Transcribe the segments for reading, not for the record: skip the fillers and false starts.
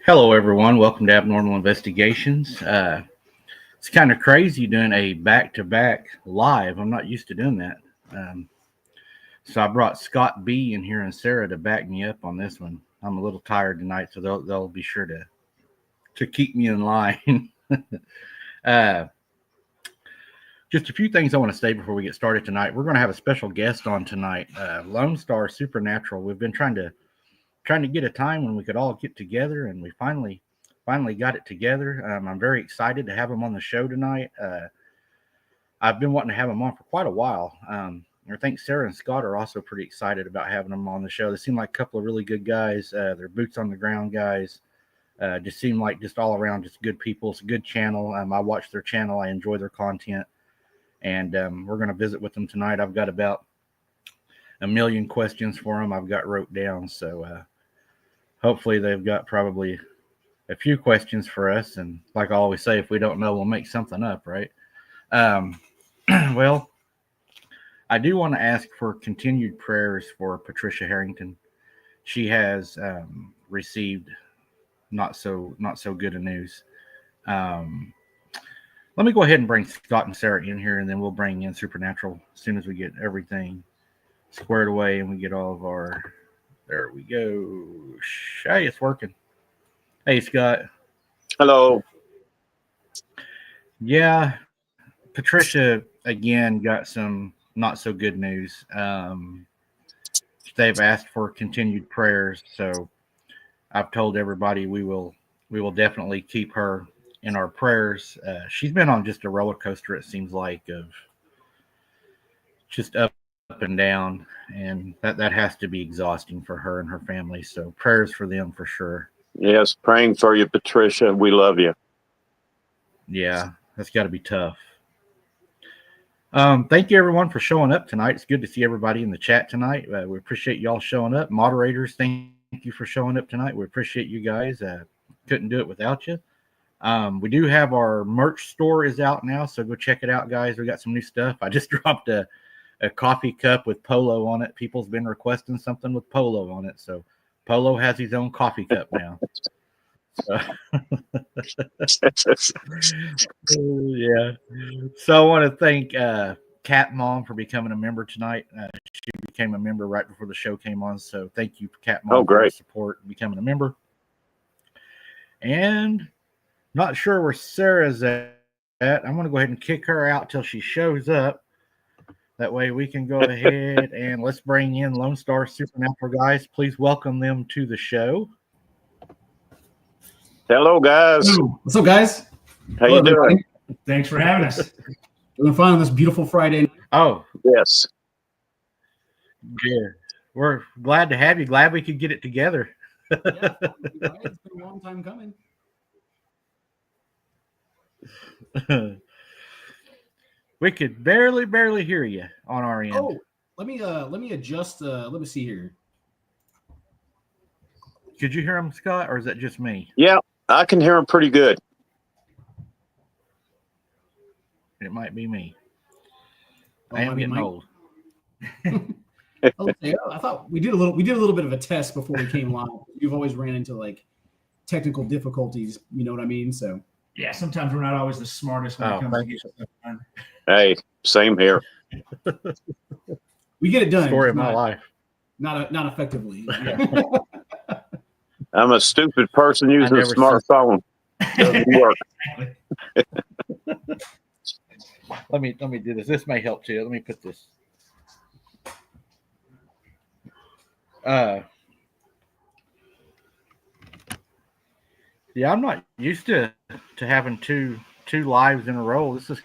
Hello, everyone. Welcome to Abnormal Investigations. It's kind of crazy doing a back-to-back live. I'm not used to doing that. So I brought Scott B in here and Sarah to back me up on this one. I'm a little tired tonight, so they'll be sure to keep me in line. Just a few things I want to say before we get started tonight. We're going to have a special guest on tonight, Lone Star Supernatural. We've been trying to get a time when we could all get together, and we finally got it together. I'm very excited to have him on the show tonight. I've been wanting to have him on for quite a while. I think Sarah and Scott are also pretty excited about having them on the show. They seem like a couple of really good guys. They're boots on the ground guys. Just seem like just all around just good people. It's a good channel. I watch their channel. I enjoy their content, and we're going to visit with them tonight. I've got about a million questions for them I've got wrote down, so hopefully they've got probably a few questions for us. And like I always say, if we don't know, we'll make something up, right? Well, I do want to ask for continued prayers for Patricia Harrington. She has received not so good a news. Let me go ahead and bring Scott and Sarah in here, and then we'll bring in Supernatural as soon as we get everything squared away and we get all of our. There we go. Hey, it's working. Hey, Scott. Hello. Yeah, Patricia again got some not so good news. They've asked for continued prayers, so I've told everybody we will definitely keep her in our prayers. She's been on just a roller coaster, it seems like, of just up and down, and that has to be exhausting for her and her family. So prayers for them for sure. Yes, praying for you, Patricia. We love you. Yeah, that's got to be tough. Thank you, everyone, for showing up tonight. It's good to see everybody in the chat tonight. We appreciate y'all showing up. Moderators, thank you for showing up tonight. We appreciate you guys. Couldn't do it without you. We do have our merch store is out now, so go check it out, guys. We got some new stuff. I just dropped a coffee cup with Polo on it. People's been requesting something with Polo on it, so Polo has his own coffee cup now. Yeah. So I want to thank Cat Mom for becoming a member tonight. She became a member right before the show came on. So thank you, Cat Mom, for your support and becoming a member. And not sure where Sarah's at. I'm going to go ahead and kick her out till she shows up. That way we can go ahead and let's bring in Lone Star Supernatural guys. Please welcome them to the show. Hello, guys. Hello. What's up, guys? How you doing? Thanks for having us. Doing fine on this beautiful Friday night. Oh, yes. Yeah. We're glad to have you. Glad we could get it together. Yeah, it's been a long time coming. We could barely hear you on our end. Oh, let me adjust. Let me see here. Could you hear him, Scott, or is that just me? Yeah, I can hear him pretty good. It might be me. Oh, I am getting old. I thought we did a little bit of a test before we came live. You've always ran into like technical difficulties. You know what I mean? So yeah, sometimes we're not always the smartest when it comes to getting stuff done. Hey, same here. We get it done. Story of my life. Not effectively. Yeah. I'm a stupid person using a smartphone. Doesn't work. Let me do this. This may help too. Let me put this. Yeah, I'm not used to having two lives in a row. This is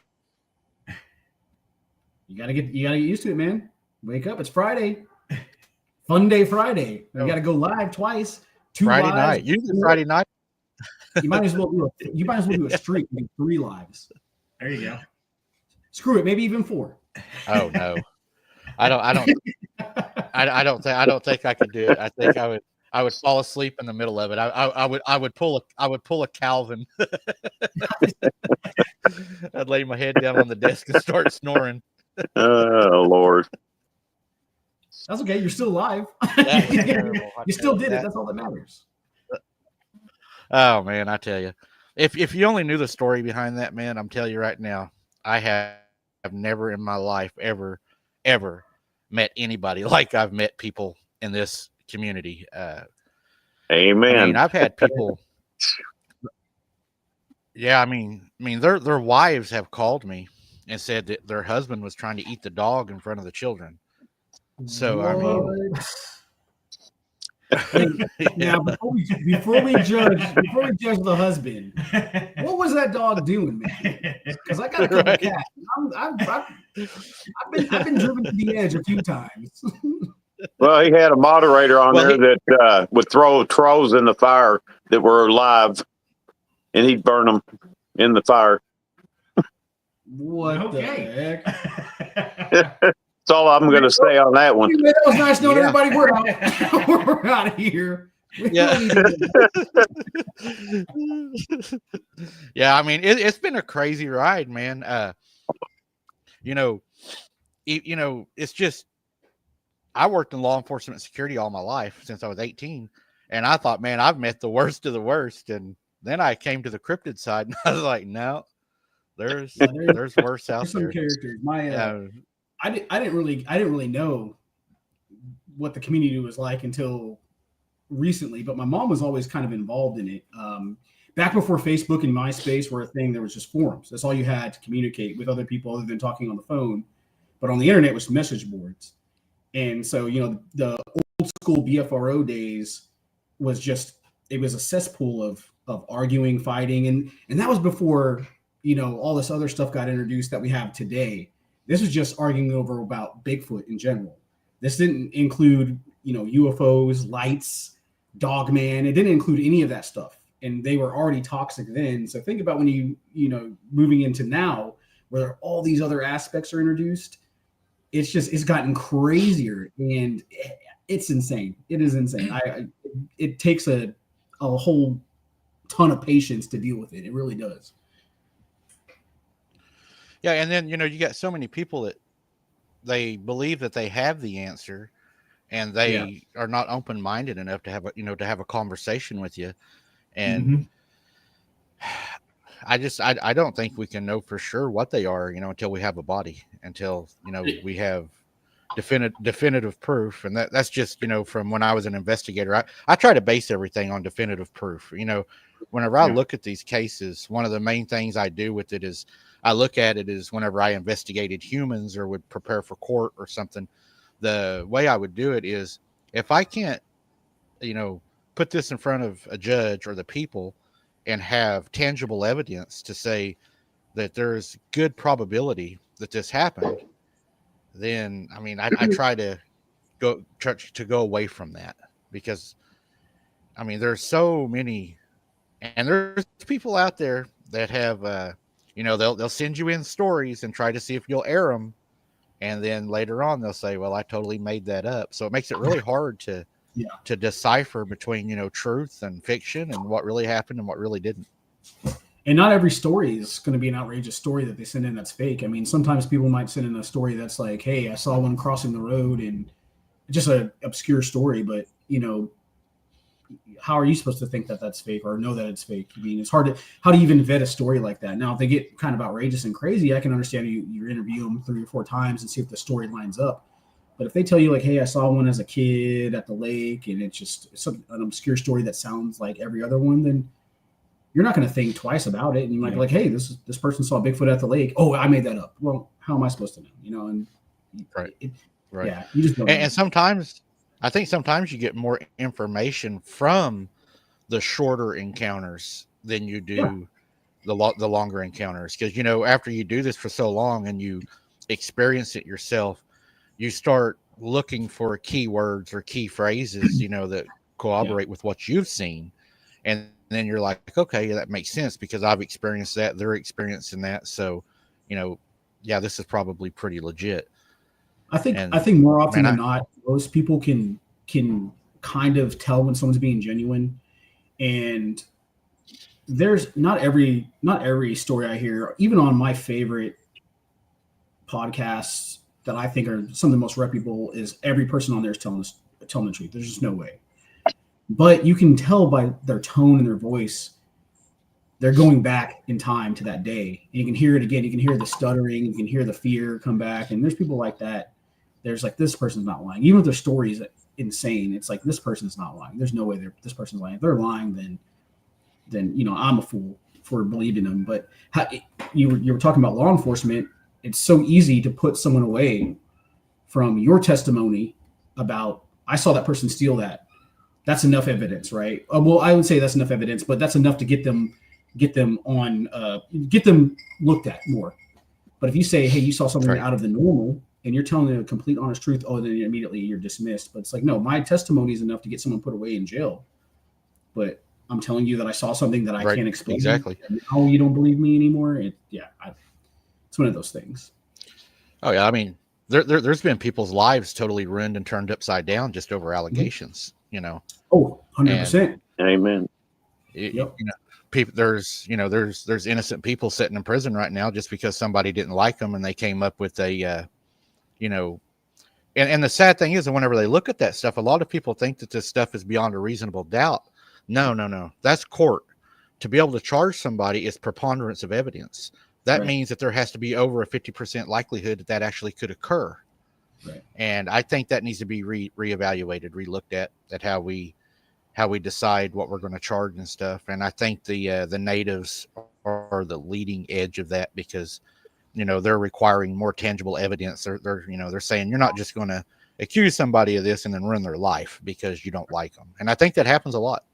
You gotta get used to it, man. Wake up! It's Friday. Fun day Friday. You got to go live twice. Friday night. Usually Friday night. You might as well do a streak and do 3 lives. There you go. Screw it, maybe even 4. Oh no, I don't think I could do it. I think I would fall asleep in the middle of it. I would pull a Calvin. I'd lay my head down on the desk and start snoring. Oh Lord. That's okay. You're still alive. You still did it. That's all that matters. Oh man, I tell you, if you only knew the story behind that, man, I'm telling you right now, I have never in my life ever met anybody like I've met people in this community. Amen. I mean, I've had people. Yeah, I mean, their wives have called me and said that their husband was trying to eat the dog in front of the children. So what? I mean, Now before we judge the husband, what was that dog doing, man? Because I got a couple cats. I've been driven to the edge a few times. Well, he had a moderator on there that would throw trolls in the fire that were alive, and he'd burn them in the fire. What the heck? That's all I'm going to say on that one. Anyway, that was nice knowing everybody. We're out of here. Yeah. Yeah, I mean, it's been a crazy ride, man. It's just, I worked in law enforcement security all my life since I was 18, and I thought, man, I've met the worst of the worst, and then I came to the cryptid side, and I was like, no, there's worse out some there. Characters. I didn't really know what the community was like until recently, but my mom was always kind of involved in it. Back before Facebook and MySpace were a thing, there was just forums. That's all you had to communicate with other people other than talking on the phone. But on the internet was message boards. And so, the old school BFRO days was it was a cesspool of arguing, fighting. And that was before, all this other stuff got introduced that we have today. This was just arguing over about Bigfoot in general. This didn't include, UFOs, lights, Dogman. It didn't include any of that stuff. And they were already toxic then. So think about when you moving into now where all these other aspects are introduced. It's gotten crazier and it's insane. It is insane. It takes a whole ton of patience to deal with it. It really does. Yeah, and then you got so many people that they believe that they have the answer, and they are not open-minded enough to have a conversation with you. And I don't think we can know for sure what they are, until we have a body, until we have definitive proof. And that's just from when I was an investigator. I try to base everything on definitive proof. Whenever I look at these cases, one of the main things I do with it is I look at it as whenever I investigated humans or would prepare for court or something. The way I would do it is, if I can't put this in front of a judge or the people and have tangible evidence to say that there's good probability that this happened, then I try to go away from that, because there's so many, and there's people out there that have they'll send you in stories and try to see if you'll air them, and then later on they'll say, well, I totally made that up. So it makes it really hard to decipher between truth and fiction and what really happened and what really didn't. And not every story is going to be an outrageous story that they send in that's fake. Sometimes people might send in a story that's like, hey, I saw one crossing the road, and just an obscure story, but how are you supposed to think that that's fake or know that it's fake? It's hard how do you even vet a story like that? Now, if they get kind of outrageous and crazy, I can understand you interview them 3 or 4 times and see if the story lines up. But if they tell you like, hey, I saw one as a kid at the lake, and it's an obscure story that sounds like every other one, then you're not going to think twice about it. And you might be like, hey, this person saw Bigfoot at the lake. Oh, I made that up. Well, how am I supposed to know? And right. Yeah, you just don't and sometimes I think sometimes you get more information from the shorter encounters than you do the longer encounters. Because, after you do this for so long and you experience it yourself, you start looking for keywords or key phrases, that corroborate with what you've seen. And then you're like, okay, that makes sense because I've experienced that. They're experiencing that. So, this is probably pretty legit. I think more often than not, most people can kind of tell when someone's being genuine. And there's not every story I hear, even on my favorite podcasts that I think are some of the most reputable, is every person on there is telling the truth. There's just no way. But you can tell by their tone and their voice, they're going back in time to that day. And you can hear it again. You can hear the stuttering. You can hear the fear come back. And there's people like that. There's like, this person's not lying. Even if their story is insane, it's like, this person's not lying. There's no way this person's lying. If they're lying, then I'm a fool for believing them. But you were talking about law enforcement. It's so easy to put someone away from your testimony about, I saw that person steal that. That's enough evidence, right? Well, I would say that's enough evidence, but that's enough to get them looked at more. But if you say, hey, you saw something out of the normal, and you're telling the complete honest truth, then immediately you're dismissed. But it's like, no, my testimony is enough to get someone put away in jail. But I'm telling you that I saw something that I can't explain. Exactly. Oh, you don't believe me anymore? It's one of those things. Oh yeah, there's been people's lives totally ruined and turned upside down just over allegations. Oh, 100%. Amen. People, there's innocent people sitting in prison right now just because somebody didn't like them and they came up with a and the sad thing is that whenever they look at that stuff, a lot of people think that this stuff is beyond a reasonable doubt. No, that's court. To be able to charge somebody is preponderance of evidence. That means that there has to be over a 50% likelihood that actually could occur. Right. And I think that needs to be reevaluated, relooked at how we decide what we're going to charge and stuff. And I think the natives are the leading edge of that because, they're requiring more tangible evidence. They're saying you're not just going to accuse somebody of this and then ruin their life because you don't like them. And I think that happens a lot.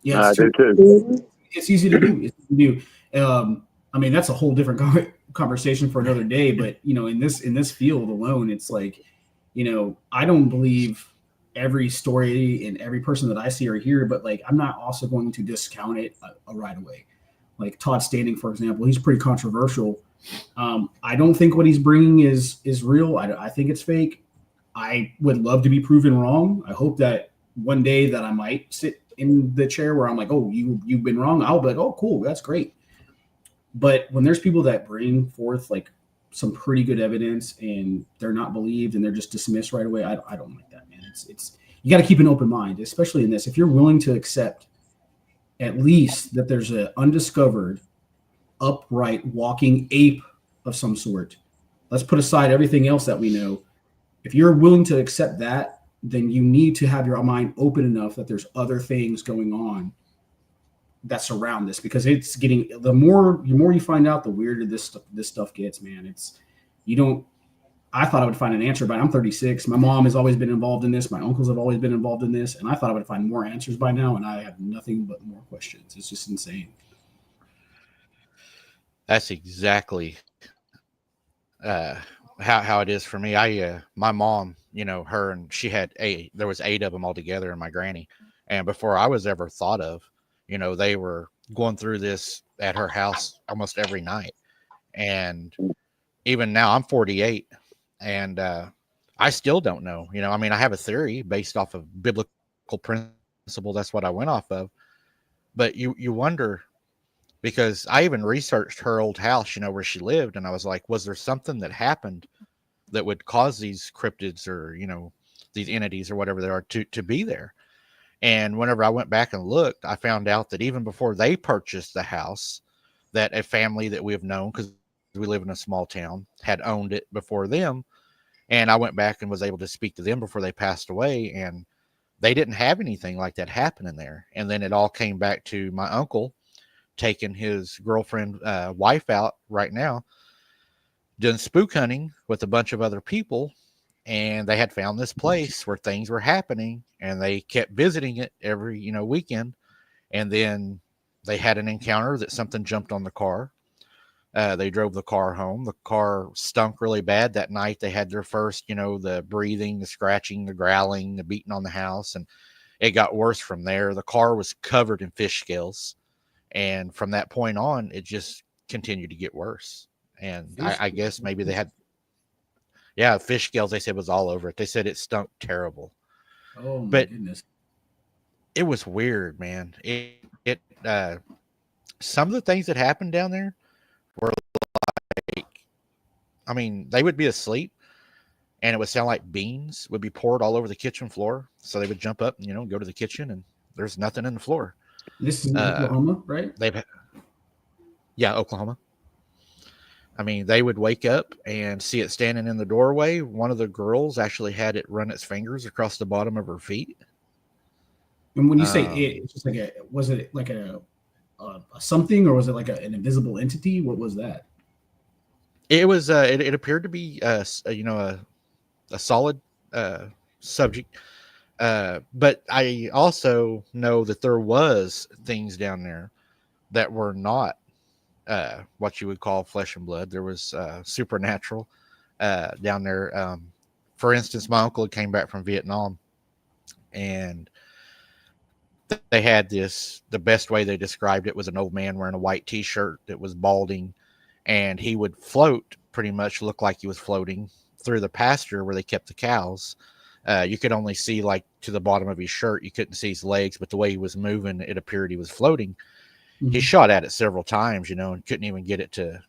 Yeah, it's too. It's easy to do. That's a whole different conversation for another day. But in this field alone, it's like, I don't believe every story and every person that I see or hear, but like, I'm not also going to discount it right away. Like Todd Standing, for example, he's pretty controversial. I don't think what he's bringing is real. I think it's fake. I would love to be proven wrong. I hope that one day that I might sit in the chair where I'm like, oh, you've been wrong. I'll be like, oh, cool, that's great. But when there's people that bring forth like some pretty good evidence and they're not believed and they're just dismissed right away, I don't like that, man. It's you got to keep an open mind, especially in this. If you're willing to accept at least that there's an undiscovered upright walking ape of some sort. Let's put aside everything else that we know. If you're willing to accept that, then you need to have your mind open enough that there's other things going on that surround this, because it's getting, the more you find out, the weirder this stuff gets, man. It's, you don't, I thought I would find an answer, but I'm 36. My mom has always been involved in this. My uncles have always been involved in this. And I thought I would find more answers by now. And I have nothing but more questions. It's just insane. That's exactly how it is for me. My mom, her, and she had there was 8 of them all together, and my granny. And before I was ever thought of, they were going through this at her house almost every night. And even now, I'm 48, and I still don't know. I have a theory based off of biblical principle. That's what I went off of. But you wonder, because I even researched her old house, where she lived, and I was like, was there something that happened that would cause these cryptids or, these entities or whatever they are to be there? And whenever I went back and looked, I found out that even before they purchased the house, that a family that we have known, because we live in a small town, had owned it before them. And I went back and was able to speak to them before they passed away, and they didn't have anything like that happen in there. And then it all came back to my uncle taking his girlfriend, wife out right now, doing spook hunting with a bunch of other people. And they had found this place where things were happening, and they kept visiting it every, weekend. And then they had an encounter that something jumped on the car. They drove the car home. The car stunk really bad that night. They had their first, the breathing, the scratching, the growling, the beating on the house. And it got worse from there. The car was covered in fish scales. And from that point on, it just continued to get worse. And I guess maybe they had, fish scales, they said, was all over it. They said it stunk terrible. Oh, my goodness. It was weird, man. Some of the things that happened down there were like, they would be asleep, and it would sound like beans would be poured all over the kitchen floor. So they would jump up and, go to the kitchen, and there's nothing in the floor. This is in Oklahoma, right? Oklahoma. They would wake up and see it standing in the doorway. One of the girls actually had it run its fingers across the bottom of her feet. And when you say it's just like was it like a something, or was it like an invisible entity? What was that? It was, it appeared to be, a solid subject. But I also know that there was things down there that were not what you would call flesh and blood. There was supernatural down there. For instance, my uncle came back from Vietnam, and they had this, the best way they described it was an old man wearing a white t-shirt that was balding, and he would float, pretty much look like he was floating through the pasture where they kept the cows. You could only see like to the bottom of his shirt. You couldn't see his legs, but the way he was moving, it appeared he was floating. Mm-hmm. He shot at it several times, and couldn't even get it to,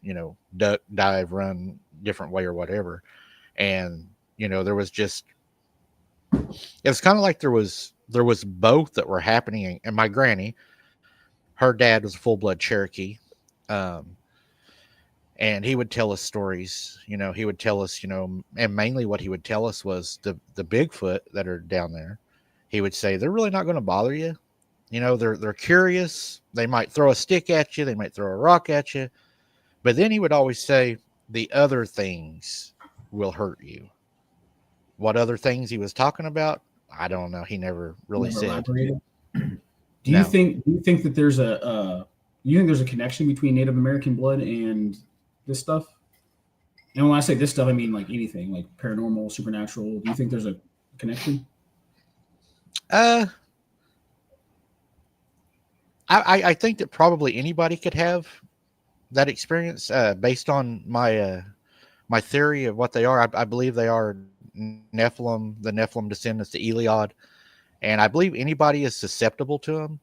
duck, dive, run different way or whatever. And, there was just, it was kind of like there was both that were happening. And my granny, her dad was a full-blood Cherokee. And he would tell us stories, he would tell us, and mainly what he would tell us was the Bigfoot that are down there. He would say, they're really not going to bother you. They're curious. They might throw a stick at you. They might throw a rock at you. But then he would always say, the other things will hurt you. What other things he was talking about, I don't know. He never really said. Elaborated. Do you think that there's a connection between Native American blood and this stuff? And when I say this stuff, I mean like anything, like paranormal, supernatural. Do you think there's a connection? I think that probably anybody could have that experience, based on my my theory of what they are. I believe they are Nephilim, the Nephilim descendants, the Eliod, and I believe anybody is susceptible to them.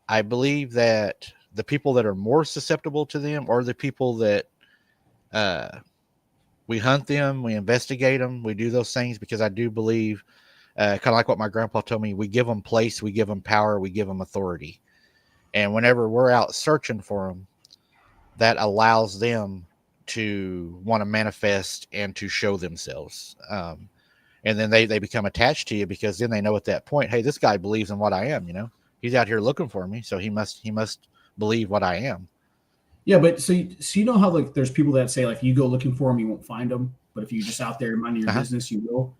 I believe that the people that are more susceptible to them are the people that we hunt them, we investigate them, we do those things, because I do believe, kind of like what my grandpa told me, we give them place, we give them power, we give them authority. And whenever we're out searching for them, that allows them to want to manifest and to show themselves. And then they become attached to you because then they know at that point, hey, this guy believes in what I am. He's out here looking for me, so he must believe what I am. Yeah, but so you know how like there's people that say like you go looking for them, you won't find them, but if you're just out there minding your business, you will.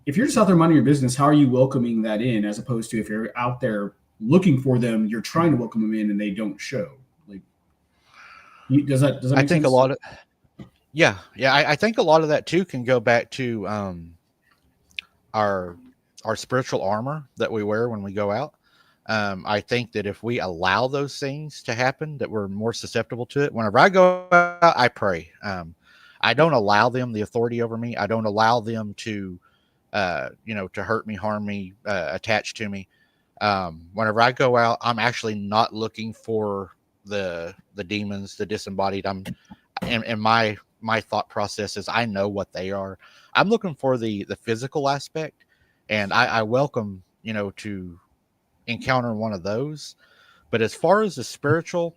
If you're just out there minding your business, how are you welcoming that in? As opposed to if you're out there looking for them, you're trying to welcome them in and they don't show. Like, does that make I think sense? a lot of I think a lot of that too can go back to our spiritual armor that we wear when we go out. I think that if we allow those things to happen, that we're more susceptible to it. Whenever I go out, I pray. I don't allow them the authority over me. I don't allow them to, to hurt me, harm me, attach to me. Whenever I go out, I'm actually not looking for the demons, the disembodied. And my thought process is I know what they are. I'm looking for the physical aspect, and I welcome, to encounter one of those. But as far as the spiritual,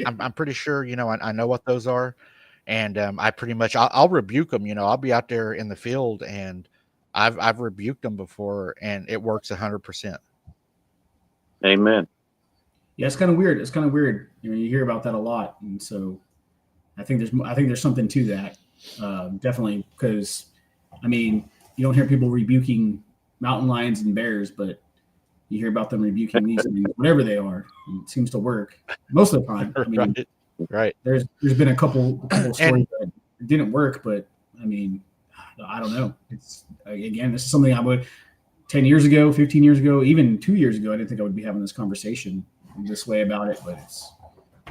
I'm pretty sure, I know what those are. And I pretty much, I'll rebuke them. I'll be out there in the field and I've rebuked them before and it works 100%. Amen. Yeah, it's kind of weird. It's kind of weird. You hear about that a lot. And so I think there's something to that. Definitely. Because you don't hear people rebuking mountain lions and bears, but you hear about them rebuking these things, whatever they are. It seems to work most of the time. Right. There's been a couple stories that didn't work, but I don't know. It's again, this is something I would 10 years ago, 15 years ago, even 2 years ago, I didn't think I would be having this conversation this way about it, but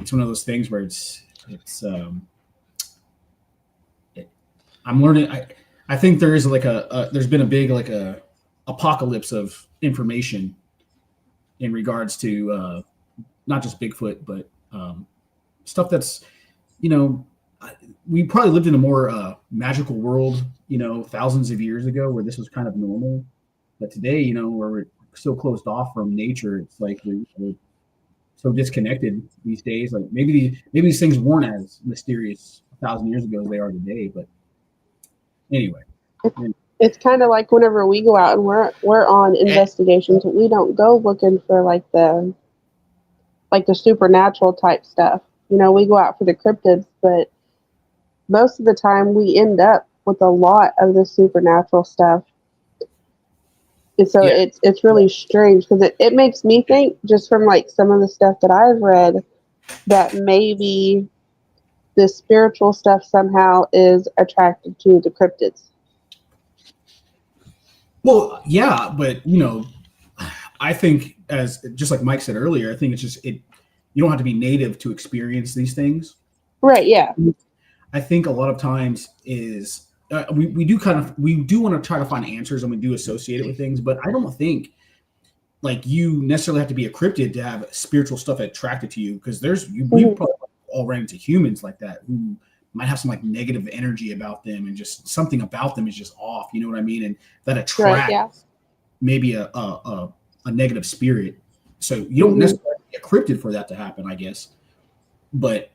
it's one of those things where I'm learning. I think there is like there's been a big like a apocalypse of information in regards to not just Bigfoot, but stuff that's, we probably lived in a more magical world, thousands of years ago where this was kind of normal. But today, where we're so closed off from nature, it's like we're so disconnected these days. Like maybe these things weren't as mysterious 1,000 years ago as they are today. But anyway. It's kind of like whenever we go out and we're on investigations, we don't go looking for like the supernatural type stuff. We go out for the cryptids, but most of the time we end up with a lot of the supernatural stuff. And so it's really strange because it makes me think, just from like some of the stuff that I've read, that maybe the spiritual stuff somehow is attracted to the cryptids. Well, yeah, but I think, as just like Mike said earlier, I think it's just you don't have to be native to experience these things. Right. Yeah. I think a lot of times is we do want to try to find answers and we do associate it with things, but I don't think like you necessarily have to be a cryptid to have spiritual stuff attracted to you, because we probably all ran into humans like that who might have some like negative energy about them and just something about them is just off. You know what I mean? And that attracts maybe a negative spirit. So you don't necessarily get cryptid for that to happen, I guess. But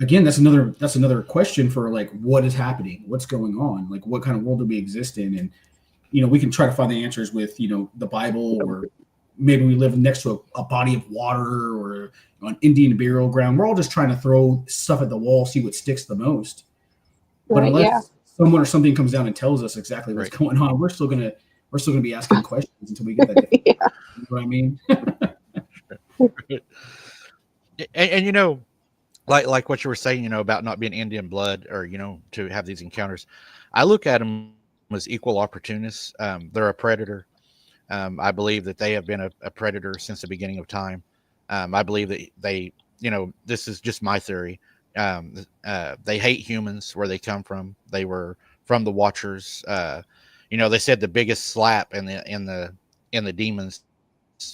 again, that's another question for like what is happening, what's going on, like what kind of world do we exist in, and we can try to find the answers with the Bible, or maybe we live next to a body of water or an Indian burial ground. We're all just trying to throw stuff at the wall, see what sticks the most. But unless someone or something comes down and tells us exactly what's going on, we're still gonna be asking questions until we get that. You know what I mean? and like what you were saying, about not being Indian blood or to have these encounters, I look at them as equal opportunists. They're a predator. I believe that they have been a predator since the beginning of time. I believe that they, this is just my theory. They hate humans where they come from. They were from the Watchers. They said the biggest slap in the demon's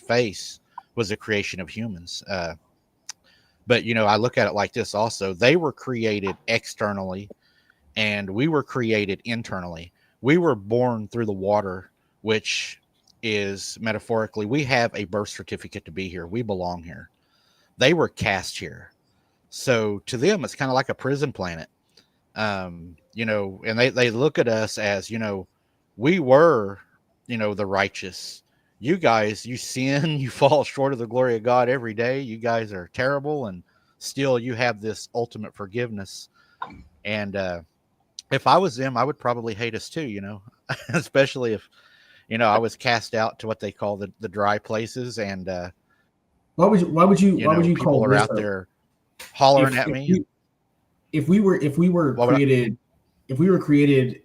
face was the creation of humans. But I look at it like this also. They were created externally, and we were created internally. We were born through the water, which is metaphorically, we have a birth certificate to be here. We belong here. They were cast here. So to them, it's kind of like a prison planet. You know, and they look at us as, you know, we were, you know, the righteous. You guys, you sin, you fall short of the glory of God every day. You guys are terrible, and still you have this ultimate forgiveness. And if I was them, I would probably hate us too, you know, especially if, you know, I was cast out to what they call the dry places, and Why would you you know, people people are this out there hollering at me. If we were created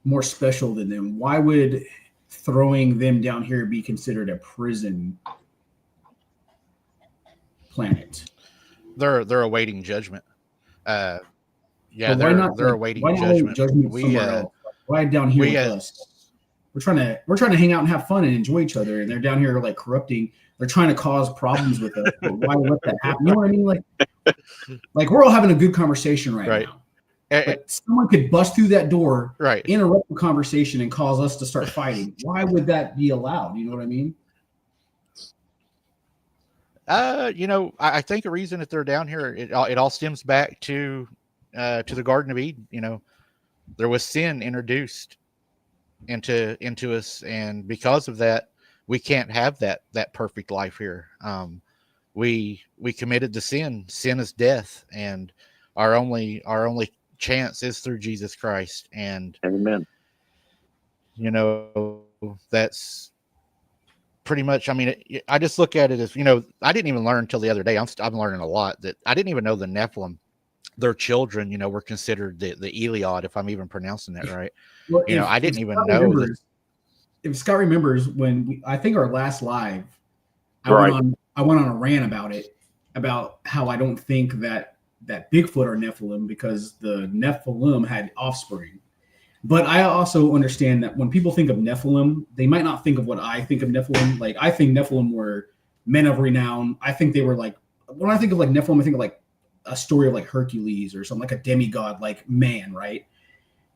more special than them, why would throwing them down here be considered a prison planet? They're awaiting judgment. Yeah, But they're awaiting judgment. Somewhere else? Why down here with us? We're trying to hang out and have fun and enjoy each other, and they're down here like corrupting. They're trying to cause problems with us. But why let that happen? You know what I mean? Like we're all having a good conversation right now. But someone could bust through that door, interrupt the conversation, and cause us to start fighting. Why would that be allowed? You know what I mean? You know, I think a reason that they're down here, it all stems back to the Garden of Eden. You know, there was sin introduced into us, and because of that, we can't have that perfect life here. We committed the sin. Sin is death, and our only chance is through Jesus Christ. And amen. You know, that's pretty much. I mean, I just look at it as, you know, I didn't even learn until the other day. I'm learning a lot, that I didn't even know the Nephilim, their children, you know, were considered the Eliod, if I'm even pronouncing that right. Well, you know, I didn't even know that. If Scott remembers, when I think our last live, I went on a rant about it, about how I don't think that Bigfoot are Nephilim because the Nephilim had offspring. But I also understand that when people think of Nephilim, they might not think of what I think of Nephilim. Like, I think Nephilim were men of renown. I think they were like, when I think of like Nephilim, I think of like a story of like Hercules or something, like a demigod, like man, right?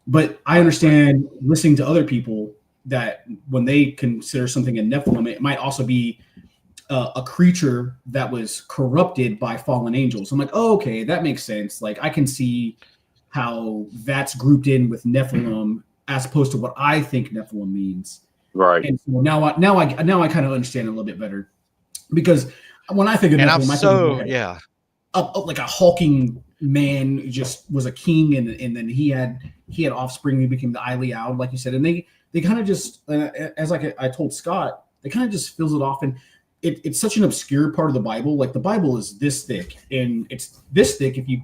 But I understand listening to other people that when they consider something a Nephilim, it might also be a creature that was corrupted by fallen angels. I'm like, oh, okay, that makes sense. Like, I can see how that's grouped in with Nephilim as opposed to what I think Nephilim means. Right. And so now I kind of understand it a little bit better, because when I think of Nephilim, I think of like a hulking man who just was a king, and then he had offspring. He became the Iliad, like you said, and they kind of just, as like I told Scott, they kind of just fills it off. And it's such an obscure part of the Bible. Like, the Bible is this thick, and it's this thick if you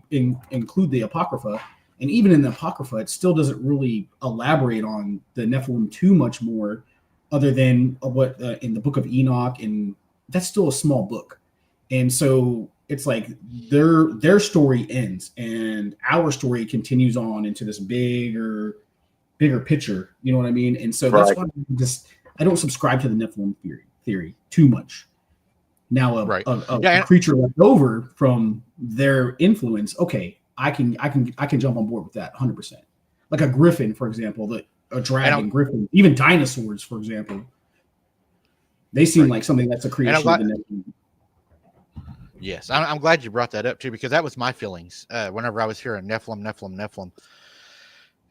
include the Apocrypha. And even in the Apocrypha, it still doesn't really elaborate on the Nephilim too much more, other than what in the book of Enoch, and that's still a small book. And so it's like their story ends, and our story continues on into this bigger picture. You know what I mean? And so that's why I don't subscribe to the Nephilim theory too much. Now a creature left over from their influence, okay, I can jump on board with that 100%. Like a griffin, for example, a dragon, griffin, even dinosaurs, for example. They seem like something that's a creation of the Nephilim. Yes, I'm glad you brought that up too, because that was my feelings whenever I was hearing Nephilim.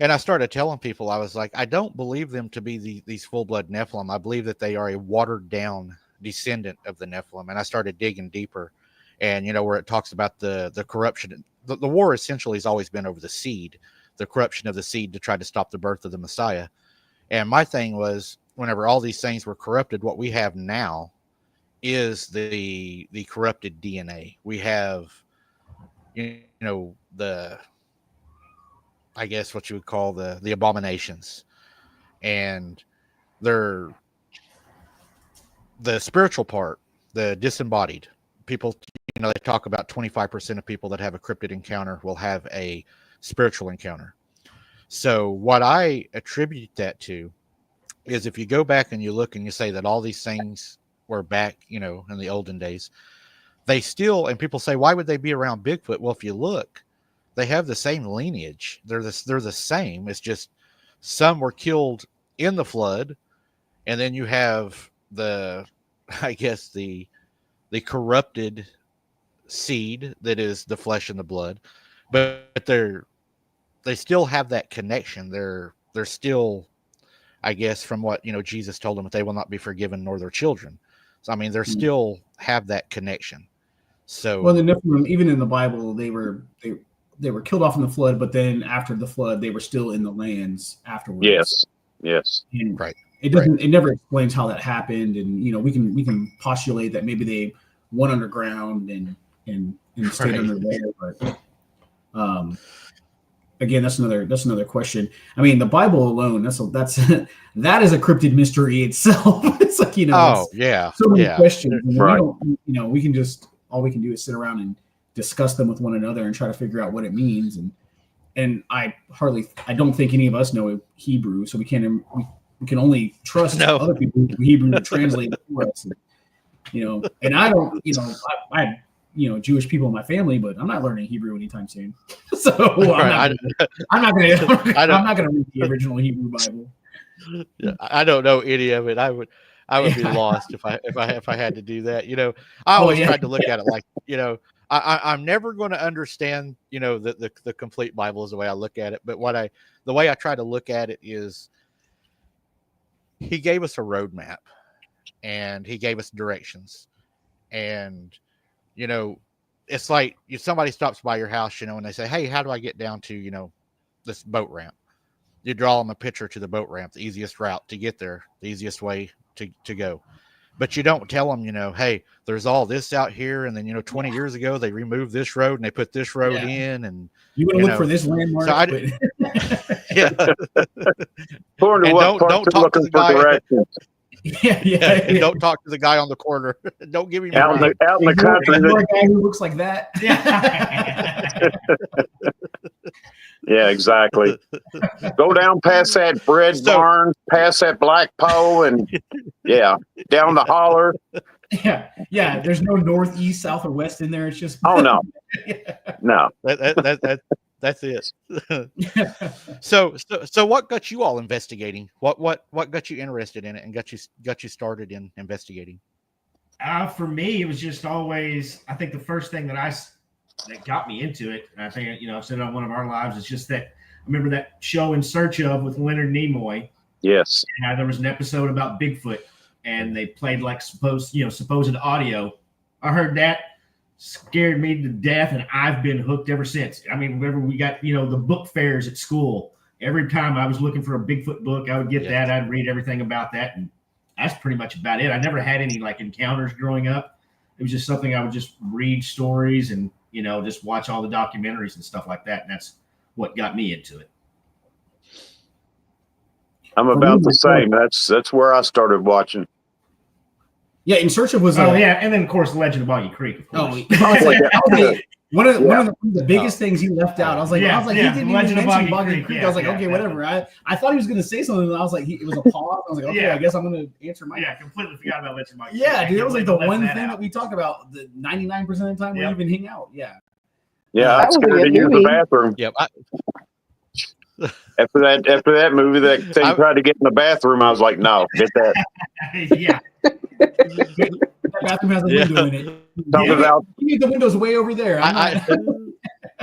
And I started telling people, I was like, I don't believe them to be these full-blood Nephilim. I believe that they are a watered-down descendant of the Nephilim. And I started digging deeper, and, you know, where it talks about the corruption. The war essentially has always been over the seed, the corruption of the seed to try to stop the birth of the Messiah. And my thing was, whenever all these things were corrupted, what we have now is the corrupted DNA. We have, you know, I guess what you would call the abominations, and they're the spiritual part, the disembodied people. You know, they talk about 25% of people that have a cryptid encounter will have a spiritual encounter. So what I attribute that to is, if you go back and you look and you say that all these things were back, you know, in the olden days, they still, and people say, why would they be around Bigfoot? Well, if you look, they have the same lineage. They're the same. It's just some were killed in the flood, and then you have the corrupted seed that is the flesh and the blood, but they still have that connection. They're still, I guess, from what Jesus told them, that they will not be forgiven nor their children. So I mean, they still have that connection. So well, the Nephilim, even in the Bible, they were killed off in the flood, but then after the flood, they were still in the lands afterwards. Yes. And right. It doesn't. It never explains how that happened, and we can postulate that maybe they went underground and stayed under there. But again, that's another question. I mean, the Bible alone, that is a cryptid mystery itself. It's like so many questions. And right. We can just all we can do is sit around and discuss them with one another and try to figure out what it means. And I don't think any of us know Hebrew, so we can only trust other people who Hebrew to translate it for us. And I don't, I Jewish people in my family, but I'm not learning Hebrew anytime soon. So I'm not going to read the original Hebrew Bible. Yeah, I don't know any of it. I would be lost if I had to do that. I always tried to look at it like, I'm never going to understand, the complete Bible is the way I look at it. But the way I try to look at it is, he gave us a roadmap and he gave us directions. And, it's like if somebody stops by your house, and they say, hey, how do I get down to, this boat ramp? You draw them a picture to the boat ramp, the easiest route to get there, the easiest way to go. But you don't tell them, hey, there's all this out here. And then, 20 years ago, they removed this road and they put this road in. And you want to look for this landmark. So yeah. Don't talk to the guy. And don't talk to the guy on the corner. Don't give him out in the country. You're a guy who looks like that. Yeah, exactly. Go down past that bread barn, past that black pole, and down the holler. Yeah. There's no north, east, south, or west in there. It's just no. That's it. So what got you all investigating? What got you interested in it and got you started in investigating? For me, it was just always, I think the first thing that got me into it, and I think, I've said it on one of our lives, is just that I remember that show In Search Of with Leonard Nimoy. Yes. And there was an episode about Bigfoot, and they played like supposed audio. I heard that, scared me to death, and I've been hooked ever since. I mean, whenever we got, the book fairs at school, every time I was looking for a Bigfoot book, I would get that. I'd read everything about that, and that's pretty much about it. I never had any like encounters growing up. It was just something I would just read stories and, just watch all the documentaries and stuff like that. And that's what got me into it. I'm about the same. That's where I started watching. Yeah, In Search Of was and then of course Legend of Boggy Creek, of course. One of the biggest things he left out. I was like, he didn't even mention Boggy Creek. I was like, okay, whatever. I thought he was going to say something, and I was like, it was a pause. I was like, okay, I guess I'm going to answer my. Yeah, completely forgot about Legend of Boggy Creek. Yeah, dude, that was like the one thing that we talk about. The 99% of the time we even hang out. Yeah. Yeah, I was scared to use the bathroom. Yep. After that movie, that thing tried to get in the bathroom. I was like, no, get that. Yeah. That bathroom has a window in it. You need the windows way over there.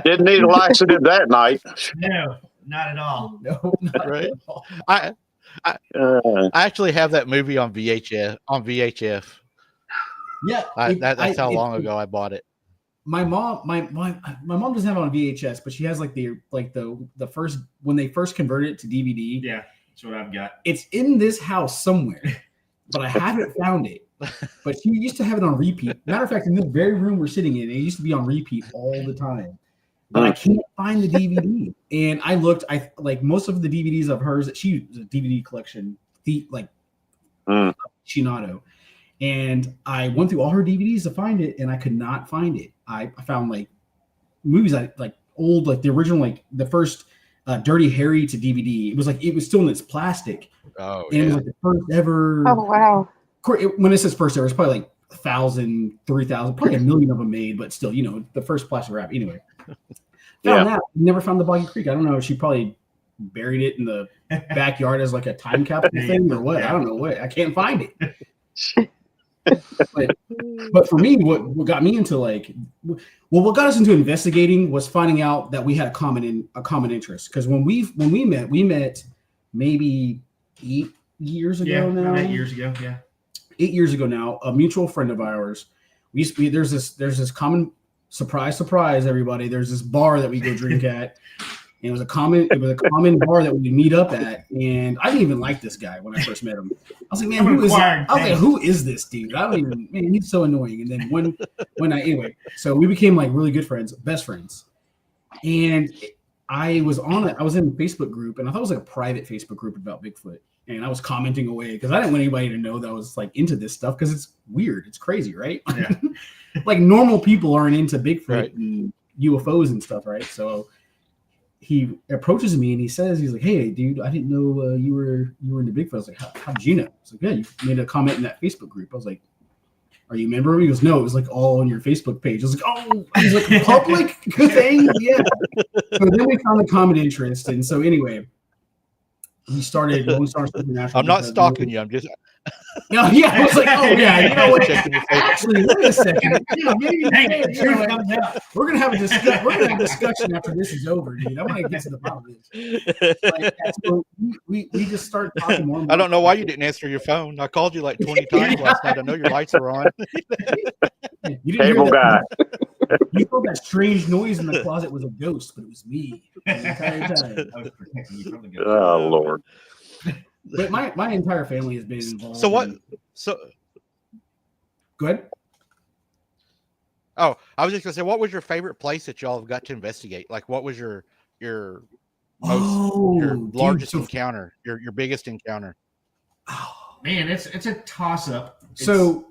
Didn't need a laxative that night. No, not at all. No, not right. at all. I actually have that movie on VHF. Yeah, that's how long ago I bought it. My mom doesn't have it on VHS, but she has like the first, when they first converted it to DVD. Yeah, that's what I've got. It's in this house somewhere, but I haven't found it. But she used to have it on repeat. Matter of fact, in this very room we're sitting in, it used to be on repeat all the time. But I can't find the DVD. And I looked, like most of the DVDs of hers that she was a DVD collection, Shinato. And I went through all her DVDs to find it, and I could not find it. I found like movies like old, like the original, like the first Dirty Harry to DVD. It was still in its plastic. Oh, and it was like the first ever. Oh wow! When it says first ever, it's probably like 1,000, 3,000, probably 1 million of them made, but still, the first plastic wrap. Anyway, found that. Never found the Boggy Creek. I don't know. She probably buried it in the backyard as like a time capsule thing or what. I don't know what. I can't find it. But for me, what got me into what got us into investigating was finding out that we had a common interest. Because when we met maybe 8 years ago now. 8 years ago, yeah. 8 years ago now, a mutual friend of ours. There's this common surprise, everybody. There's this bar that we go drink at. And it was a common bar that we meet up at, and I didn't even like this guy when I first met him. I was like, man, who is this dude? Man, he's so annoying. And then anyway, so we became like really good friends, best friends. And I was in a Facebook group, and I thought it was like a private Facebook group about Bigfoot. And I was commenting away because I didn't want anybody to know that I was like into this stuff because it's weird. It's crazy, right? Yeah. Like normal people aren't into Bigfoot and UFOs and stuff, right? So he approaches me and he's like, hey, dude, I didn't know you were into Bigfoot. I was like, how did you know? I was like, yeah, you made a comment in that Facebook group. I was like, are you a member? He goes, no, it was like all on your Facebook page. I was like, oh, he's like, public thing? Yeah. So then we found the common interest. And so anyway, we started Supernatural. I'm not stalking you. I'm just. No, yeah. I was like, oh, yeah. You know what? Actually, wait a second. Maybe we're gonna have a discussion after this is over, dude. I want to get to the bottom of this. So we just started talking more. I don't know why you didn't answer your phone. I called you like 20 times last night. I know your lights were on. You didn't hear that. You thought that strange noise in the closet was a ghost, but it was me the entire time. I was protecting you from the ghost. Oh Lord. But my entire family has been involved. So what? Go ahead. Oh, I was just gonna say, what was your favorite place that y'all have got to investigate? Like, what was your largest encounter, your biggest encounter? Oh man, it's a toss up. So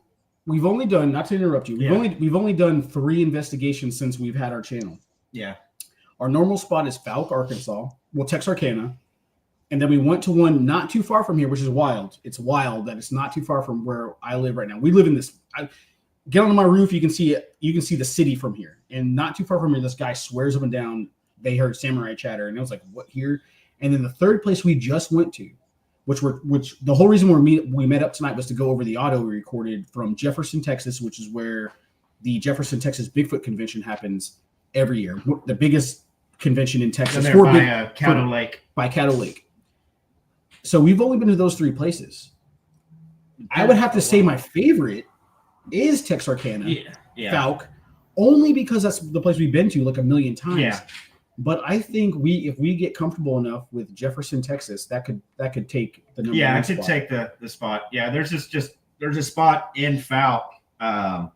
we've only done, not to interrupt you, we've only done 3 investigations since we've had our channel. Yeah. Our normal spot is Fouke, Arkansas. Well, Texarkana. And then we went to one not too far from here, which is wild. It's wild that it's not too far from where I live right now. We live in this. Get onto my roof, you can see it. You can see the city from here. And not too far from here, this guy swears up and down they heard samurai chatter, and I was like, "What here?" And then the third place we just went to, which the whole reason we met up tonight was to go over the audio we recorded from Jefferson, Texas, which is where the Jefferson, Texas Bigfoot Convention happens every year. The biggest convention in Texas by Caddo Lake. By Caddo Lake. So we've only been to those 3 places. I would have to say my favorite is Texarkana, Fouke, only because that's the place we've been to like a million times. Yeah. But I think if we get comfortable enough with Jefferson, Texas, that could take the number. Yeah, I could take the spot. Yeah, there's a spot in Fouke.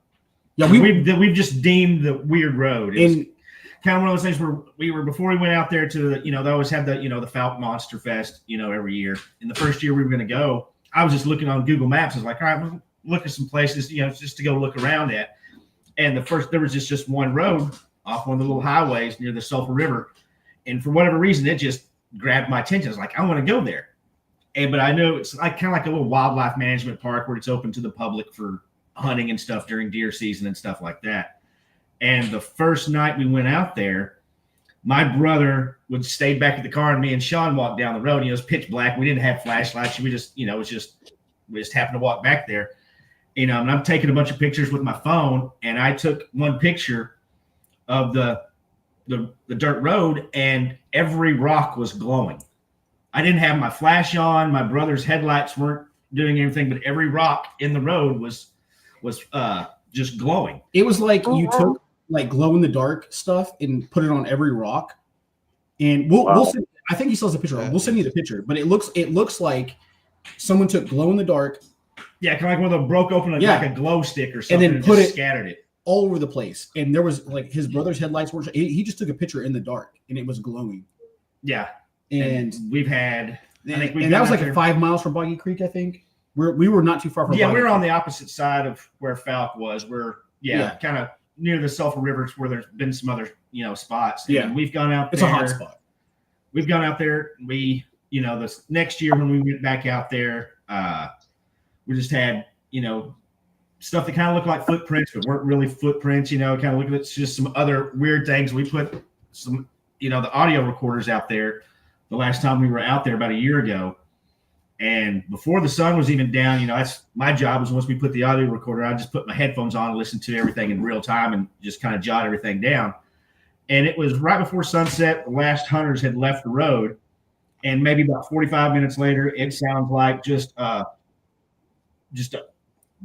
We've just deemed the weird road. It's kind of one of those things where we were before we went out there to they always have the the Fouke Monster Fest every year. In the first year we were going to go, I was just looking on Google Maps. I was like, all right, we'll look at some places just to go look around at. And there was just one road off one of the little highways near the Sulphur River, and for whatever reason it just grabbed my attention. I was like, I want to go there. But I know it's like kind of like a little wildlife management park where it's open to the public for hunting and stuff during deer season and stuff like that. And the first night we went out there, my brother would stay back at the car, and me and Sean walked down the road. It was pitch black. We didn't have flashlights. We just, we just happened to walk back there. And I'm taking a bunch of pictures with my phone, and I took one picture of the dirt road, and every rock was glowing. I didn't have my flash on. My brother's headlights weren't doing anything, but every rock in the road was just glowing. It was like you took like glow in the dark stuff and put it on every rock. And we'll send, I think he still has a picture. We'll send you the picture, but it looks like someone took glow in the dark. Yeah, kind of like one of them broke open like a glow stick or something, and then scattered it all over the place. And there was like his brother's headlights were. He just took a picture in the dark, and it was glowing. Yeah, and we've had. And that was like 5 miles from Boggy Creek, I think. We were not too far from. Yeah, Boggy we were Creek. on the opposite side of where Fouke was. We're kind of near the Sulphur River, where there's been some other spots. And we've gone out there. It's a hot spot. We've gone out there. We this next year when we went back out there, we just had stuff that kind of looked like footprints, but weren't really footprints. Kind of look at it's just some other weird things. We put some the audio recorders out there the last time we were out there about a year ago, And before the sun was even down, you know, that's my job was once we put the audio recorder, I just put my headphones on and listen to everything in real time and just kind of jot everything down. And it was right before sunset. The last hunters had left the road. And maybe about 45 minutes later, it sounds like just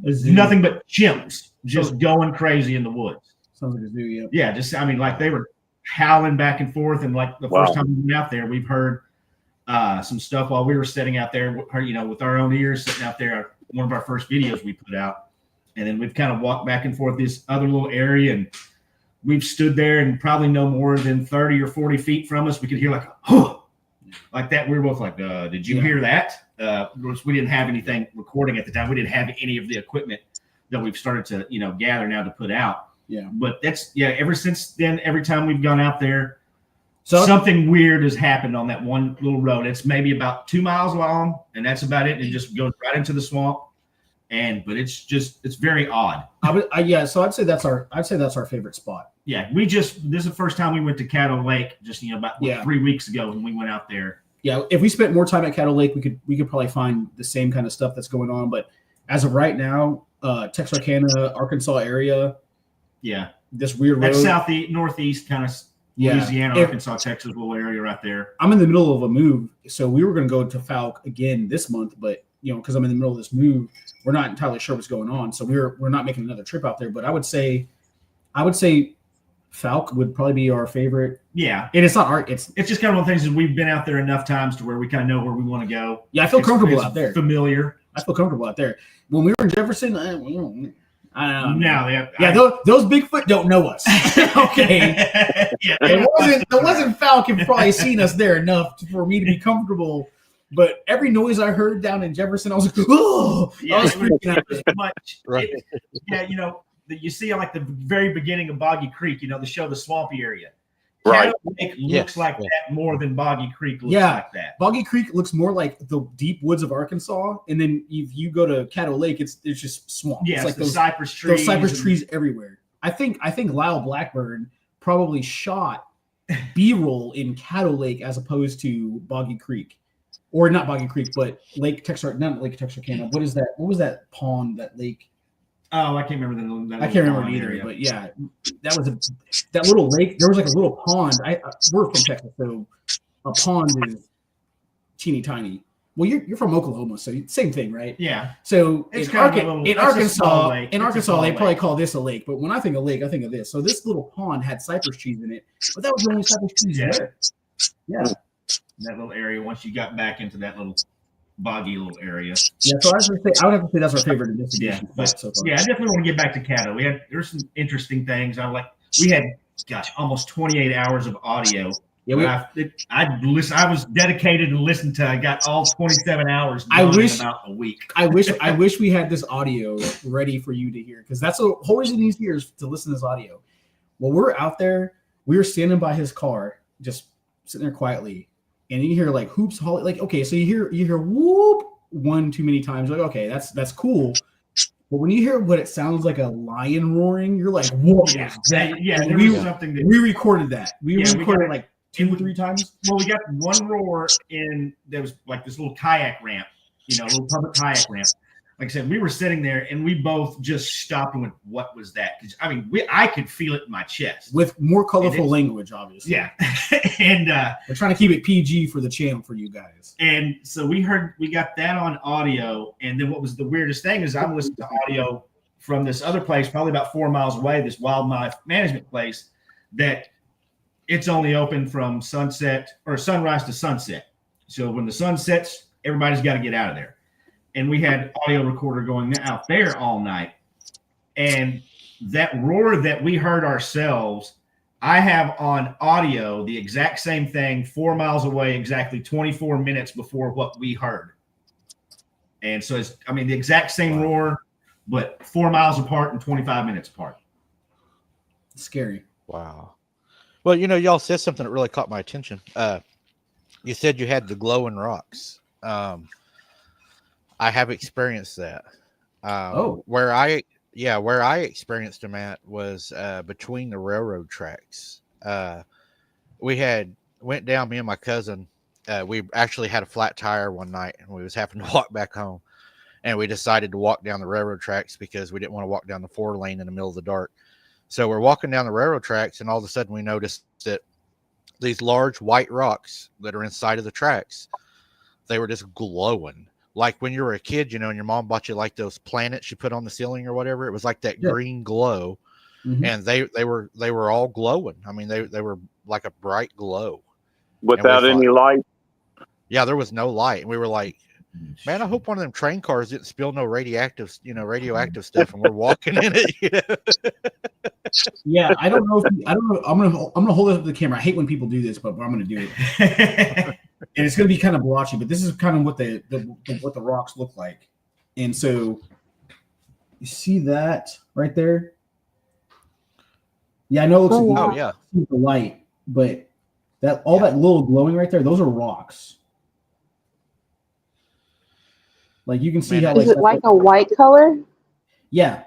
nothing but chimps just going crazy in the woods. Sounds like a zoo, yeah. Yeah, just, I mean, like they were howling back and forth. And like the first time we went out there, we've heard some stuff while we were sitting out there, you know, with our own ears, sitting out there, one of our first videos we put out. And then we've kind of walked back and forth this other little area, and we've stood there, and probably no more than 30 or 40 feet from us, we could hear like, huh, like that. We were both like, did you hear that? We didn't have anything recording at the time. We didn't have any of the equipment that we've started to, you know, gather now to put out. Yeah. But that's, ever since then, every time we've gone out there, so something weird has happened on that one little road. It's maybe about 2 miles long, and that's about it. And it just goes right into the swamp. But it's very odd. So I'd say that's our favorite spot. Yeah, this is the first time we went to Caddo Lake, just, you know, about 3 weeks ago when we went out there. Yeah, if we spent more time at Caddo Lake, we could probably find the same kind of stuff that's going on. But as of right now, Texarkana, Arkansas area. Yeah, this weird road. That's northeast kind of Louisiana, Arkansas, Texas little area right there. I'm in the middle of a move, so we were going to go to Falk again this month, but you know, because I'm in the middle of this move, we're not entirely sure what's going on. So we're not making another trip out there. But I would say Falk would probably be our favorite. Yeah, and it's not art. It's just kind of one of the things that we've been out there enough times to where we kind of know where we want to go. Yeah, I feel comfortable out there. Familiar. I feel comfortable out there. When we were in Jefferson, I don't know. Those Bigfoot don't know us. Okay. Yeah, it wasn't Falk had probably seen us there enough for me to be comfortable. But every noise I heard down in Jefferson, I was like, oh, yeah, I was freaking out. Much. Right. You know, you see like the very beginning of Boggy Creek, you know, they show the swampy area. Right. Caddo Lake looks like that more than Boggy Creek looks like that. Boggy Creek looks more like the deep woods of Arkansas, and then if you go to Caddo Lake, it's just swamp. Yeah, it's like those cypress trees. Those cypress trees everywhere. I think Lyle Blackburn probably shot B-roll in Caddo Lake as opposed to Boggy Creek. Or not Boggy Creek, but not Lake Texarkana. What is that? What was that pond, that lake? Oh, I can't remember I can't remember it either. Area. But yeah, that little lake. There was like a little pond. We're from Texas, so a pond is teeny tiny. Well, you're from Oklahoma, so same thing, right? Yeah. So it's in Arkansas, they probably call this a lake. But when I think of lake, I think of this. So this little pond had cypress trees in it, but that was the only cypress trees there. Yeah. That little area once you got back into that little boggy little area. Yeah, so I would have to say that's our favorite investigation. Yeah, so far. Yeah, I definitely want to get back to Caddo. There's some interesting things. We had almost 28 hours of audio. Yeah, I was dedicated and listened to. I got all 27 hours. In about a week. I wish we had this audio ready for you to hear, because that's the whole reason he's here is to listen to this audio. While we're out there, we were standing by his car, just sitting there quietly. And you hear like hoops, like, okay, so you hear whoop one too many times. Like, okay, that's cool. But when you hear what it sounds like a lion roaring, you're like, whoa, yeah, there was something that we recorded that. We recorded like 2 or 3 times. Well, we got one roar in. There was like this little kayak ramp, a little public kayak ramp. Like I said, we were sitting there and we both just stopped and went, "What was that?" Because I could feel it in my chest with more colorful language, obviously. Yeah, and we're trying to keep it PG for the channel for you guys. And so we got that on audio. And then what was the weirdest thing is I'm listening to audio from this other place, probably about 4 miles away, this wildlife management place, that it's only open from sunset or sunrise to sunset. So when the sun sets, everybody's got to get out of there. And we had audio recorder going out there all night. And that roar that we heard ourselves, I have on audio the exact same thing 4 miles away, exactly 24 minutes before what we heard. And so it's, the exact same roar, but 4 miles apart and 25 minutes apart. It's scary. Wow. Well, y'all said something that really caught my attention. You said you had the glowing rocks. I have experiencent that. Where I experienced them at was between the railroad tracks. We went down, me and my cousin, we actually had a flat tire one night, and we was having to walk back home, and we decided to walk down the railroad tracks because we didn't want to walk down the 4-lane in the middle of the dark. So we're walking down the railroad tracks, and all of a sudden we noticed that these large white rocks that are inside of the tracks, they were just glowing. Like when you were a kid, and your mom bought you like those planets you put on the ceiling or whatever. It was like that green glow. Mm-hmm. And they were all glowing. I mean, they were like a bright glow. Without any light? Yeah, there was no light. And we were like, man, I hope one of them train cars didn't spill no radioactive stuff, and we're walking in it. Yeah, I don't know. I'm gonna hold it up to the camera. I hate when people do this, but I'm gonna do it. And it's gonna be kind of blotchy, but this is kind of what what the rocks look like. And so you see that right there? Yeah, I know it looks like the light, but that little glowing right there, those are rocks. Like you can see how is it like a white color? Yeah.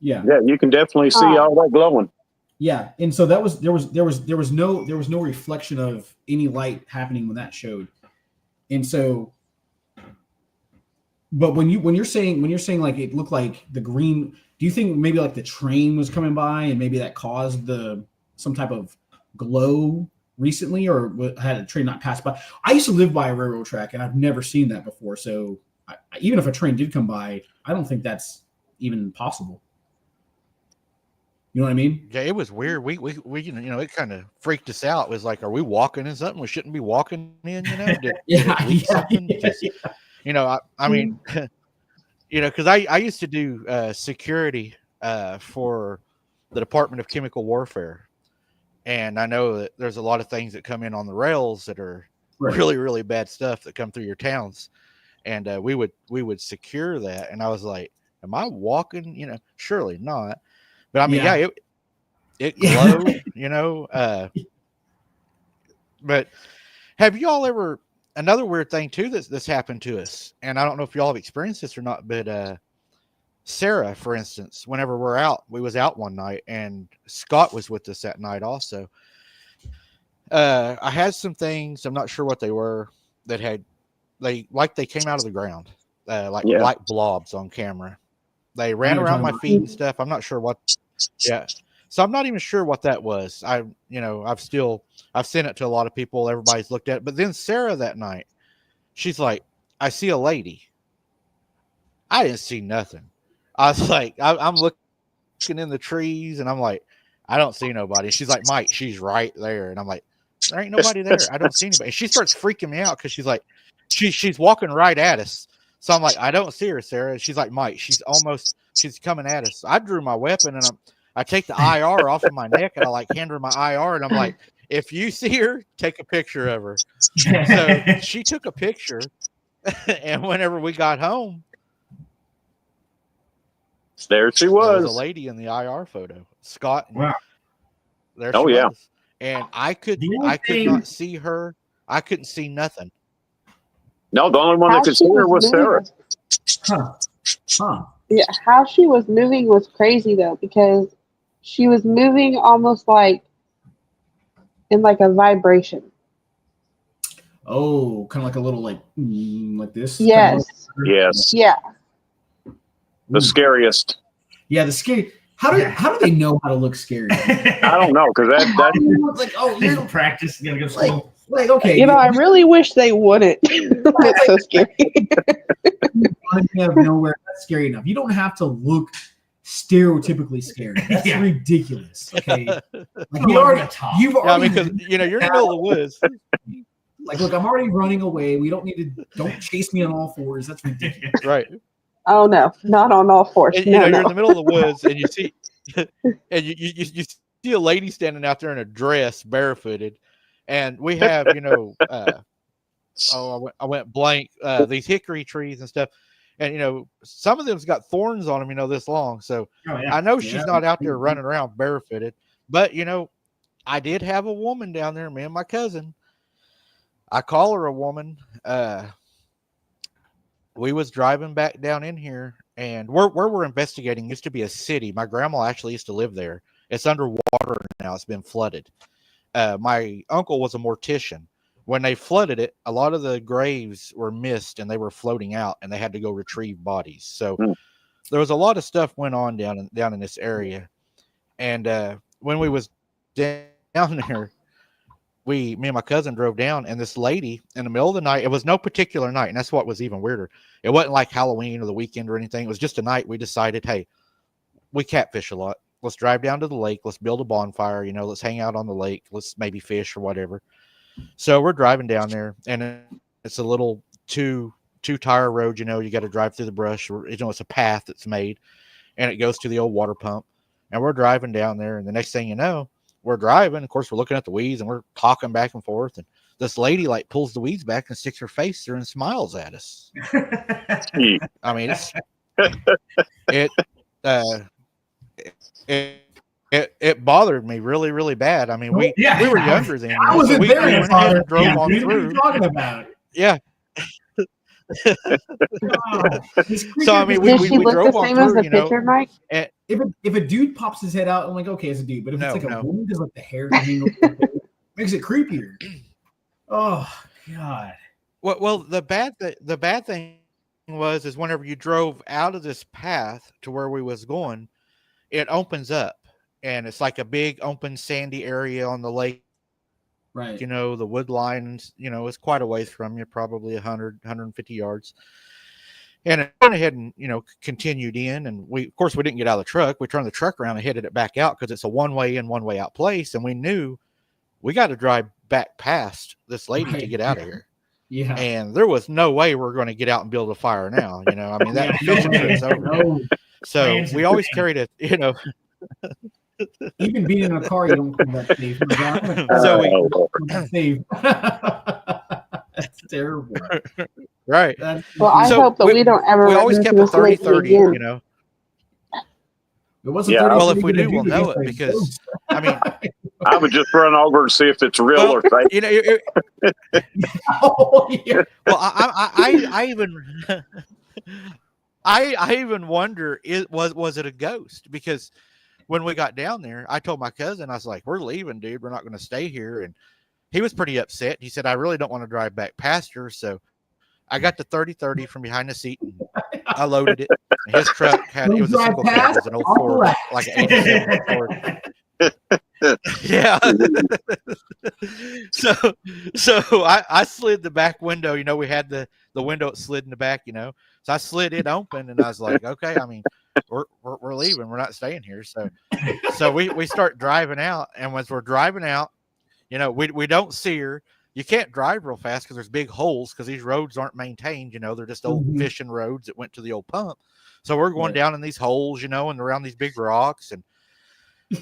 Yeah, you can definitely see all that glowing. Yeah, and so there was no reflection of any light happening when that showed. And so but when you're saying like it looked like the green, do you think maybe like the train was coming by and maybe that caused some type of glow recently, or had a train not passed by? I used to live by a railroad track and I've never seen that before. So even if a train did come by, I don't think that's even possible. You know what I mean? Yeah, it was weird. We it kind of freaked us out. It was like, are we walking in something we shouldn't be walking in? I mean, because I used to do security for the Department of Chemical Warfare, and I know that there's a lot of things that come in on the rails that are really, really bad stuff that come through your towns, and we would secure that. And I was like, am I walking? Surely not. But I mean, it glowed, But have y'all ever, another weird thing too that's happened to us, and I don't know if y'all have experienced this or not, but Sarah, for instance, whenever we was out one night, and Scott was with us that night also. I had some things, I'm not sure what they were, that they came out of the ground, like blobs on camera. They ran around my feet and stuff. I'm not sure what. Yeah. So I'm not even sure what that was. I've sent it to a lot of people. Everybody's looked at it. But then Sarah that night, she's like, I see a lady. I didn't see nothing. I was like, I'm looking in the trees and I'm like, I don't see nobody. She's like, Mike, she's right there. And I'm like, there ain't nobody there. I don't see anybody. And she starts freaking me out because she's like, she's walking right at us. So I'm like, I don't see her, Sarah. She's like, Mike, she's coming at us. So I drew my weapon and I take the IR off of my neck and I hand her my IR and I'm like, if you see her, take a picture of her. So she took a picture, and whenever we got home, there she was. There was a lady in the IR photo, Scott. Wow. There she was. And I could not see her. I couldn't see nothing. No, the only one that could see her was Sarah. Yeah, how she was moving was crazy though, because she was moving almost like in like a vibration. Oh, kind of like a little like this. Yes. Yes. Yeah. The scariest. Yeah, the scary. How do they know how to look scary? I don't know, because that like, oh, you don't practice. You gotta go to school. Like okay. I really wish they wouldn't. It's so scary. Nowhere. That's scary enough. You don't have to look stereotypically scary. That's ridiculous. Okay. Like you've already because you're in the middle of the woods. Like, look, I'm already running away. Don't chase me on all fours. That's ridiculous. Right. Oh no, not on all fours. And, no. You're in the middle of the woods and you see and you see a lady standing out there in a dress, barefooted, and we have, I went blank, these hickory trees and stuff. And, some of them's got thorns on them, this long. So I know she's not out there running around barefooted, but, I did have a woman down there, me and my cousin. I call her a woman. We was driving back down in here, and where we're investigating used to be a city. My grandma actually used to live there. It's underwater now. It's been flooded. My uncle was a mortician. when they flooded it, a lot of the graves were missed and they were floating out, and they had to go retrieve bodies. So there was a lot of stuff went on down in this area. And when we was down there, me and my cousin drove down, and this lady in the middle of the night, it was no particular night, and that's what was even weirder. It wasn't like Halloween or the weekend or anything. It was just a night we decided, hey, we catfish a lot. Let's drive down to the lake. Let's build a bonfire. Let's hang out on the lake. Let's maybe fish or whatever. So we're driving down there, and it's a little two-tire road. You got to drive through the brush. It's a path that's made, and it goes to the old water pump. And we're driving down there, and the next thing you know, we're driving. Of course, we're looking at the weeds, and we're talking back and forth. And this lady pulls the weeds back and sticks her face through and smiles at us. I mean, it bothered me really, really bad. I mean, we were younger then. I wasn't we there. went ahead and drove on What are through. you talking about? Yeah. So I mean, Did she we look drove the on same as through. the picture, Mike? If a dude pops his head out, I'm like, okay, it's a dude. But if it's like a woman, because the hair makes it creepier. Oh God. Well, the bad thing is whenever you drove out of this path to where we was going, it opens up, and it's like a big open sandy area on the lake. Right. The wood lines, it's quite a ways from you, probably 150 yards. And it went ahead and, continued in. And of course, we didn't get out of the truck. We turned the truck around and headed it back out because it's a one-way in, one-way out place. And we knew we got to drive back past this lady to get out of here. Yeah. And there was no way we're going to get out and build a fire now. I mean, that fishing trip's over. No. So we always carried a, Even being in a car, you don't come that safe. So safe. That's terrible. Right. Well, I hope that we don't ever We run always into kept a this lake 30-30, again. It wasn't Yeah. 30, Well, if we gonna do, we'll know it against a because, ghost. I mean, I would just run over and see if it's real well, or fake. Oh, yeah. Well, I even I even wonder was it a ghost? Because when we got down there, I told my cousin, I was like, "We're leaving, dude. We're not going to stay here." And he was pretty upset. He said, "I really don't want to drive back past her." So I got the 30-30 from behind the seat and I loaded it. His truck it was a single cab, it was an old Ford, like an 87 Ford. Yeah. So I slid the back window. We had the window that slid in the back. So I slid it open, and I was like, okay, I mean, we're leaving. We're not staying here. So we start driving out, and as we're driving out, we don't see her. You can't drive real fast because there's big holes because these roads aren't maintained. They're just old fishing roads that went to the old pump. So we're going down in these holes, and around these big rocks, and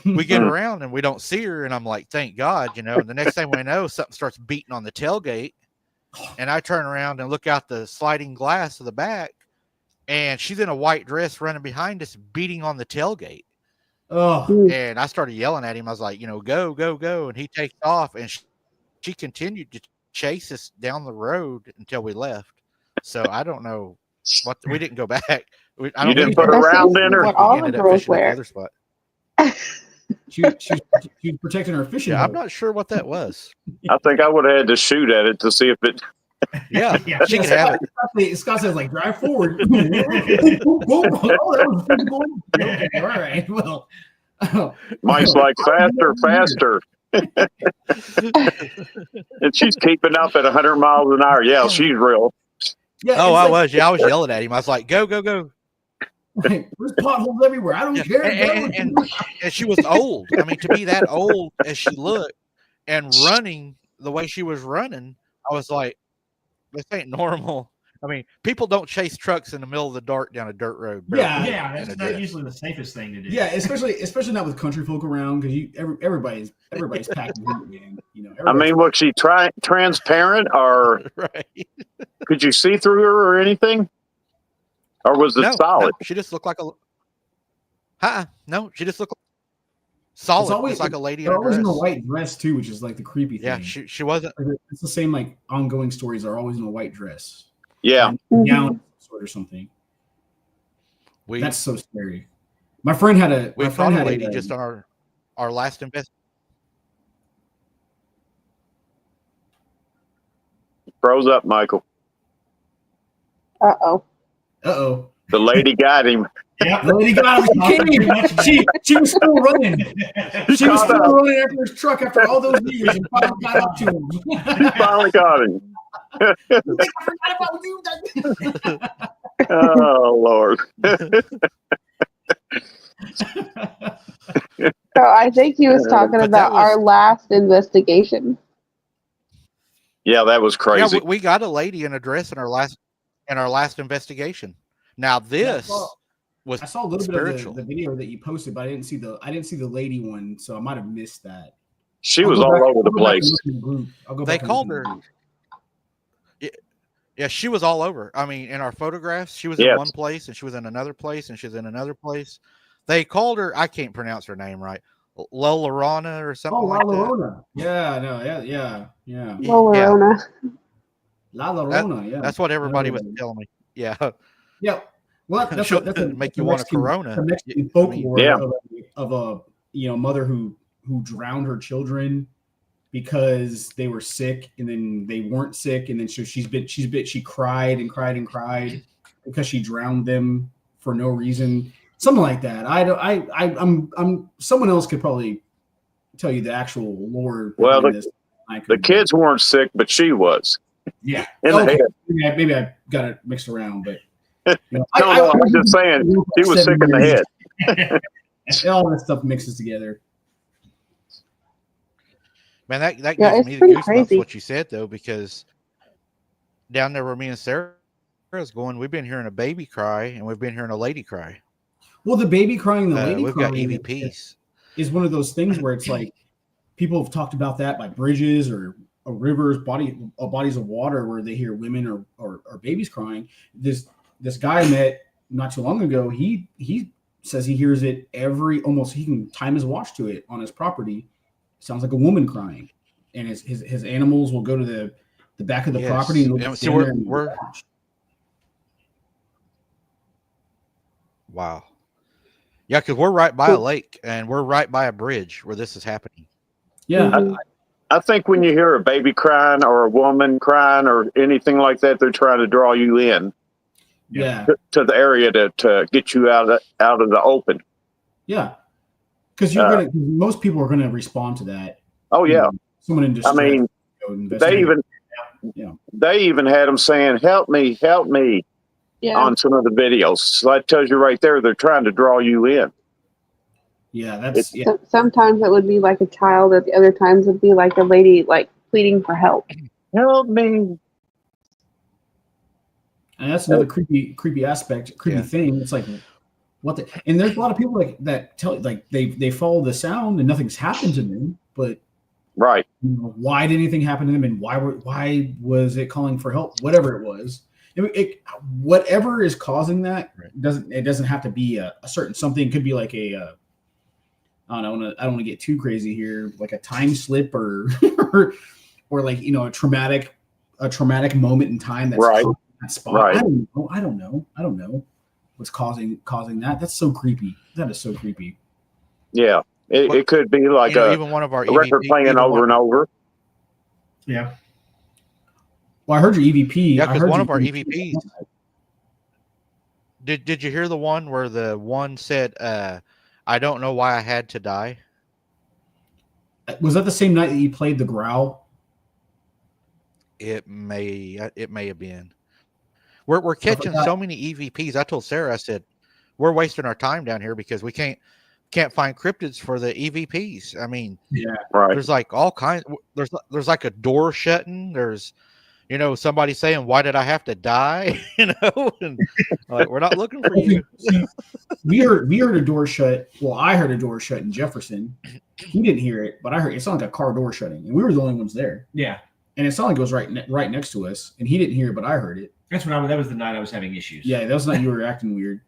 we get around and we don't see her. And I'm like, thank God, and the next thing we know, something starts beating on the tailgate. And I turn around and look out the sliding glass of the back, and she's in a white dress running behind us, beating on the tailgate. Oh. And I started yelling at him. I was like, go, go, go. And he takes off, and she continued to chase us down the road until we left. So I don't know we didn't go back. You didn't put a round in her? What all the girls wear. Other spot. She was protecting her fishing. Yeah, I'm boat. not sure what that was. I think I would have had to shoot at it to see if it. Yeah, Yeah, she could have it. Scott says, like, drive forward. Oh, that was going. Okay, all right. Well, Mike's like faster. And she's keeping up at 100 miles an hour. Yeah, she's real. yeah. Oh, I was. Yeah, I was yelling at him. I was like, go, go, go. Like, there's potholes everywhere. I don't care. And she was old. I mean, to be that old as she looked and running the way she was running, I was like, this ain't normal. I mean, people don't chase trucks in the middle of the dark down a dirt road. Yeah, that's not usually the safest thing to do. Yeah, especially not with country folk around, because everybody's packing heat, man. I mean, was she transparent, or right? Could you see through her or anything, or was it solid? No, she just looked like a. No, she just looked solid. It's always like a lady in they're a always dress. in a white dress too, which is like the creepy thing. Yeah, she wasn't. It's the same, like, ongoing stories are always in a white dress. Yeah, Gown or something. That's so scary. My friend had a. We My found friend a had lady just on our last invest. Froze up, Michael. Uh-oh. Uh-oh. The lady got him. Yeah. The lady got him. She was still running. She was caught still up. running after his truck after all those years and finally got up to him. He finally got him. I forgot about you. Oh, Lord. So I think he was talking But about that was- our last investigation. Yeah, that was crazy. Yeah, we got a lady in a dress in our last investigation. Now this was I saw a little spiritual. bit of the video that you posted, but I didn't see the lady one, so I might have missed that. She I'll was go all back- over I'll the go back and place. look in the group. I'll go They back and look called in the her. group. Yeah, she was all over. I mean, in our photographs, she was Yes. in one place and she was in another place and she was in another place. They called her. I can't pronounce her name right. La Llorona or something Oh, La like that. Llorona. Yeah, no, yeah. Yeah. Llorona. La Llorona, yeah. That's what everybody was Yeah. telling me. Yeah. Yeah. Well, that's She'll that's make the you want a Mexican- Corona. The Mexican I mean, folklore Yeah. of a mother who drowned her children because they were sick and then they weren't sick and then she cried and cried and cried because she drowned them for no reason, something like that. I'm someone else could probably tell you the actual lore. Well, behind this. I The couldn't. kids weren't sick, but she was. Yeah. In the Okay. head. Maybe I got it mixed around, but No, I'm just saying, she was sick in the head. All that stuff mixes together. Man, that Yeah, gives it's me the pretty goosebumps crazy. what you said though, because down there where me and Sarah is going, we've been hearing a baby cry and we've been hearing a lady cry. Well, the baby crying, the lady We've got crying EVPs. is one of those things where it's like people have talked about that by bridges or rivers, bodies of water where they hear women or babies crying. This guy I met not too long ago, he says he hears it he can time his watch to it on his property. Sounds like a woman crying, and his animals will go to the back of the Yes. property and And look so we're watch. Wow. Yeah, because we're right by a lake and we're right by a bridge where this is happening. Yeah, Mhm. I think when you hear a baby crying or a woman crying or anything like that, they're trying to draw you in yeah, to the area to get you out of the open. yeah. Because most people are gonna respond to that. Oh You yeah. know, someone in distress. I mean, go investigate. they even had them saying, help me Yeah. on some of the videos. So that tells you right there, they're trying to draw you in. Yeah, that's yeah. So sometimes it would be like a child, or the other times it'd be like a lady like pleading for help. Help me. And that's another creepy aspect, creepy Yeah. thing. It's like and there's a lot of people that tell they follow the sound and nothing's happened to them, but Right. why did anything happen to them and why was it calling for help? Whatever it was, whatever is causing that doesn't have to be a certain something. It could be like I don't want to get too crazy here, like a time slip or or like a traumatic moment in time that's Right. causing that spot. Right. I don't know what's causing that. That's so creepy. That is so creepy. Yeah. It could be like even one of our a record playing over and over. Yeah. Well, I heard your EVP. Yeah, I because heard one your of our EVP. EVPs. Did you hear the one where the one said, I don't know why I had to die? Was that the same night that you played the growl? It may have been. We're catching forgot. so many EVPs. I told Sarah, I said, we're wasting our time down here because we can't find cryptids for the EVPs. I mean, Yeah. Right. there's like all kinds. There's like a door shutting. There's, somebody saying, "Why did I have to die?" And like, we're not looking for you. we heard a door shut. Well, I heard a door shut in Jefferson. He didn't hear it, but I heard it sounded like a car door shutting, and we were the only ones there. Yeah. And it sounded like it was right next to us, and he didn't hear it, but I heard it. That's when that was the night I was having issues. Yeah, that was the night you were acting weird.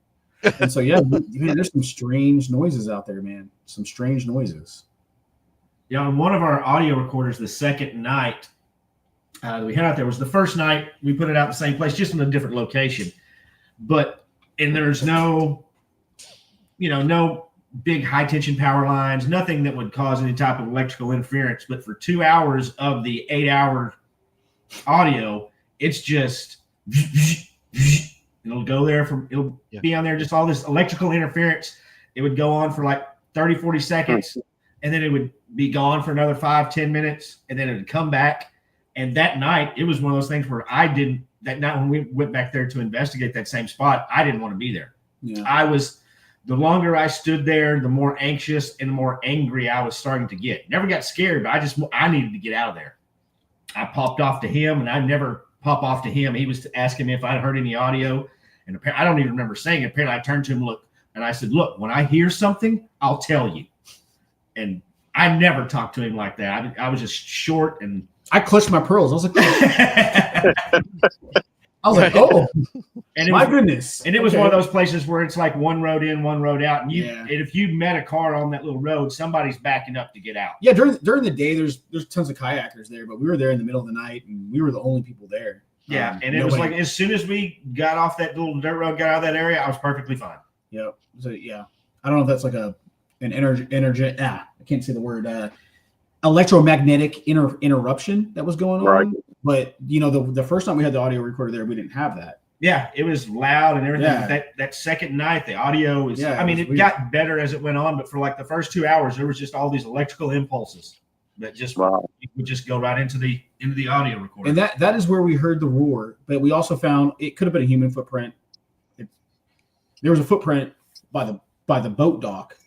And so man, there's some strange noises out there, man. Some strange noises. Yeah, on one of our audio recorders, the second night we had out there was the first night we put it out in the same place, just in a different location. And there's no big high tension power lines, nothing that would cause any type of electrical interference. But for 2 hours of the 8 hour audio, it's just it'll go there it'll be on there, just all this electrical interference. It would go on for like 30, 40 seconds, and then it would be gone for another 5-10 minutes, and then it would come back. And that night, it was one of those things where that night when we went back there to investigate that same spot, I didn't want to be there. Yeah. The longer I stood there, the more anxious and the more angry I was starting to get. Never got scared, but I needed to get out of there. I popped off to him, and I never pop off to him. He was asking me if I'd heard any audio, and apparently, I don't even remember saying it. Apparently, I turned to him, and I said, look, when I hear something, I'll tell you. And I never talked to him like that. I was just short, and I clutched my pearls. I was like, oh, and my goodness. And it was one of those places where it's like one road in, one road out. And and if you met a car on that little road, somebody's backing up to get out. Yeah, during the day, there's tons of kayakers there, but we were there in the middle of the night, and we were the only people there. Yeah, and it was like as soon as we got off that little dirt road, got out of that area, I was perfectly fine. Yep. So yeah, I don't know if that's like an energy. I can't say the word. Electromagnetic interruption that was going on. Right. But the first time we had the audio recorder there, we didn't have that. Yeah, it was loud and everything. Yeah. That second night, the audio was. Yeah, it got better as it went on, but for like the first 2 hours, there was just all these electrical impulses that just would just go right into the audio recorder. And that is where we heard the roar. But we also found it could have been a human footprint. There was a footprint by the boat dock.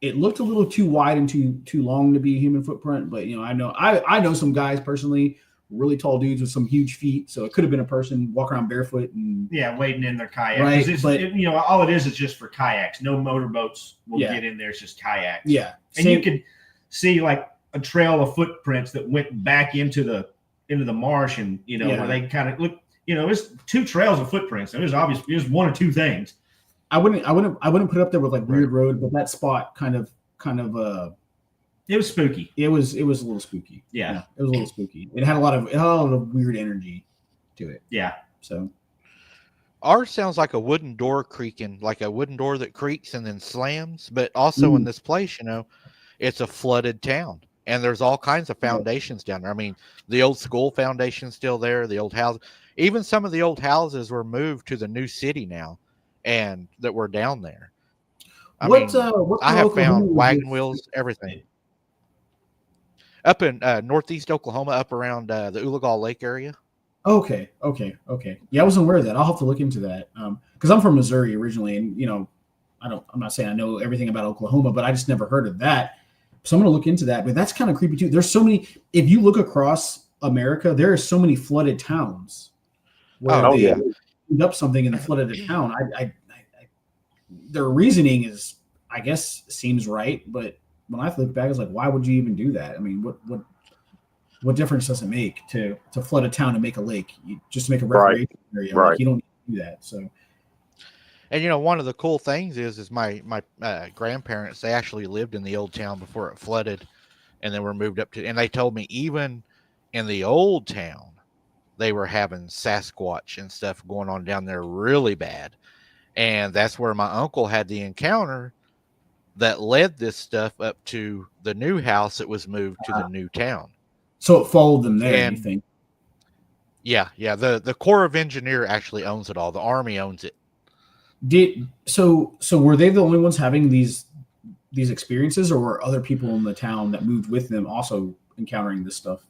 It looked a little too wide and too long to be a human footprint, but I know some guys personally, really tall dudes with some huge feet, so it could have been a person walking around barefoot and wading in their kayak. Right, but all it is just for kayaks. No motorboats will get in there. It's just kayaks. Yeah, and you could see like a trail of footprints that went back into the marsh, and where they kind of look. It was two trails of footprints. It was obvious. It was one or two things. I wouldn't put it up there with like Weird Road, but that spot kind of it was spooky. It was a little spooky. Yeah, it was a little spooky. It had a lot of weird energy to it. Yeah. So ours sounds like a wooden door creaking, like a wooden door that creaks and then slams. But also in this place, it's a flooded town, and there's all kinds of foundations down there. I mean, the old school foundation's still there. The old house, even some of the old houses were moved to the new city now. And that we're down there. I have found wagon wheels, everything. Up in northeast Oklahoma, up around the Ulagal Lake area. Okay. Yeah, I wasn't aware of that. I'll have to look into that. Because I'm from Missouri originally, and I'm not saying I know everything about Oklahoma, but I just never heard of that. So I'm gonna look into that. But that's kind of creepy too. There's so many. If you look across America, there are so many flooded towns. Up something in the flooded town. Their reasoning is, I guess, seems right, but when I look back, it's like, why would you even do that? I mean, what difference does it make to flood a town and make a lake? Just to make a recreation area, right? Like, you don't need to do that. So, and one of the cool things is my grandparents, they actually lived in the old town before it flooded, and then were moved up to. And they told me even in the old town, they were having Sasquatch and stuff going on down there really bad. And that's where my uncle had the encounter that led this stuff up to the new house that was moved to the new town. So it followed them there, you think? Yeah. The Corps of Engineer actually owns it all. The Army owns it. So were they the only ones having these experiences, or were other people in the town that moved with them also encountering this stuff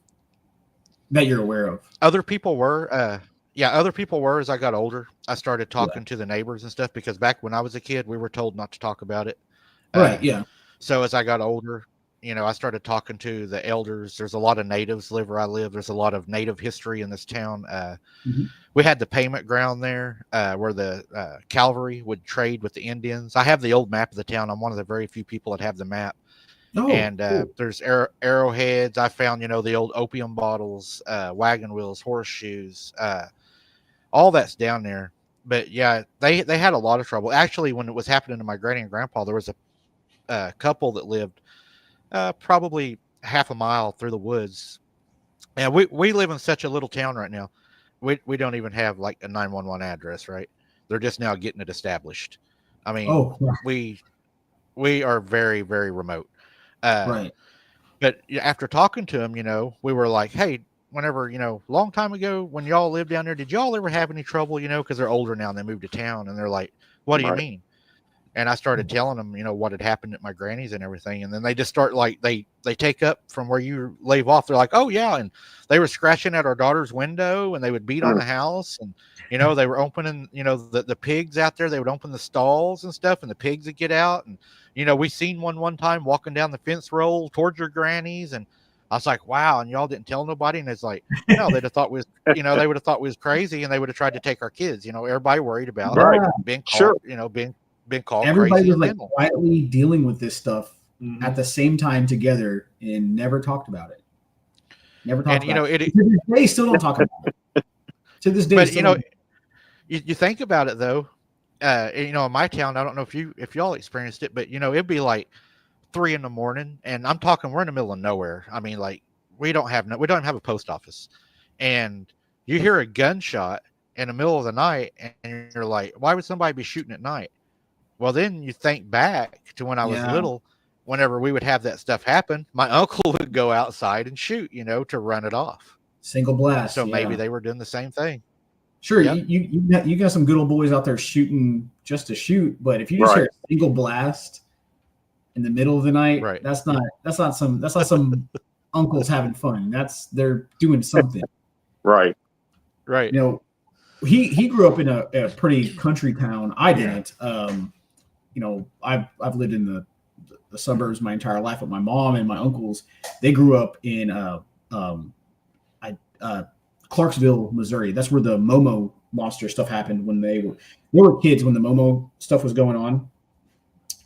that you're aware of? Other people were, as I got older. I started talking to the neighbors and stuff, because back when I was a kid, we were told not to talk about it. Right, yeah. So as I got older, I started talking to the elders. There's a lot of natives live where I live. There's a lot of native history in this town. We had the payment ground there where the cavalry would trade with the Indians. I have the old map of the town. I'm one of the very few people that have the map. Oh, and cool. There's arrowheads. I found, the old opium bottles, wagon wheels, horseshoes, all that's down there. But yeah, they had a lot of trouble. Actually, when it was happening to my granny and grandpa, there was a couple that lived probably half a mile through the woods. And we live in such a little town right now. We don't even have like a 911 address, right? They're just now getting it established. I mean, we are very, very remote. Right. But after talking to him, we were like, hey, whenever, long time ago when y'all lived down there, did y'all ever have any trouble, because they're older now and they moved to town, and they're like, what do you Right. mean? And I started telling them, what had happened at my granny's and everything. And then they just start like, they take up from where you leave off. They're like, oh yeah. And they were scratching at our daughter's window, and they would beat on the house. And, they were opening, the pigs out there, they would open the stalls and stuff, and the pigs would get out. And, we seen one time walking down the fence roll towards your granny's. And I was like, wow. And y'all didn't tell nobody. And it's like, no, they'd have thought we was, they would have thought we was crazy, and they would have tried to take our kids, everybody worried about Right. being Sure. called, been called Everybody crazy. was like quietly dealing with this stuff at the same time together and never talked about it. Never talked about it. To this day, still don't talk about it. To this day, but you think about it though. In my town, I don't know if y'all experienced it, but it'd be like 3 a.m, and I'm talking, we're in the middle of nowhere. I mean, like we don't have a post office, and you hear a gunshot in the middle of the night, and you're like, why would somebody be shooting at night? Well, then you think back to when I was little, whenever we would have that stuff happen, my uncle would go outside and shoot, to run it off. Single blast. So maybe they were doing the same thing. Sure, you got some good old boys out there shooting just to shoot, but if you just hear a single blast in the middle of the night, that's not some uncles having fun. They're doing something. Right. He grew up in a pretty country town. I didn't. I've lived in the suburbs my entire life, but my mom and my uncles, they grew up in Clarksville, Missouri. That's where the Momo monster stuff happened when they were kids when the Momo stuff was going on.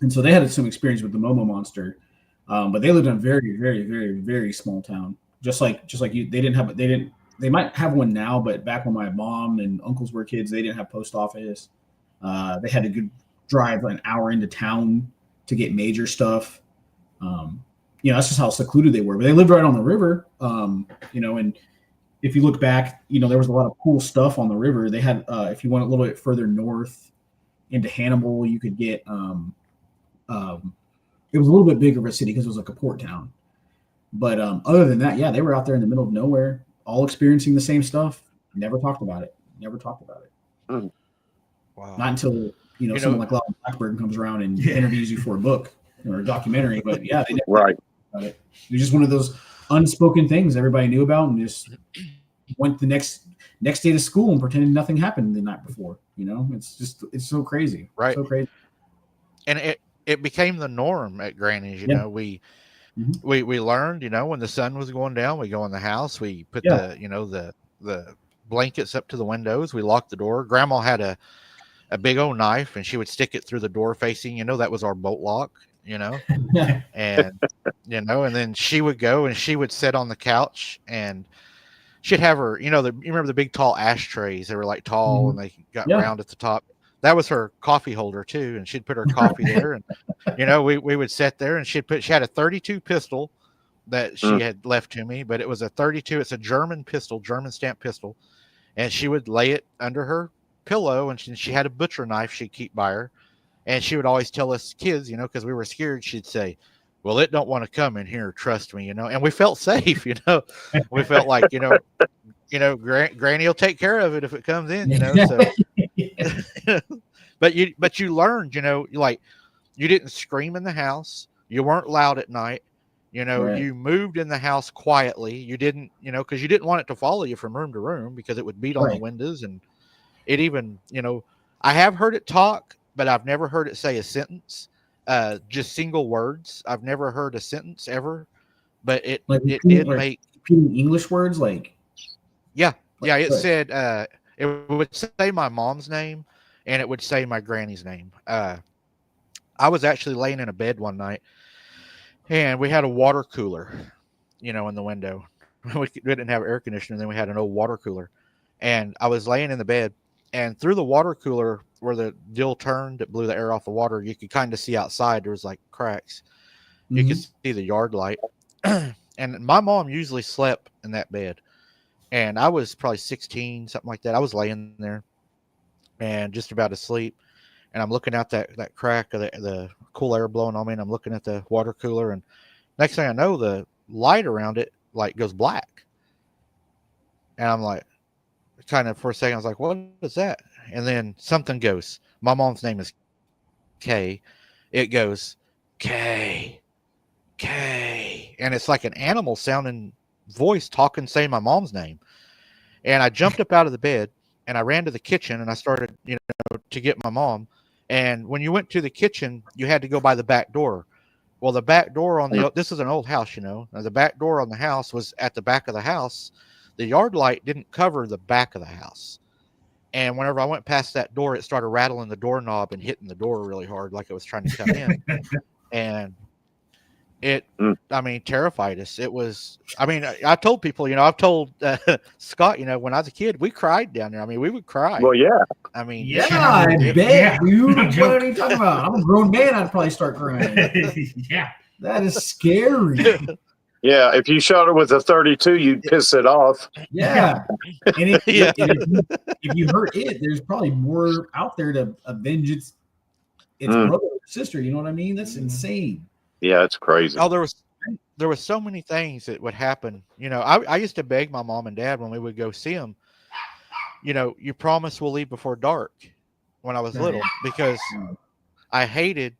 And so they had some experience with the Momo monster. But they lived in a very, very, very, very small town. Just like you, they might have one now, but back when my mom and uncles were kids, they didn't have post office. They had to drive an hour into town to get major stuff. That's just how secluded they were. But they lived right on the river. And if you look back, there was a lot of cool stuff on the river. They had, if you went a little bit further north into Hannibal, you could get. It was a little bit bigger of a city because it was like a port town. But other than that, they were out there in the middle of nowhere, all experiencing the same stuff. Never talked about it. Mm. Wow. Not until someone like Lyle Blackburn comes around and interviews you for a book or a documentary. But they never talked about it. It was just one of those unspoken things everybody knew about, and just went the next day to school and pretended nothing happened the night before. It's so crazy. Right. So crazy. And it became the norm at Granny's. We learned, when the sun was going down, we go in the house, we put the blankets up to the windows, we locked the door. Grandma had a big old knife, and she would stick it through the door facing, that was our bolt lock, and and then she would go and she would sit on the couch, and she'd have her, you remember the big tall ashtrays? They were like tall and they got round at the top. That was her coffee holder too, and she'd put her coffee there, and we would sit there, and she had a 32 pistol that she had left to me, but it was a 32. It's a German pistol, German stamp pistol, and she would lay it under her pillow, and she had a butcher knife she'd keep by her, and she would always tell us kids, because we were scared, she'd say, well, it don't want to come in here, trust me, and we felt safe, we felt like, Granny will take care of it if it comes in, so. but you learned, like you didn't scream in the house, you weren't loud at night, you moved in the house quietly, you didn't, because you didn't want it to follow you from room to room because it would beat on the windows. And it even, I have heard it talk, but I've never heard it say a sentence, just single words. I've never heard a sentence ever, but it did make English words, like it said it would say my mom's name, and it would say my granny's name. I was actually laying in a bed one night, and we had a water cooler, in the window. We didn't have air conditioning, then we had an old water cooler. And I was laying in the bed, and through the water cooler, where the dill turned, it blew the air off the water, you could kind of see outside. There was like cracks. You could see the yard light. And my mom usually slept in that bed. And I was probably 16, something like that. I was laying there and just about asleep. And I'm looking out that crack of the cool air blowing on me. And I'm looking at the water cooler. And next thing I know, the light around it like goes black. And I'm like, kind of for a second, I was like, what is that? And then something goes, my mom's name is Kay. It goes, Kay, Kay. And it's like an animal sounding voice talking, saying my mom's name. And I jumped up out of the bed and I ran to the kitchen and I started, to get my mom. And when you went to the kitchen, you had to go by the back door. Well, the back door on this is an old house, the back door on the house was at the back of the house. The yard light didn't cover the back of the house. And whenever I went past that door, it started rattling the doorknob and hitting the door really hard, like it was trying to come in. And it, terrified us. It was, I told people, I've told Scott, when I was a kid, we cried down there. We would cry. Well, yeah. I bet, dude. What are you talking about? I'm a grown man. I'd probably start crying. Yeah. That is scary. Yeah, if you shot it with a 32, you'd piss it off. Yeah. And if you hurt it, there's probably more out there to avenge its brother or sister. You know what I mean? That's insane. Yeah, it's crazy. Oh, there was so many things that would happen. I used to beg my mom and dad when we would go see them, you promise we'll leave before dark when I was little, because I hated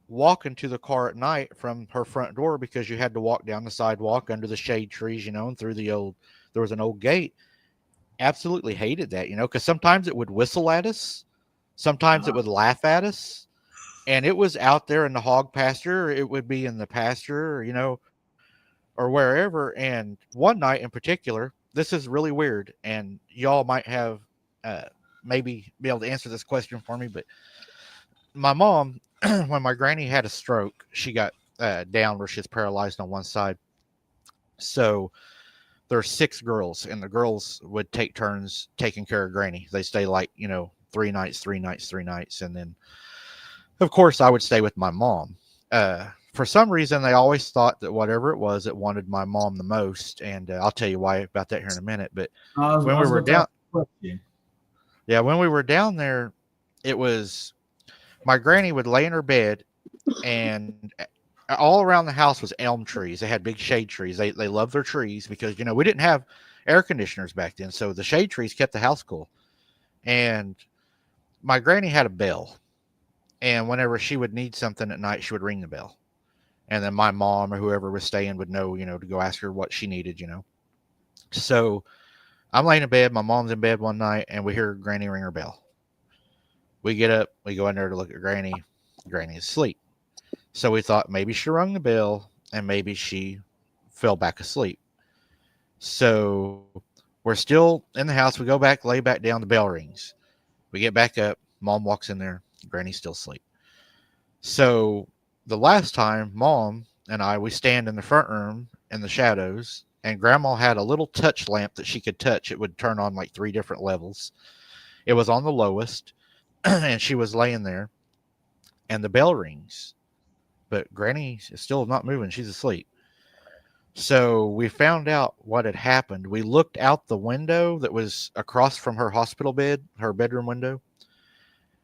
walking to the car at night from her front door, because you had to walk down the sidewalk under the shade trees, and through there was an old gate. Absolutely hated that, because sometimes it would whistle at us. Sometimes it would laugh at us. And it was out there in the hog pasture. It would be in the pasture, or wherever. And one night in particular, this is really weird, and y'all might have maybe be able to answer this question for me. But my mom, when my granny had a stroke, she got down where she's paralyzed on one side. So there's 6 girls, and the girls would take turns taking care of granny. They stay 3 nights, 3 nights, 3 nights, and then of course, I would stay with my mom. For some reason, they always thought that whatever it was, it wanted my mom the most. And I'll tell you why about that here in a minute. But when we were down there, it was my granny would lay in her bed, and all around the house was elm trees. They had big shade trees. They loved their trees because, we didn't have air conditioners back then. So the shade trees kept the house cool. And my granny had a bell. And whenever she would need something at night, she would ring the bell. And then my mom or whoever was staying would know, to go ask her what she needed, So I'm laying in bed. My mom's in bed one night, and we hear Granny ring her bell. We get up. We go in there to look at Granny. Granny is asleep. So we thought maybe she rung the bell, and maybe she fell back asleep. So we're still in the house. We go back, lay back down. The bell rings. We get back up. Mom walks in there. Granny's still asleep. So the last time, Mom and I, we stand in the front room in the shadows, and Grandma had a little touch lamp that she could touch. It would turn on 3 different levels. It was on the lowest, and she was laying there, and the bell rings, but Granny is still not moving. She's asleep. So we found out what had happened. We looked out the window that was across from her hospital bed, her bedroom window.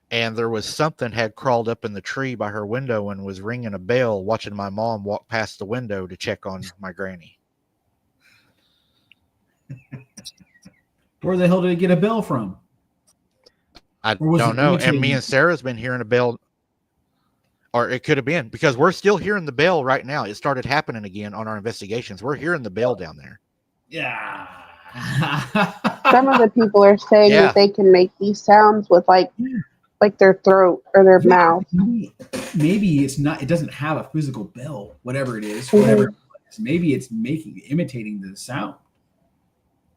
And there was something had crawled up in the tree by her window and was ringing a bell, watching my mom walk past the window to check on my granny. Where the hell did it get a bell from? I don't know. And me and Sarah's been hearing a bell, or it could have been, because we're still hearing the bell right now. It started happening again on our investigations. We're hearing the bell down there. Yeah. Some of the people are saying that they can make these sounds with like their throat or their mouth. Maybe it's not. It doesn't have a physical bell. Whatever it is, whatever it is. Maybe it's imitating the sound.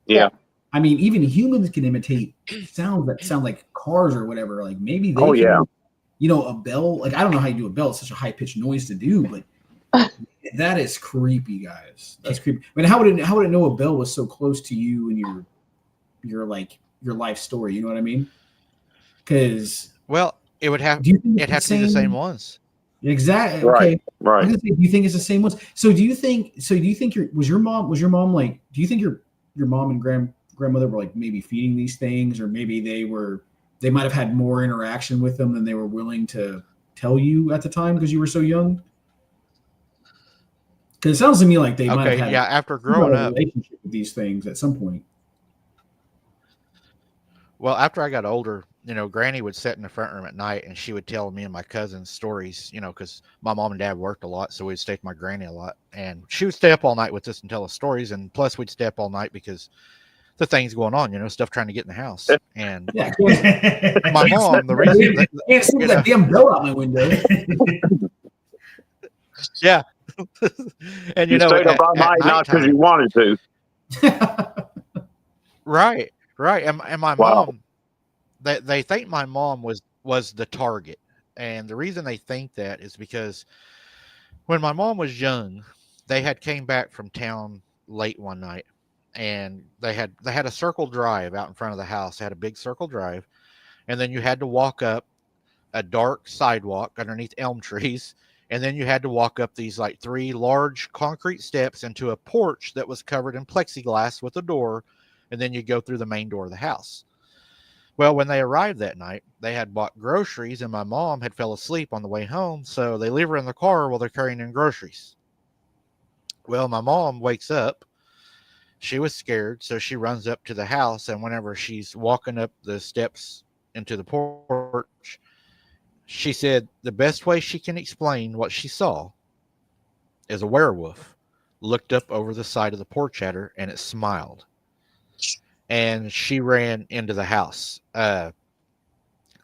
Yeah. Even humans can imitate sounds that sound like cars or whatever. Like maybe they. A bell. I don't know how you do a bell. It's such a high pitched noise to do, but that is creepy, guys. That's creepy. How would it know a bell was so close to you and your life story? You know what I mean? Because it would have. It has to be the same ones. Exactly. Right. Okay. Right. Do you think it's the same ones? So do you think your mom do you think your mom and grandmother were maybe feeding these things, or maybe they might have had more interaction with them than they were willing to tell you at the time because you were so young? Because it sounds to me like they might have had after growing up relationship with these things at some point. Well, after I got older, Granny would sit in the front room at night and she would tell me and my cousins stories, because my mom and dad worked a lot. So we'd stay with my granny a lot. And she would stay up all night with us and tell us stories. And plus, we'd stay up all night because the things going on, stuff trying to get in the house. And Yeah, my mom, the reason that, can't see that damn bill out my window. yeah. And You stayed up all night not because you wanted to. Right. And my Wow. mom, they think my mom was the target. And the reason they think that is because when my mom was young, they had came back from town late one night, and they had a circle drive out in front of the house. They had a big circle drive, and then you had to walk up a dark sidewalk underneath elm trees, and then you had to walk up these like 3 large concrete steps into a porch that was covered in plexiglass with a door, and then you go through the main door of the house. Well, when they arrived that night, they had bought groceries, and my mom had fell asleep on the way home, so they leave her in the car while they're carrying in groceries. Well, my mom wakes up. She was scared, so she runs up to the house, and whenever she's walking up the steps into the porch, she said the best way she can explain what she saw is a werewolf looked up over the side of the porch at her, and it smiled. And she ran into the house.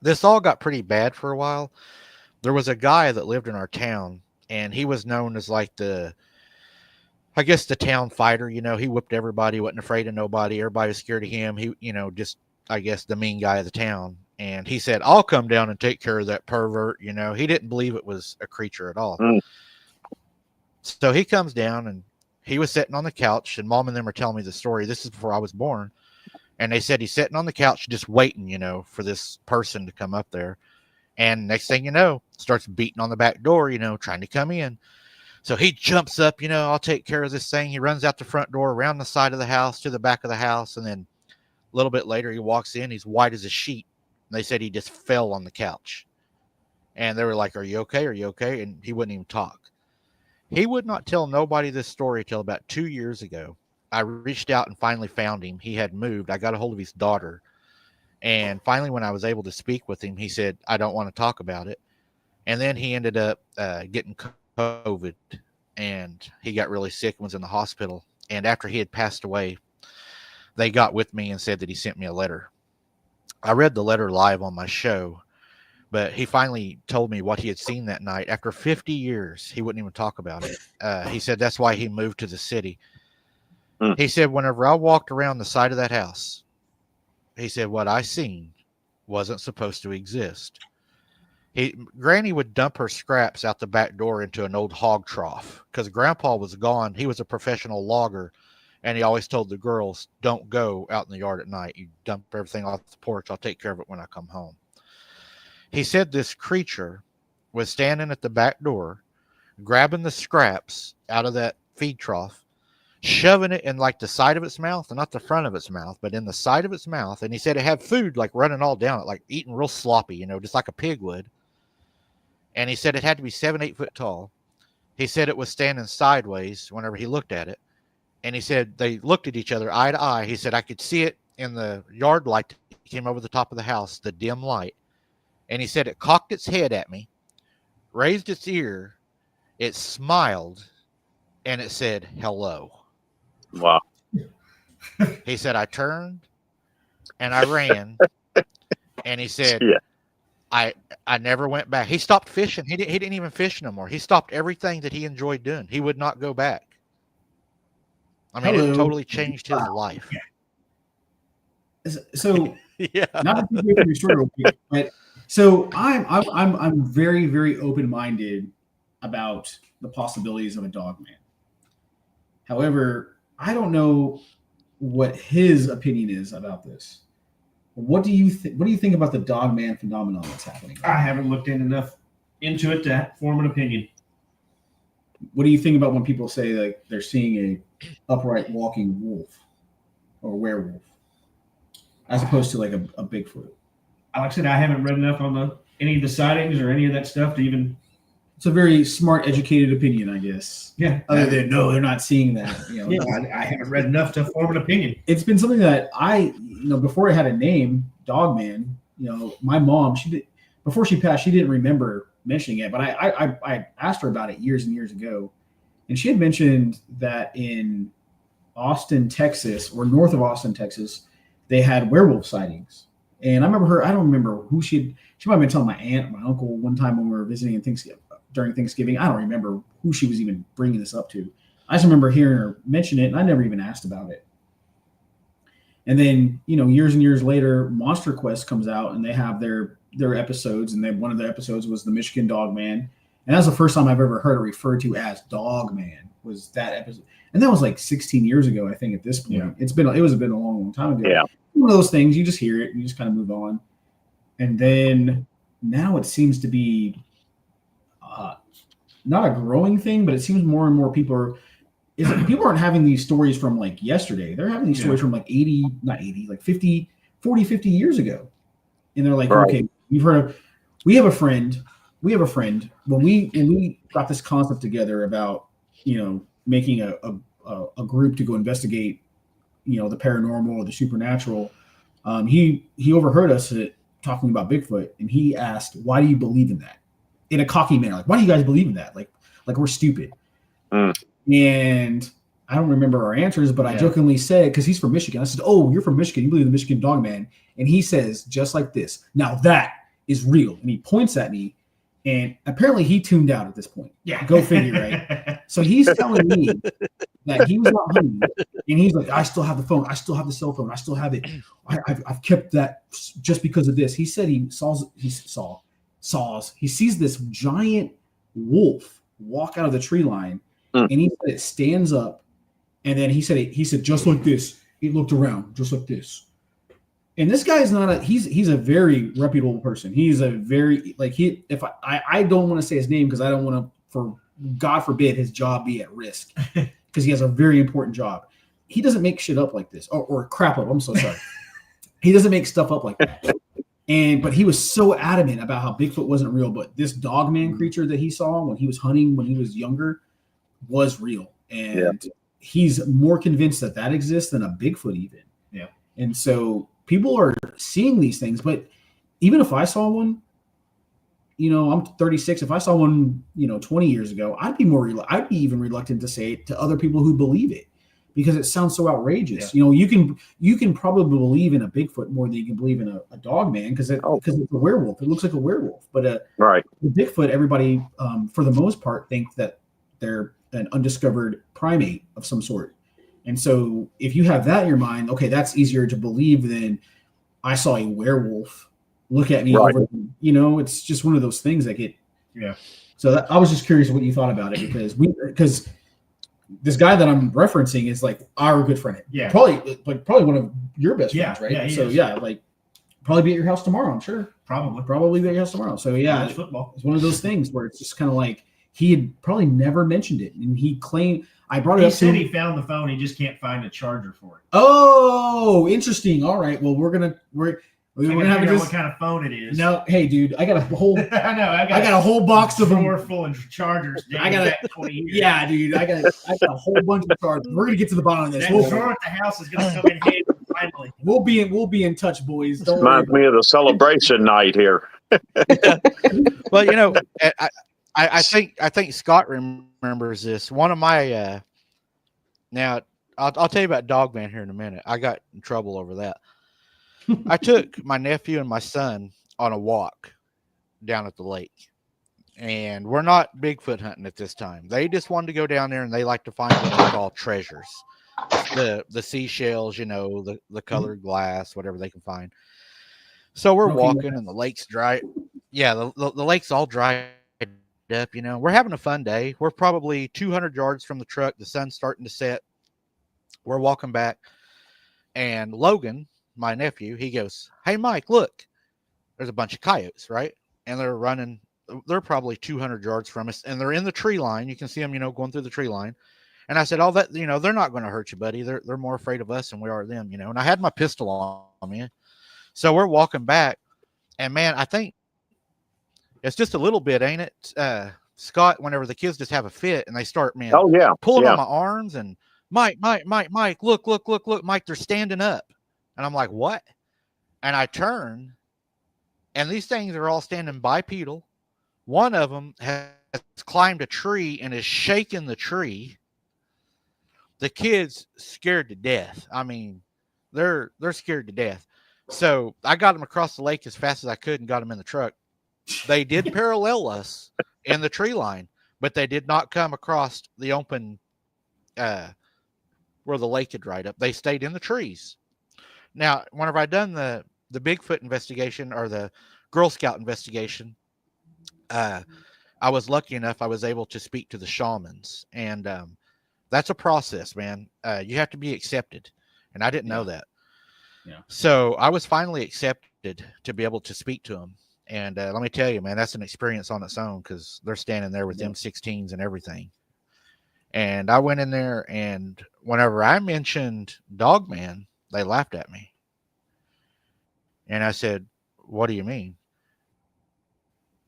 This all got pretty bad for a while. There was a guy that lived in our town, and he was known as like the town fighter. He whipped everybody, wasn't afraid of nobody. Everybody was scared of him. He, just, I guess, the mean guy of the town. And he said, I'll come down and take care of that pervert. He didn't believe it was a creature at all. So he comes down, and he was sitting on the couch, and Mom and them were telling me the story. This is before I was born. And they said he's sitting on the couch just waiting, for this person to come up there. And next thing you know, starts beating on the back door, trying to come in. So he jumps up, I'll take care of this thing. He runs out the front door, around the side of the house, to the back of the house. And then a little bit later, he walks in. He's white as a sheet. And they said he just fell on the couch. And they were like, are you okay? Are you okay? And he wouldn't even talk. He would not tell nobody this story till about 2 years ago. I reached out and finally found him. He had moved. I got a hold of his daughter. And finally, when I was able to speak with him, he said, I don't want to talk about it. And then he ended up getting COVID, and he got really sick and was in the hospital. And after he had passed away, they got with me and said that he sent me a letter. I read the letter live on my show, but he finally told me what he had seen that night. After 50 years, he wouldn't even talk about it. He said that's why he moved to the city. He said, whenever I walked around the side of that house, he said, what I seen wasn't supposed to exist. Granny would dump her scraps out the back door into an old hog trough because Grandpa was gone. He was a professional logger, and he always told the girls, don't go out in the yard at night. You dump everything off the porch. I'll take care of it when I come home. He said this creature was standing at the back door, grabbing the scraps out of that feed trough, shoving it in like the side of its mouth, and not the front of its mouth, but in the side of its mouth. And he said it had food like running all down it, like eating real sloppy, just like a pig would. And he said it had to be 7-8 foot tall. He said it was standing sideways whenever he looked at it. And he said they looked at each other eye to eye. He said I could see it in the yard light that came over the top of the house, the dim light. And he said it cocked its head at me, raised its ear, it smiled, and it said, hello. Wow. He said, I turned and I ran. And he said, Yeah. I never went back. He stopped fishing. He didn't even fish no more. He stopped everything that he enjoyed doing. He would not go back. I mean, Hello. It totally changed his life. So, Yeah. not to keep you from your story real quick, but so I'm very, very open-minded about the possibilities of a Dogman. However, I don't know what his opinion is about this. What do you think about the Dogman phenomenon that's happening? I haven't looked in enough into it to form an opinion. What do you think about when people say like they're seeing a upright walking wolf or werewolf, as opposed to like a Bigfoot? Like I said, I haven't read enough on any of the sightings or any of that stuff to even. It's a very smart, educated opinion, I guess. Yeah. Other than no, they're not seeing that. I haven't read enough to form an opinion. It's been something that before it had a name, Dogman, my mom, before she passed, she didn't remember mentioning it, but I asked her about it years and years ago, and she had mentioned that in Austin, Texas, or north of Austin, Texas, they had werewolf sightings. And I remember her. I don't remember who she might have been telling my aunt or my uncle one time when we were visiting during Thanksgiving. I don't remember who she was even bringing this up to. I just remember hearing her mention it, and I never even asked about it. And then, years and years later, Monster Quest comes out, and they have their episodes, and then one of the episodes was the Michigan Dogman, and that's the first time I've ever heard it referred to as Dogman. Was that episode? And that was like 16 years ago, I think. At this point, Yeah. it was a long time ago. Yeah. One of those things, you just hear it and you just kind of move on. And then now it seems to be not a growing thing, but it seems more and more people aren't having these stories from like yesterday. They're having these stories from like 50 years ago. And they're like, okay, we've heard of, we have a friend when we got this concept together about, making a group to go investigate, the paranormal or the supernatural. He overheard us talking about Bigfoot, and he asked, "Why do you believe in that?" In a cocky manner, like, "Why do you guys believe in that? Like we're stupid." And I don't remember our answers, but I jokingly said, because he's from Michigan, I said, "Oh, you're from Michigan. You believe in the Michigan Dogman?" And he says, just like this, "Now that is real." And he points at me, and apparently he tuned out at this point. Yeah. Go figure, right? So he's telling me that he was not hunting, and he's like, "I still have the phone. I still have the cell phone. I still have it. I've kept that just because of this." He said he sees this giant wolf walk out of the tree line, and he said it stands up, and then he said just like this. He looked around just like this. And this guy is not he's a very reputable person. He's a very I don't want to say his name because I don't want to, for God forbid, his job be at risk, because he has a very important job. He doesn't make shit up like this or crap up. I'm so sorry. He doesn't make stuff up like that. But he was so adamant about how Bigfoot wasn't real, but this Dogman creature that he saw when he was hunting when he was younger was real. And he's more convinced that exists than a Bigfoot even. Yeah. And so people are seeing these things, but even if I saw one, I'm 36. If I saw one, 20 years ago, I'd be even reluctant to say it to other people who believe it, because it sounds so outrageous. Yeah. You can probably believe in a Bigfoot more than you can believe in a Dogman because it's a werewolf. It looks like a werewolf, but the Bigfoot, everybody for the most part think that they're an undiscovered primate of some sort. And so if you have that in your mind, okay, that's easier to believe than I saw a werewolf look at me over, it's just one of those things that get. Yeah. So I was just curious what you thought about it, because this guy that I'm referencing is like our good friend. Yeah. Probably one of your best friends, right? Yeah, so is. Probably be at your house tomorrow, I'm sure. Probably be at your house tomorrow. So yeah, College football. It's one of those things where it's just kind of like he had probably never mentioned it, and he claimed I brought it up. He said he found the phone. He just can't find a charger for it. Oh, interesting. All right. Well, we're gonna have what kind of phone it is. No, hey, dude, I got a whole. I know. I got a whole box of them. Drawer full of chargers. I got 20 years. Yeah, dude. I got a whole bunch of chargers. We're gonna get to the bottom of this. That drawer at the house is gonna come in handy finally. We'll be in touch, boys. Don't Reminds me of the celebration night here. Well, I think Scott remembers this. One of my now I'll tell you about Dogman here in a minute. I got in trouble over that. I took my nephew and my son on a walk down at the lake, and we're not Bigfoot hunting at this time. They just wanted to go down there, and they like to find what they call treasures, the seashells, the colored glass, whatever they can find. So we're walking, and the lake's dry. Yeah, the lake's all dried up. We're having a fun day. We're probably 200 yards from the truck. The sun's starting to set. We're walking back, and Logan, my nephew, he goes, "Hey, Mike, look, there's a bunch of coyotes, right? And they're running. They're probably 200 yards from us, and they're in the tree line. You can see them, going through the tree line." And I said, "Oh, that, they're not going to hurt you, buddy. They're more afraid of us than we are them, And I had my pistol on me. So we're walking back, and man, I think it's just a little bit, ain't it, Scott? Whenever the kids just have a fit and they start, pulling on my arms and Mike, look, Mike, they're standing up. And I'm like, what? And I turn, and these things are all standing bipedal. One of them has climbed a tree and is shaking the tree. The kid's scared to death. I mean, they're scared to death. So I got them across the lake as fast as I could and got them in the truck. They did parallel us in the tree line, but they did not come across the open where the lake had dried up. They stayed in the trees. Now, whenever I done the Bigfoot investigation or the Girl Scout investigation, I was lucky enough I was able to speak to the shamans, and that's a process, man. You have to be accepted, and I didn't know that. Yeah. So I was finally accepted to be able to speak to them, and let me tell you, man, that's an experience on its own because they're standing there with M16s and everything. And I went in there, and whenever I mentioned Dogman, they laughed at me. And I said, "What do you mean?"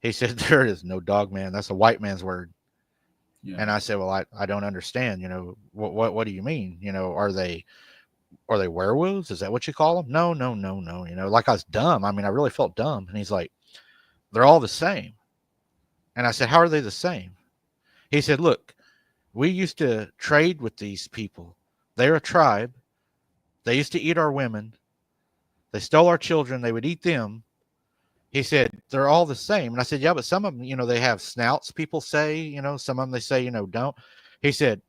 He said, "There is no Dogman. That's a white man's word." Yeah. And I said, "Well, I don't understand. You know, what do you mean? You know, are they werewolves? Is that what you call them?" No. You know, like I was dumb. I mean, I really felt dumb. And he's like, "They're all the same." And I said, "How are they the same?" He said, "Look, we used to trade with these people. They're a tribe. They used to eat our women. They stole our children. They would eat them." He said, "They're all the same." And I said, "Yeah, but some of them, you know, they have snouts, people say, you know, some of them they say, you know, don't." He said,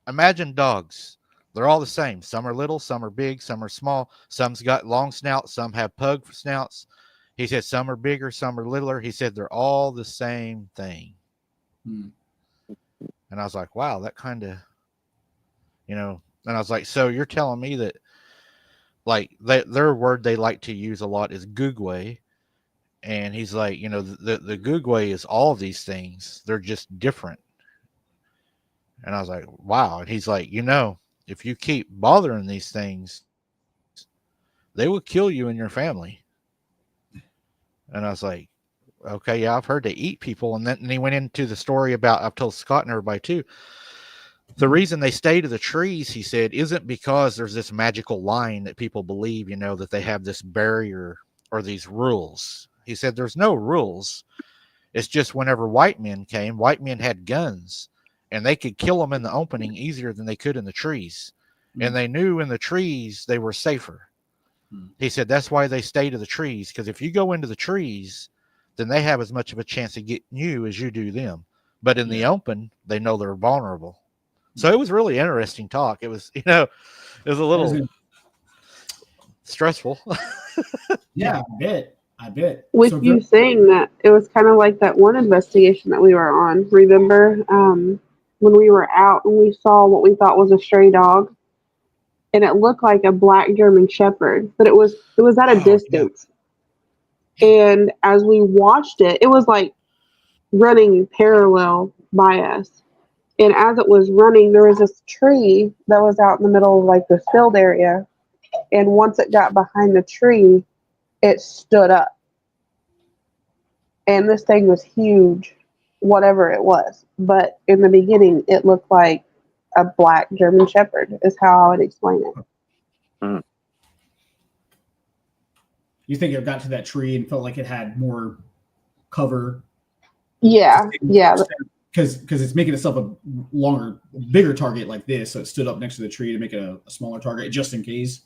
"Imagine dogs. They're all the same. Some are little, some are big, some are small. Some's got long snouts, some have pug snouts." He said, "Some are bigger, some are littler." He said, "They're all the same thing." And I was like, wow, that kind of, you know, and I was like, so you're telling me that, like, their word they like to use a lot is Googway. And he's like, you know, the Googway is all these things. They're just different. And I was like, wow. And he's like, you know, if you keep bothering these things, they will kill you and your family. And I was like, okay, yeah, I've heard they eat people. And then he went into the story about, I've told Scott and everybody too, the reason they stay to the trees, he said, isn't because there's this magical line that people believe, you know, that they have this barrier or these rules. He said, there's no rules. It's just whenever white men came, white men had guns and they could kill them in the opening easier than they could in the trees. And they knew in the trees they were safer. He said, that's why they stay to the trees. Because if you go into the trees, then they have as much of a chance of getting you as you do them. But in the open, they know they're vulnerable. So it was really interesting talk. It was, you know, it was a little stressful. Yeah, I bet. With So you saying that, it was kind of like that one investigation that we were on. Remember when we were out and we saw what we thought was a stray dog, and it looked like a black German Shepherd, but it was at a distance. Yeah. And as we watched it, it was like running parallel by us. And as it was running, there was this tree that was out in the middle of like this field area. And once it got behind the tree, it stood up. And this thing was huge, whatever it was. But in the beginning, it looked like a black German Shepherd, is how I would explain it. You think it got to that tree and felt like it had more cover? Yeah. Because it's making itself a bigger target like this, so it stood up next to the tree to make it a smaller target just in case.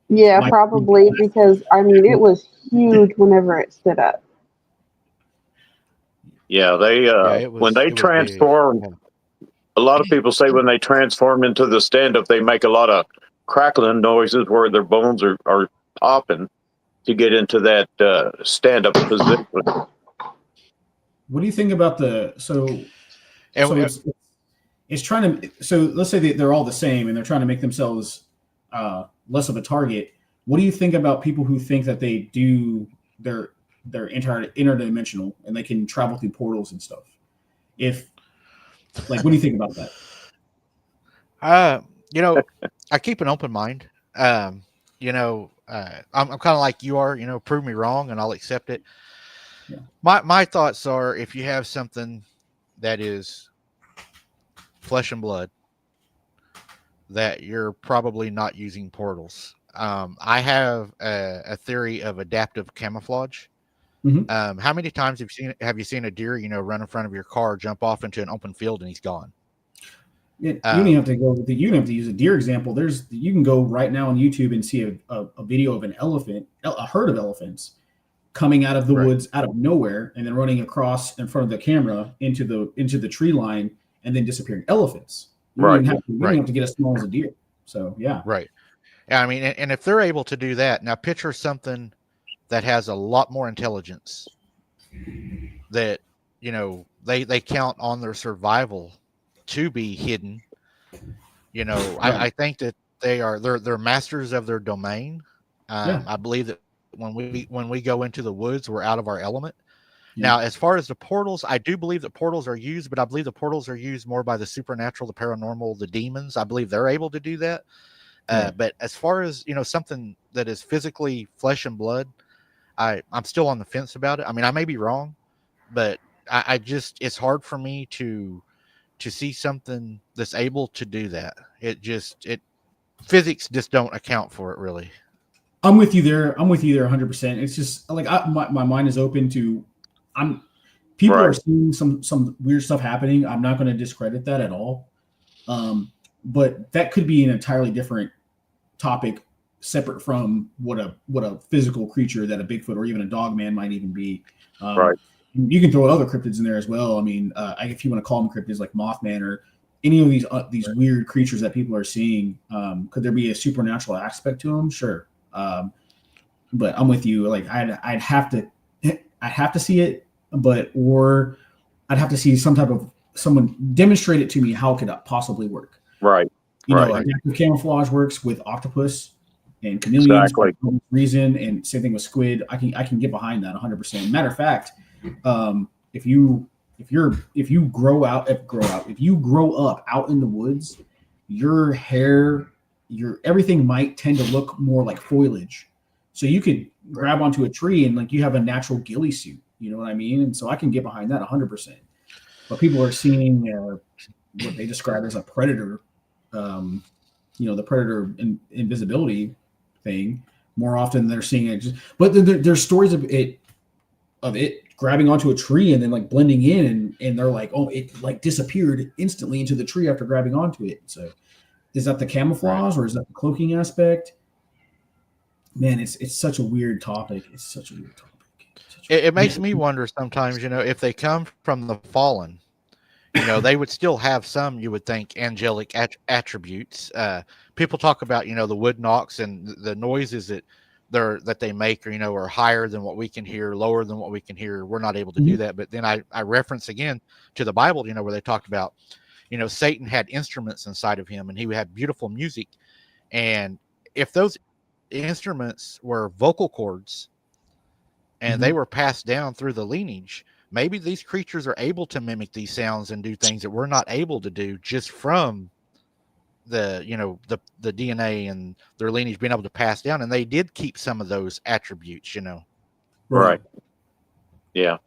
Yeah, probably, because I mean it was huge whenever it stood up. Yeah, when they transform, a lot of people say when they transform into the stand-up, they make a lot of crackling noises where their bones are popping to get into that stand-up position. What do you think about it's trying to, so let's say they're all the same and they're trying to make themselves less of a target. What do you think about people who think that they're interdimensional and they can travel through portals and stuff? What do you think about that? You know, I keep an open mind. You know, I'm kind of like you are, you know, prove me wrong and I'll accept it. Yeah. My thoughts are, if you have something that is flesh and blood, that you're probably not using portals. I have a theory of adaptive camouflage. Mm-hmm. How many times have you seen a deer, run in front of your car, jump off into an open field, and he's gone? Yeah, you don't have to go with you don't have to use a deer example. You can go right now on YouTube and see a video of an elephant, a herd of elephants coming out of the woods out of nowhere and then running across in front of the camera into the tree line and then disappearing. Elephants. You don't even have to get as small as a deer. So yeah. Right. I mean, and if they're able to do that, now picture something that has a lot more intelligence that, they count on their survival to be hidden. I think that they're masters of their domain. I believe that when we go into the woods, we're out of our element. Now, as far as the portals, I do believe that portals are used, but I believe the portals are used more by the supernatural, the paranormal, the demons. I believe they're able to do that. But as far as, something that is physically flesh and blood, I'm still on the fence about it. I mean, I may be wrong, but it's hard for me to see something that's able to do that. Physics just don't account for it, really. I'm with you there 100%. It's just like my mind is open to people are seeing some weird stuff happening. I'm not going to discredit that at all. But that could be an entirely different topic, separate from what a physical creature that a Bigfoot or even a Dogman might even be. You can throw other cryptids in there as well. I mean, if you want to call them cryptids, like Mothman or any of these weird creatures that people are seeing, could there be a supernatural aspect to them? Sure. But I'm with you. Like I'd have to see it, or I'd have to see someone demonstrate it to me how it could possibly work. Right. Adaptive camouflage works with octopus and chameleons for no reason, and same thing with squid. I can get behind that 100%. Matter of fact, if you grow up out in the woods, your hair, everything might tend to look more like foliage. So you could grab onto a tree and like you have a natural ghillie suit. You know what I mean? And so I can get behind that 100%. But people are seeing what they describe as a predator, the predator invisibility thing more often than they're seeing it. But there's stories of it grabbing onto a tree and then like blending in, and they're like, oh, it like disappeared instantly into the tree after grabbing onto it. So is that the camouflage or is that the cloaking aspect? Man, it's such a weird topic. It makes me wonder sometimes, if they come from the fallen, they would still have some, you would think, angelic attributes. People talk about, the wood knocks and the noises that they make, are higher than what we can hear, lower than what we can hear. We're not able to do that. But then I reference again to the Bible, where they talked about, Satan had instruments inside of him and he had beautiful music. And if those instruments were vocal cords and they were passed down through the lineage, maybe these creatures are able to mimic these sounds and do things that we're not able to do just from the DNA and their lineage being able to pass down. And they did keep some of those attributes, Right. Yeah.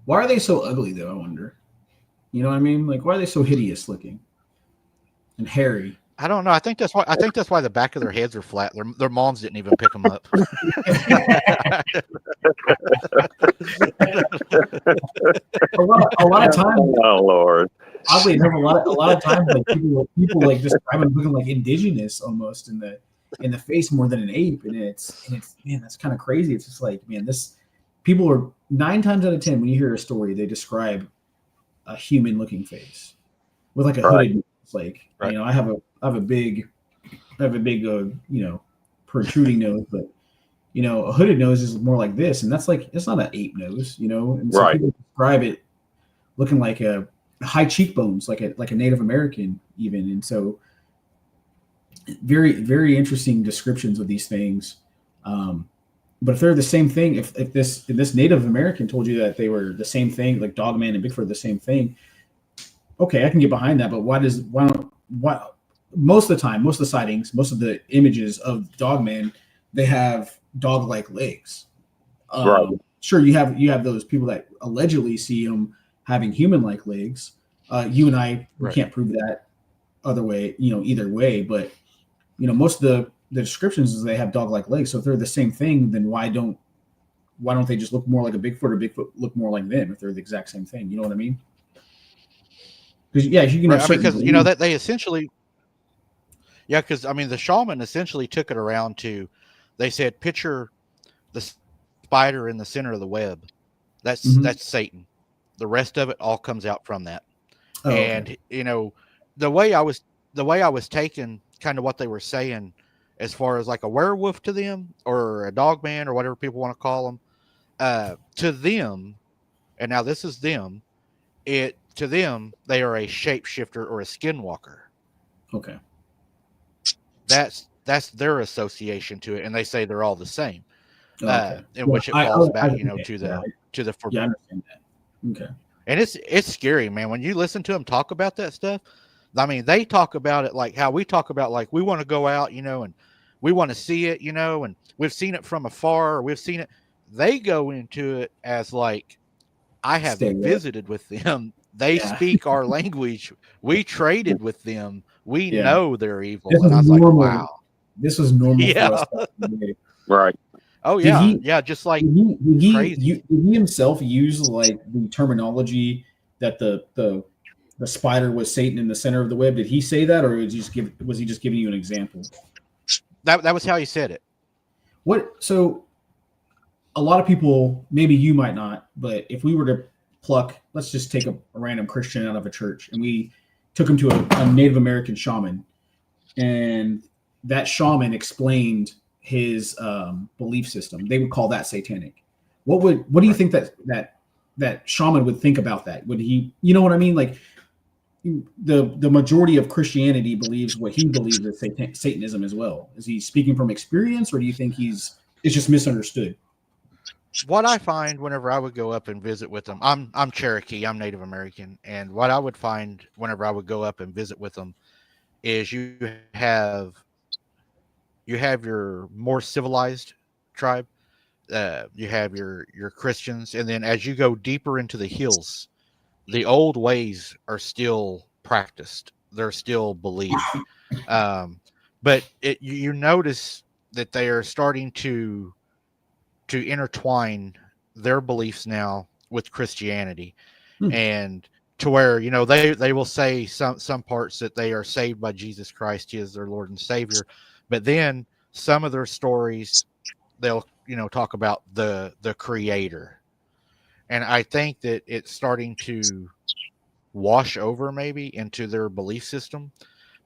Why are they so ugly though? I wonder. You know what I mean? Like, why are they so hideous looking and hairy? I don't know. I think that's why the back of their heads are flat. Their moms didn't even pick them up. a lot of times. Oh Lord. Oddly enough, a lot of times, like people like describe them looking like indigenous almost in the face more than an ape, and it's man, that's kind of crazy. It's just like, man, people are 9 times out of 10 when you hear a story, they describe a human looking face with like a hooded nose. Like, I have a big protruding nose, but a hooded nose is more like this, and that's like, it's not an ape nose, and so people describe it looking like a high cheekbones, like a Native American even. And so very, very interesting descriptions of these things. But if they're the same thing, if this Native American told you that they were the same thing, like Dogman and Bigfoot are the same thing, okay, I can get behind that. But why most of the time, most of the sightings, most of the images of Dogman, they have dog-like legs. Sure, you have those people that allegedly see him having human-like legs. You and I can't prove that either way, but most of the descriptions is they have dog-like legs. So if they're the same thing, then why don't they just look more like a Bigfoot, or Bigfoot look more like them if they're the exact same thing? You know what I mean? Because you can have because that they essentially, because I mean the shaman essentially took it around to, they said picture the spider in the center of the web. That's Satan. The rest of it all comes out from that. Oh, and okay. The way I was taking kind of what they were saying as far as like a werewolf to them, or a dogman, or whatever people want to call them, to them, and now this is them, to them, they are a shapeshifter or a skinwalker. Okay. That's their association to it, and they say they're all the same. Okay. In which it falls back, to the forbidden. Yeah, I understand that. Okay. And it's scary, man. When you listen to them talk about that stuff, I mean, they talk about it like how we talk about, like, we want to go out, and we want to see it, and we've seen it from afar, or we've seen it. They go into it as like, I have visited with them. They speak our language. We traded with them. We know they're evil. And I was like, wow. This was normal for us. Right. Oh, yeah. Just like did he himself use like the terminology that the spider was Satan in the center of the web? Did he say that, or was he just giving you an example? That was how he said it. So a lot of people, maybe you might not, but if we were to pluck, let's just take a random Christian out of a church, and we took him to a Native American shaman, and that shaman explained his belief system, they would call that satanic. What do you think that shaman would think about that? Would he, you know what I mean? Like, the majority of Christianity believes what he believes is Satanism as well. Is he speaking from experience, or do you think it's just misunderstood? What I find whenever I would go up and visit with them, I'm Cherokee, I'm Native American, and what I would find whenever I would go up and visit with them is you have your more civilized tribe, you have your Christians, and then as you go deeper into the hills, the old ways are still practiced, they're still believed, but you notice that they are starting to intertwine their beliefs now with Christianity, and to where they will say some parts that they are saved by Jesus Christ, He is their Lord and Savior, but then some of their stories they'll talk about the Creator, and I think that it's starting to wash over maybe into their belief system.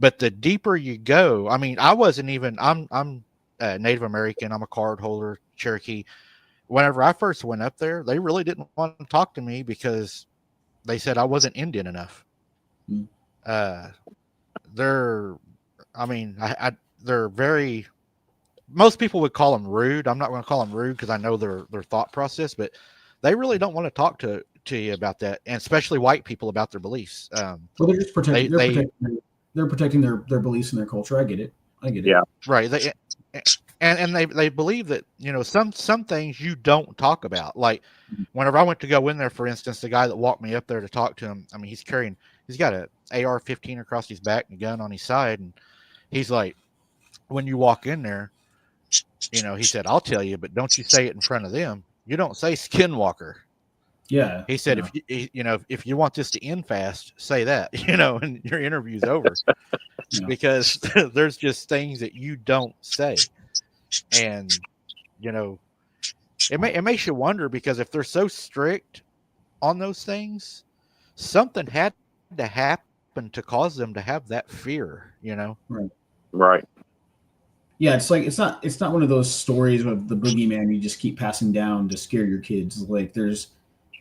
But the deeper you go, I mean, I'm Native American, I'm a card holder, Cherokee. Whenever I first went up there, they really didn't want to talk to me because they said I wasn't Indian enough. They're very, most people would call them rude. I'm not going to call them rude because I know their thought process, but they really don't want to talk to you about that, and especially white people about their beliefs. Well, they're just protecting. They're protecting their beliefs and their culture. I get it. Yeah. Right. They believe that some things you don't talk about. Like whenever I went to go in there, for instance, the guy that walked me up there to talk to him, I mean, he's got a AR-15 across his back and a gun on his side, and he's like, when you walk in there, he said, I'll tell you, but don't you say it in front of them. You don't say skinwalker. Yeah. He said, if you want this to end fast, say that, and your interview's over. Because there's just things that you don't say. And, it makes you wonder, because if they're so strict on those things, something had to happen to cause them to have that fear, Right. Yeah, it's like it's not one of those stories of the boogeyman you just keep passing down to scare your kids. Like, there's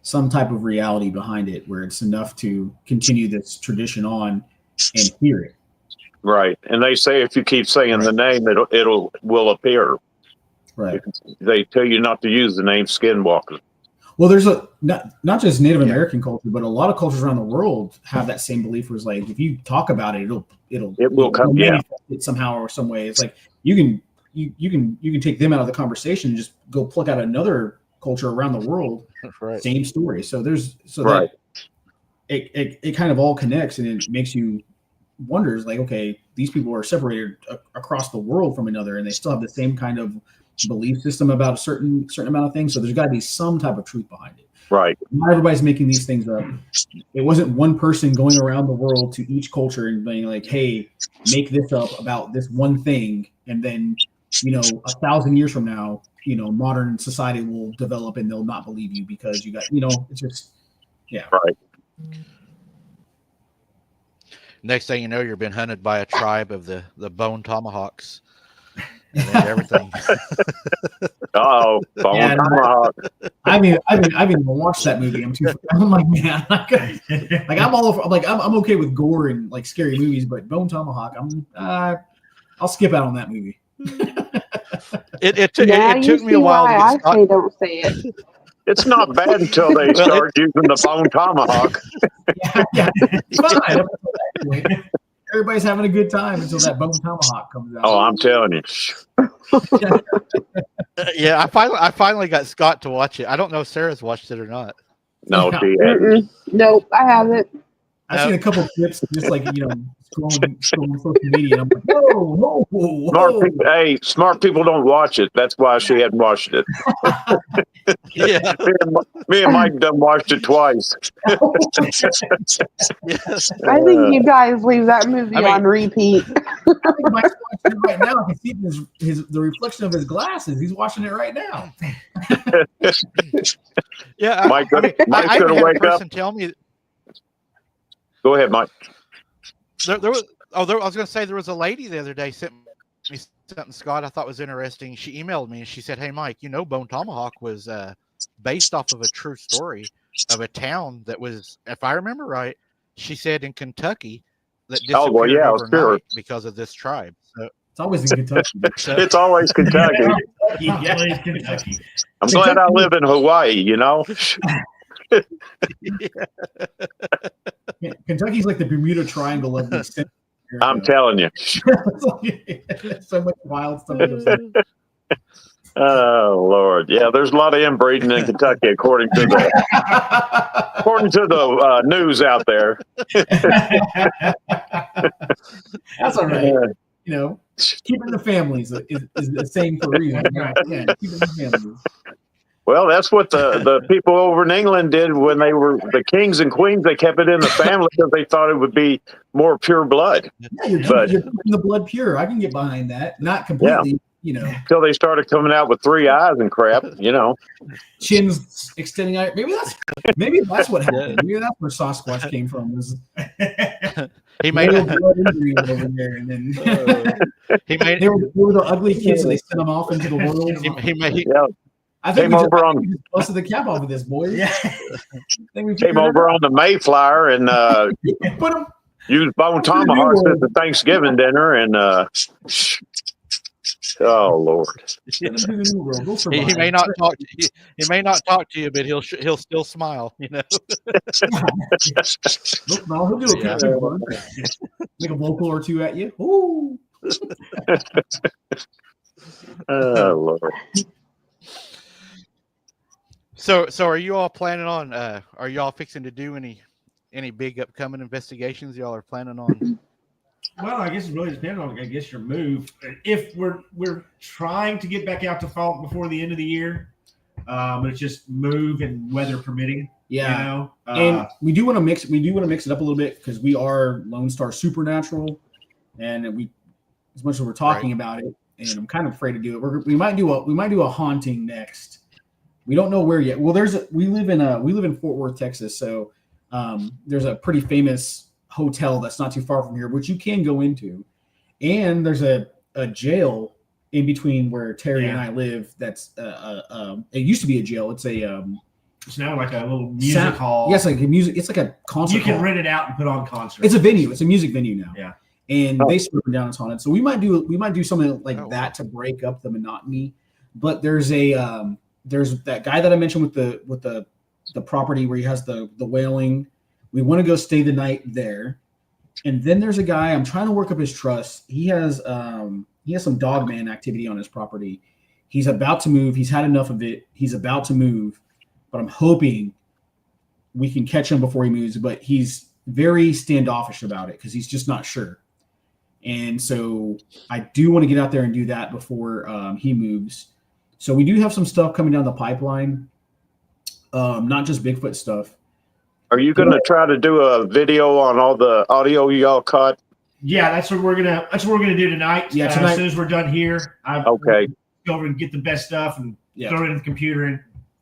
some type of reality behind it where it's enough to continue this tradition on and hear it. Right. And they say if you keep saying the name, it will appear. Right. They tell you not to use the name Skinwalker. Well, there's not just Native American culture, but a lot of cultures around the world have that same belief. Where it's like, if you talk about it, it will come manifest it somehow or some way. It's like you can take them out of the conversation and just go pluck out another culture around the world. Right. Same story. So right. that it kind of all connects, and it makes you wonders, like, okay, these people are separated across the world from another, and they still have the same kind of belief system about a certain amount of things. So there's got to be some type of truth behind it. Right. Not everybody's making these things up. It wasn't one person going around the world to each culture and being like, hey, make this up about this one thing, and then 1,000 years from now, modern society will develop and they'll not believe you because you got, it's just, yeah. Right. Next thing you know, you're being hunted by a tribe of the bone tomahawks. And then everything. Bone tomahawk. I haven't even watched that movie. I'm like, man, I'm all over. I'm okay with gore and like scary movies, but Bone Tomahawk, I'll skip out on that movie. It took me a while to get Scott. I don't say it. It's not bad until they start using the bone tomahawk. Yeah, it's fine. Everybody's having a good time until that bone tomahawk comes out. Oh, I'm telling you. Yeah, I finally got Scott to watch it. I don't know if Sarah's watched it or not. No, she hasn't. Nope, I haven't. I've seen a couple clips, just like scrolling social media. And I'm like, whoa. Smart people don't watch it. That's why she hadn't watched it. Yeah, me and Mike done watched it twice. Yes. I think you guys leave that movie on repeat. I think Mike's watching it right now. I can see the reflection of his glasses. He's watching it right now. Yeah, Mike's I gonna wake up. Tell me. Go ahead, Mike. I was going to say there was a lady the other day sent me something, Scott, I thought was interesting. She emailed me and she said, "Hey, Mike, Bone Tomahawk was based off of a true story of a town that was, if I remember right, she said in Kentucky that disappeared overnight because of this tribe." So it's always in Kentucky. It's always Kentucky. Yeah, Kentucky. I'm glad I live in Hawaii. Kentucky's like the Bermuda Triangle of the I'm telling you. So much wild stuff. Oh Lord, yeah. There's a lot of inbreeding in Kentucky, according to the news out there. That's all right. Keeping the families is the same for a reason. Right? Yeah, keeping the families. Well, that's what the people over in England did when they were the kings and queens. They kept it in the family because they thought it would be more pure blood. Yeah, you're keeping the blood pure. I can get behind that. Not completely, Until they started coming out with 3 eyes and crap, Chins extending out. Maybe that's what happened. Maybe that's where Sasquatch came from. He made a blood injury over there, and then they were the ugly kids, so they sent them off into the world. I think we just busted the cap off of this, boys. Yeah. Came over on the Mayflower and used bone tomahawks at the Thanksgiving dinner, and oh Lord, he may not talk to you. He may not talk to you, but he'll still smile. Look, no, he'll do a make a vocal or two at you. Ooh. Oh Lord. So are you all planning on? Are you all fixing to do any big upcoming investigations y'all are planning on? Well, I guess it really depends on your move. If we're trying to get back out to Falk before the end of the year, but it's just move and weather permitting. Yeah, and we do want to mix it up a little bit because we are Lone Star Supernatural, and as much as we're talking about it, and I'm kind of afraid to do it. We might do a haunting next. We don't know where yet. Well, we live in Fort Worth, Texas, so there's a pretty famous hotel that's not too far from here, which you can go into, and there's a jail in between where Terry and I live. That's it used to be a jail. It's it's now like a little music hall. Yes, like a music. It's like a concert. You can hall. Rent it out and put on concerts. It's a venue. It's a music venue now. Yeah, and they swear down it's haunted. So we might do something like that to break up the monotony. But there's that guy that I mentioned with the property where he has the whaling. We want to go stay the night there. And then there's a guy, I'm trying to work up his trust. He has some Dogman activity on his property. He's about to move. He's had enough of it. He's about to move, but I'm hoping we can catch him before he moves. But he's very standoffish about it because he's just not sure. And so I do want to get out there and do that before he moves. So we do have some stuff coming down the pipeline, not just Bigfoot stuff. Are you going to try to do a video on all the audio y'all caught? Yeah, that's what we're gonna do tonight. Yeah, tonight. As soon as we're done here, Okay. Go over and get the best stuff and throw it in the computer and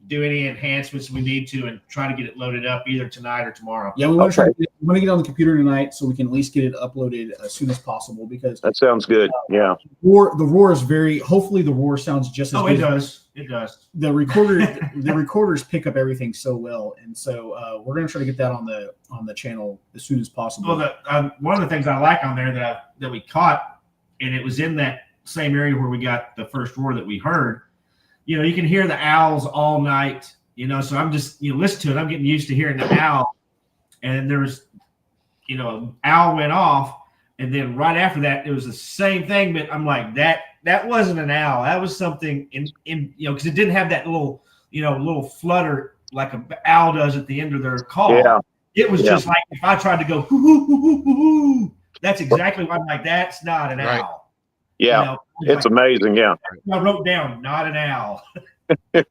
do any enhancements we need to, and try to get it loaded up either tonight or tomorrow. Yeah, we want to get it on the computer tonight so we can at least get it uploaded as soon as possible, because that sounds good. Yeah. The roar is very. Hopefully, the roar sounds just as good. It does. It does. The recorders pick up everything so well, and so we're going to try to get that on the channel as soon as possible. Well, one of the things I like on there that we caught, and it was in that same area where we got the first roar that we heard. You know, you can hear the owls all night. You know, so I'm just listen to it. I'm getting used to hearing the owl, and there was, owl went off, and then right after that it was the same thing. But I'm like, that wasn't an owl. That was something in because it didn't have that little flutter like an owl does at the end of their call. Yeah. It was just like if I tried to go hoo hoo hoo hoo hoo hoo. That's exactly what I'm like. That's not an owl. Yeah, it's amazing. Yeah, I wrote down not an owl. You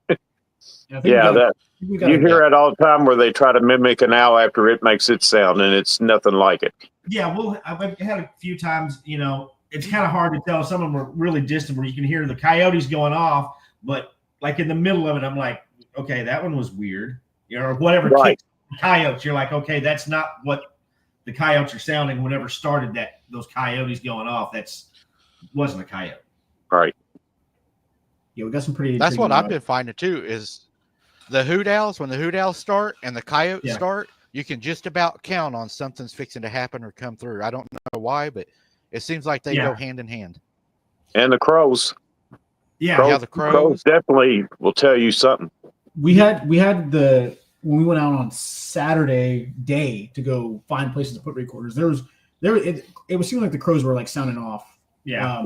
hear it all the time where they try to mimic an owl after it makes its sound, and it's nothing like it. Yeah, well, I've had a few times. It's kind of hard to tell. Some of them are really distant where you can hear the coyotes going off, but like in the middle of it, I'm like, okay, that one was weird, or whatever. Right. Coyotes, you're like, okay, that's not what the coyotes are sounding. Whatever started those coyotes going off, wasn't a coyote. Right. Yeah, we got some pretty. That's what I've been finding too. Is the hoot owls, when the hoot owls start and the coyotes start, you can just about count on something's fixing to happen or come through. I don't know why, but it seems like they go hand in hand. And the crows. Yeah, the crows definitely will tell you something. We had when we went out on Saturday day to go find places to put recorders. It was seeming like the crows were like sounding off. Yeah.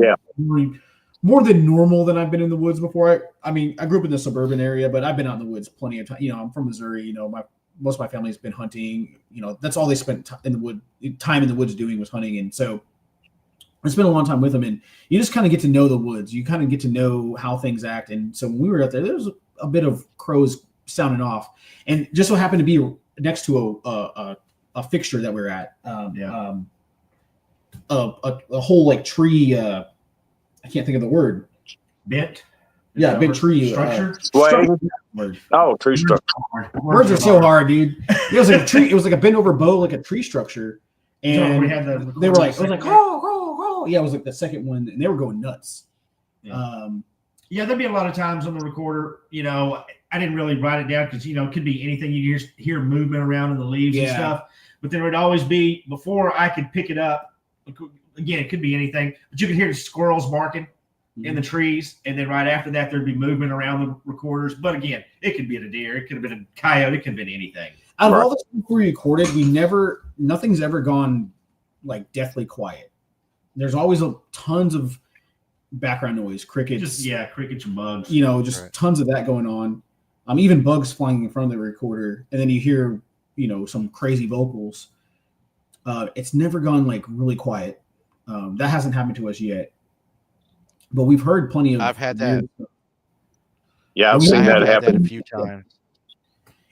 More than normal than I've been in the woods before. I mean, I grew up in the suburban area, but I've been out in the woods plenty of time. I'm from Missouri. Most of my family's been hunting. That's all they spent time in the woods doing was hunting. And so I spent a long time with them, and you just kind of get to know the woods. You kind of get to know how things act. And so when we were out there was a bit of crows sounding off, and just so happened to be next to a fixture that we were at. A whole like tree. I can't think of the word. Bent. Yeah, bent tree structure. Tree structure. Words are so hard, dude. It was like a tree. It was like a bent over bow, like a tree structure. And they were like, it was like, oh. Yeah, it was like the second one, and they were going nuts. Yeah. There'd be a lot of times on the recorder. I didn't really write it down because it could be anything. You hear movement around in the leaves and stuff. But there would always be, before I could pick it up. Again, it could be anything, but you could hear the squirrels barking in the trees, and then right after that, there'd be movement around the recorders. But again, it could be a deer, it could have been a coyote, it could have been anything. Out of all the stuff we recorded, nothing's ever gone like deathly quiet. There's always tons of background noise, crickets. Crickets and bugs. Tons of that going on. Even bugs flying in front of the recorder, and then you hear, some crazy vocals. It's never gone like really quiet. That hasn't happened to us yet, but we've heard plenty of. I've had that. Yeah, I've seen that happen a few times.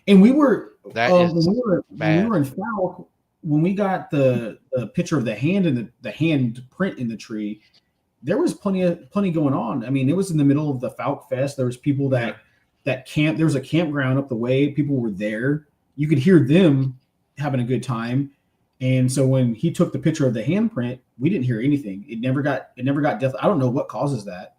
And we were when we were in Falk, when we got the picture of the hand and the hand print in the tree, there was plenty going on. I mean, it was in the middle of the Falk Fest. There was people that camp. There was a campground up the way. People were there. You could hear them having a good time. And so when he took the picture of the handprint, we didn't hear anything. It never got death. I don't know what causes that.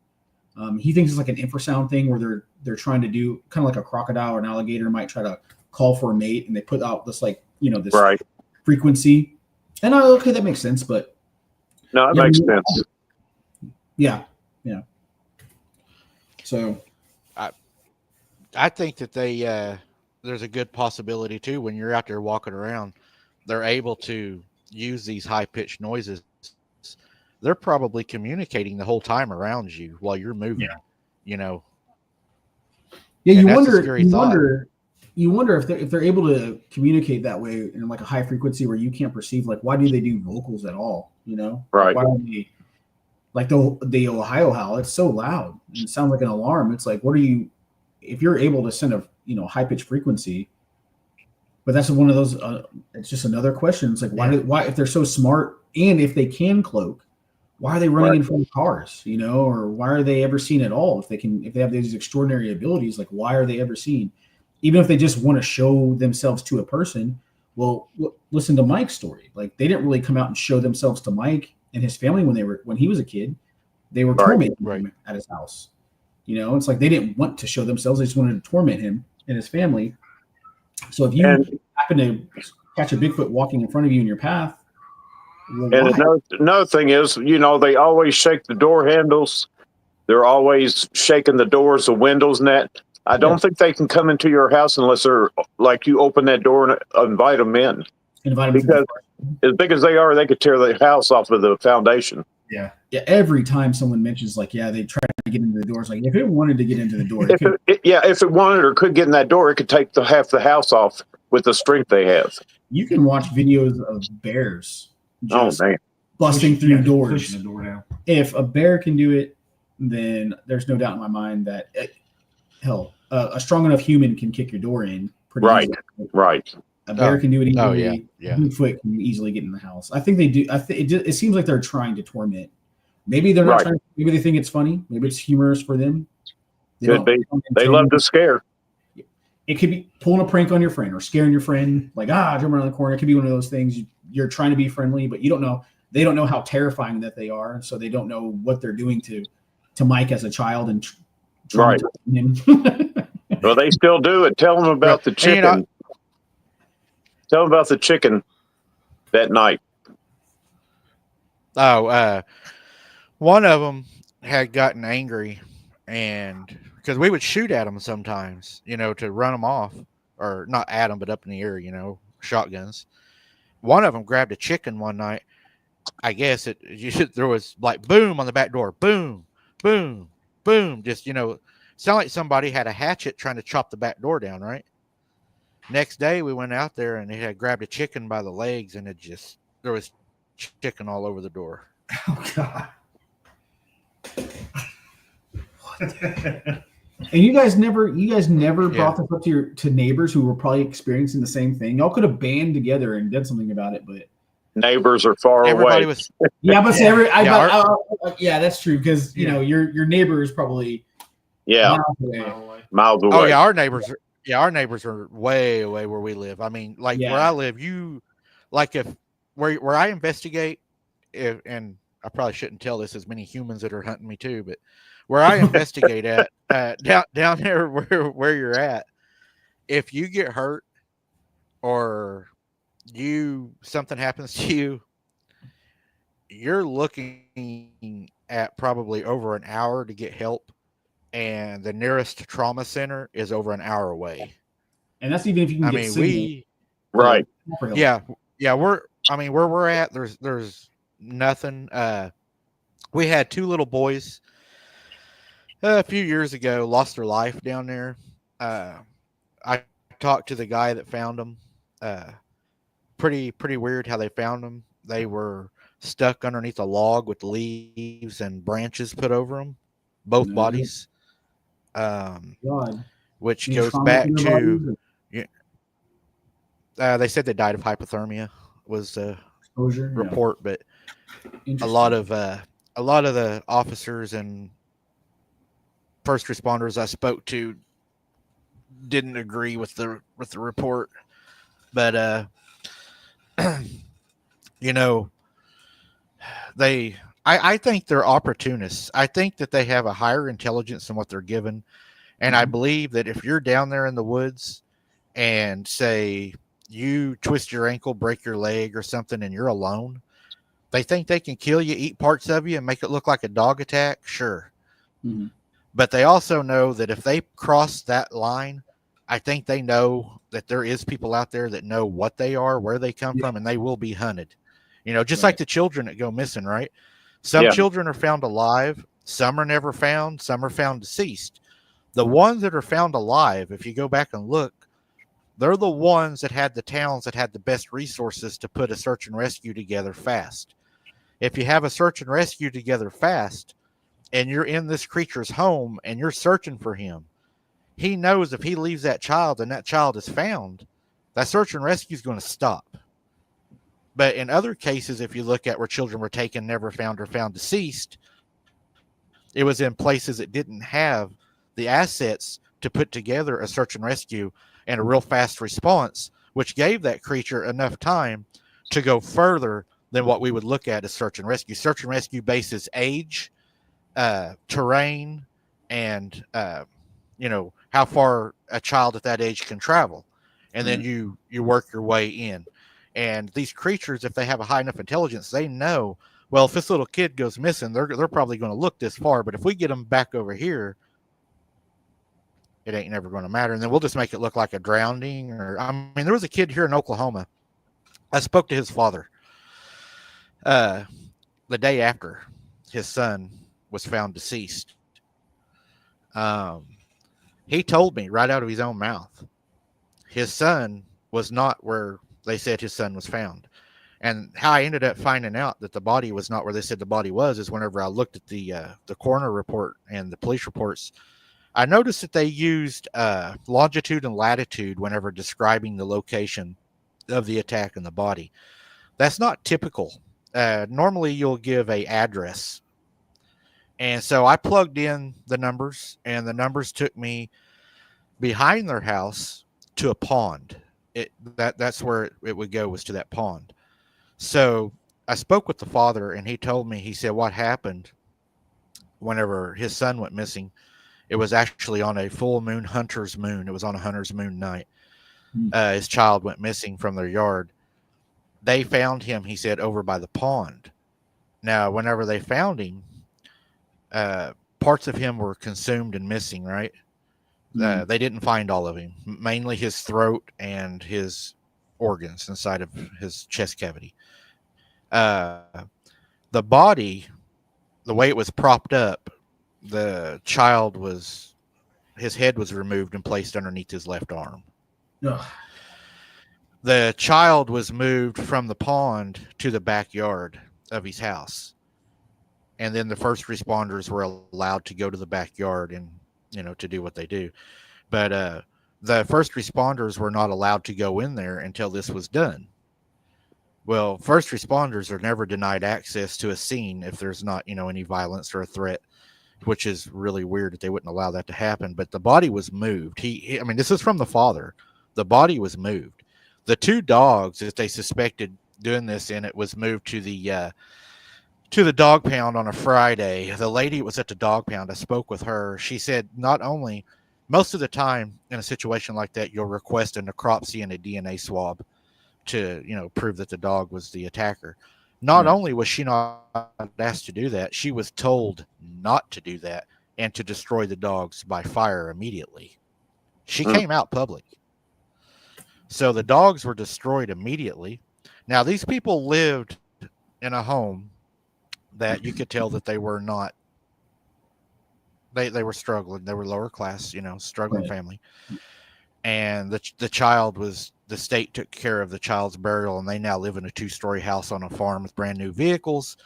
He thinks it's like an infrasound thing where they're trying to do kind of like a crocodile or an alligator might try to call for a mate, and they put out this this frequency. And okay, that makes sense, but no, it makes sense. Yeah. So I think that there's a good possibility too when you're out there walking around. They're able to use these high-pitched noises. They're probably communicating the whole time around you while you're moving. Yeah, you wonder you wonder if they're able to communicate that way in like a high frequency where you can't perceive, like, why do they do vocals at all? You know, Right. Why are they, like the Ohio howl? It's so loud. It sounds like an alarm. It's like, what are you? If you're able to send a high pitched frequency, but that's one of those. It's just another question. It's like, why if they're so smart and if they can cloak, why are they running in front of cars? Or why are they ever seen at all? If they have these extraordinary abilities, like, why are they ever seen? Even if they just want to show themselves to a person, well, listen to Mike's story. Like, they didn't really come out and show themselves to Mike and his family when he was a kid. They were tormenting him at his house. It's like they didn't want to show themselves; they just wanted to torment him and his family. So if you happen to catch a Bigfoot walking in front of you in your path, another thing is, they always shake the door handles. They're always shaking the doors, the windows, and that. I don't think they can come into your house unless they're like you open that door and invite them in. Because as big as they are, they could tear the house off of the foundation. Yeah. Every time someone mentions like, they tried to get into the doors, like if it wanted to get into the door, if it wanted or could get in that door, it could take half the house off with the strength they have. You can watch videos of bears just busting through doors. Pushing the door down. If a bear can do it, then there's no doubt in my mind that a strong enough human can kick your door in. Right. A bear can do it easily. Yeah. Bigfoot can easily get in the house. I think they do. It seems like they're trying to torment. Maybe they're not trying. Maybe they think it's funny. Maybe it's humorous for them. They love to scare. It could be pulling a prank on your friend or scaring your friend, like jump around the corner. It could be one of those things. You're trying to be friendly, but you don't know. They don't know how terrifying that they are, so they don't know what they're doing to Mike as a child and right. Him. Well, they still do it. Tell them about the chicken. Tell them about the chicken that night. One of them had gotten angry, and because we would shoot at them sometimes, to run them off, or not at them, but up in the air, shotguns. One of them grabbed a chicken one night. I guess there was like boom on the back door, boom, boom, boom. Just sound like somebody had a hatchet trying to chop the back door down. Right. Next day we went out there and it had grabbed a chicken by the legs, and there was chicken all over the door. Oh God. And you guys never brought this up to neighbors who were probably experiencing the same thing. Y'all could have banded together and did something about it, but neighbors are far away. That's true, because your neighbor is probably miles away. Oh yeah, our neighbors are way away where we live. I mean, like where I live, where I investigate, and I probably shouldn't tell this as many humans that are hunting me too, but where I investigate at down there where you're at, if you get hurt or something happens to you, you're looking at probably over an hour to get help, and the nearest trauma center is over an hour away. And that's even if you can get signal. Right. Yeah. Where we're at, there's nothing. We had two little boys a few years ago lost their life down there. I talked to the guy that found them. Pretty weird how they found them. They were stuck underneath a log with leaves and branches put over them, both bodies. Which goes back to they said they died of hypothermia was the report, but a lot of the officers and first responders I spoke to didn't agree with the report, but I think they're opportunists. I think that they have a higher intelligence than what they're given, and I believe that if you're down there in the woods and say you twist your ankle, break your leg or something, and you're alone, they think they can kill you, eat parts of you, and make it look like a dog attack. Sure. Mm-hmm. But they also know that if they cross that line, I think they know that there is people out there that know what they are, where they come from, and they will be hunted. Just like the children that go missing, right? Some children are found alive. Some are never found. Some are found deceased. The ones that are found alive, if you go back and look, they're the ones that had the towns that had the best resources to put a search and rescue together fast. If you have a search and rescue together fast and you're in this creature's home and you're searching for him, he knows if he leaves that child and that child is found, that search and rescue is going to stop. But in other cases, if you look at where children were taken, never found, or found deceased, it was in places that didn't have the assets to put together a search and rescue and a real fast response, which gave that creature enough time to go further than what we would look at as search and rescue. Search and rescue bases age, terrain, and how far a child at that age can travel, and then you work your way in. And these creatures, if they have a high enough intelligence, they know, well, if this little kid goes missing, they're probably going to look this far, but if we get them back over here, it ain't never going to matter. And then we'll just make it look like a drowning. There was a kid here in Oklahoma. I spoke to his father the day after his son was found deceased. He told me right out of his own mouth, his son was not where they said his son was found. And how I ended up finding out that the body was not where they said the body was is whenever I looked at the coroner report and the police reports, I noticed that they used longitude and latitude whenever describing the location of the attack and the body. That's not typical. Normally you'll give an address. And so I plugged in the numbers, and the numbers took me behind their house to a pond. That's where it would go, was to that pond. So I spoke with the father, and he told me, he said what happened whenever his son went missing, it was actually on a full moon, hunter's moon. It was on a hunter's moon night. His child went missing from their yard. They found him, he said, over by the pond. Now, whenever they found him, parts of him were consumed and missing, right? They didn't find all of him, mainly his throat and his organs inside of his chest cavity. The body, the way it was propped up, the child his head was removed and placed underneath his left arm. Ugh. The child was moved from the pond to the backyard of his house. And then the first responders were allowed to go to the backyard and, to do what they do. But the first responders were not allowed to go in there until this was done. Well, first responders are never denied access to a scene if there's not, any violence or a threat, which is really weird that they wouldn't allow that to happen. But the body was moved. This is from the father. The body was moved. The two dogs that they suspected doing this in it was moved to the dog pound on a Friday. The lady was at the dog pound. I spoke with her. She said not only, most of the time in a situation like that, you'll request a necropsy and a DNA swab to, prove that the dog was the attacker. Not only was she not asked to do that, she was told not to do that and to destroy the dogs by fire immediately. She came out public. So the dogs were destroyed immediately. Now, these people lived in a home that you could tell that they were not, they were struggling. They were lower class, struggling family. And the child the state took care of the child's burial, and they now live in a 2-story house on a farm with brand new vehicles.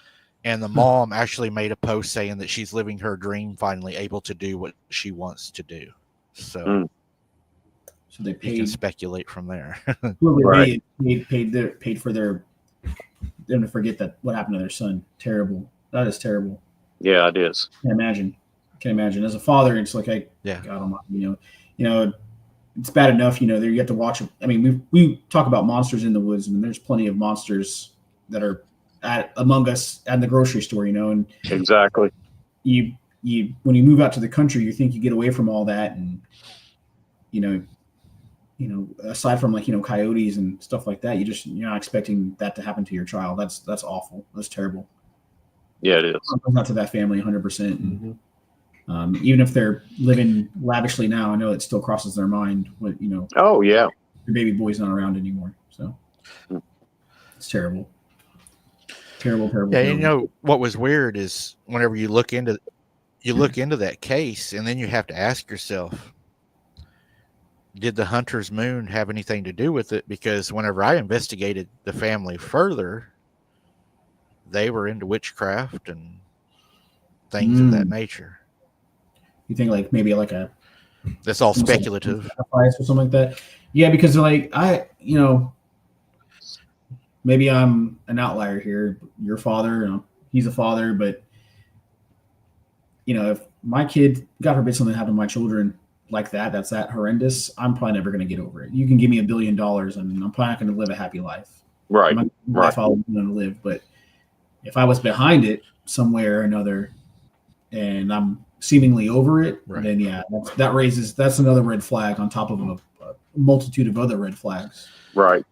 And the mom actually made a post saying that she's living her dream, finally able to do what she wants to do. So they you can speculate from there. Right. Paid for them to forget that what happened to their son. Terrible. That is terrible. Yeah, it is. Can't imagine. As a father, it's like, God Almighty, it's bad enough, you have to watch. We talk about monsters in the woods, and there's plenty of monsters that are among us at the grocery store, and exactly. You when you move out to the country, you think you get away from all that, and aside from coyotes and stuff like that, you're not expecting that to happen to your child. That's awful. That's terrible. Yeah, it is. Not to that family 100%. Mm-hmm. Even if they're living lavishly now, I know it still crosses their mind when, oh yeah, your baby boy's not around anymore. So it's terrible. Terrible. Yeah. Terrible. What was weird is whenever you look into that case, and then you have to ask yourself, did the hunter's moon have anything to do with it? Because whenever I investigated the family further, they were into witchcraft and things of that nature. You think like maybe like a that's all speculative or something like that? Yeah, because like maybe I'm an outlier here. Your father, he's a father, but if my kid, God forbid, something happened to my children like that's that horrendous, I'm probably never going to get over it. You can give me $1 billion, and I'm probably not going to live a happy life. Right. Life I was going to live, but if I was behind it somewhere or another, and I'm seemingly over it, then yeah, that's another red flag on top of a multitude of other red flags. Right.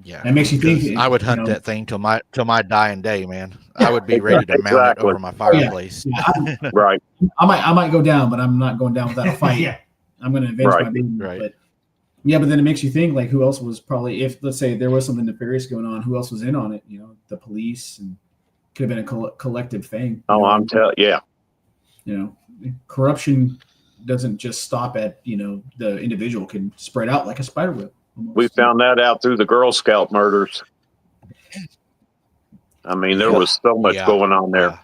Yeah, that makes you think. I would hunt that thing till my dying day, man. I would be ready to mount it over my fireplace. Yeah. Right. I might go down, but I'm not going down without a fight. Yeah. I'm going to avenge my baby. Right. But yeah, but then it makes you think, like, who else was probably, if let's say there was something nefarious going on, who else was in on it? The police, and could have been a collective thing. I'm telling, yeah. Corruption doesn't just stop at the individual; can spread out like a spider web. Almost. We found that out through the Girl Scout murders. I mean, there was so much going on there.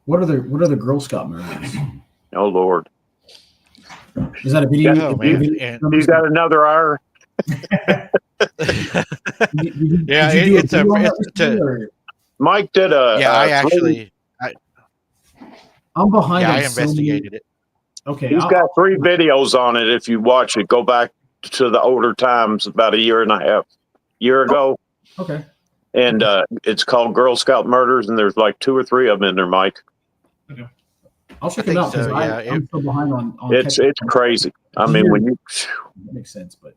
What are the Girl Scout murders? Oh Lord! Is that a video? He's got another hour. Mike did a. Yeah, I'm behind. Yeah, I investigated it. Okay, he's got 3 videos on it. If you watch it, go back to the older times, about a year ago. Okay. And it's called Girl Scout Murders, and there's like 2 or 3 of them in there, Mike. Okay. I'll check it out because I'm so behind on it's crazy. I mean, when you that makes sense, but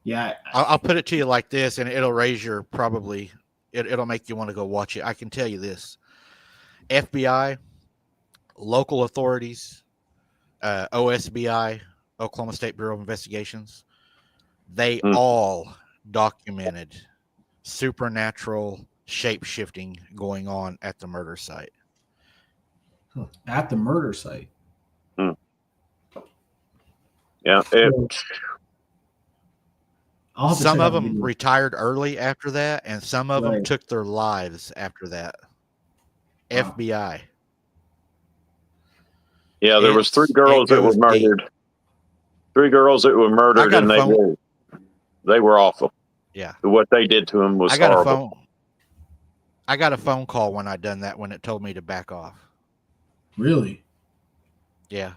yeah, I'll put it to you like this, and it'll raise your it'll make you want to go watch it. I can tell you this: FBI, local authorities, OSBI, Oklahoma State Bureau of Investigations, they all documented supernatural shape-shifting going on at the murder site. At the murder site. Yeah. Some of them retired early after that, and some of them took their lives after that. Wow. FBI. Yeah, there was 3 girls that were murdered. 3 girls that were murdered, and they were awful. Yeah. What they did to them was horrible. I got a phone call when I done that, when it told me to back off. Really? Yeah.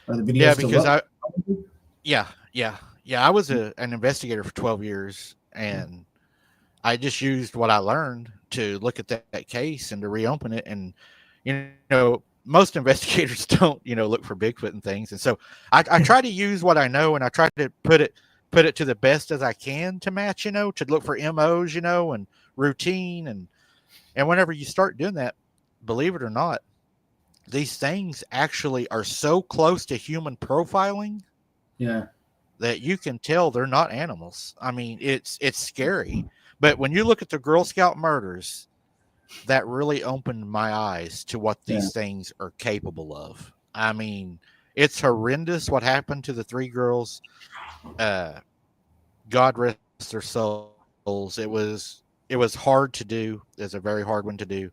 Are the videos because I was an investigator for 12 years, and I just used what I learned to look at that case and to reopen it. And most investigators don't look for Bigfoot and things, and so I try to use what I know, and I try to put it to the best as I can to match, to look for MOs, and routine, and whenever you start doing that, believe it or not, these things actually are so close to human profiling, that you can tell they're not animals. I mean, it's scary, but when you look at the Girl Scout murders, that really opened my eyes to what these things are capable of. I mean, it's horrendous what happened to the 3 girls. God rest their souls. It was hard to do. It's a very hard one to do.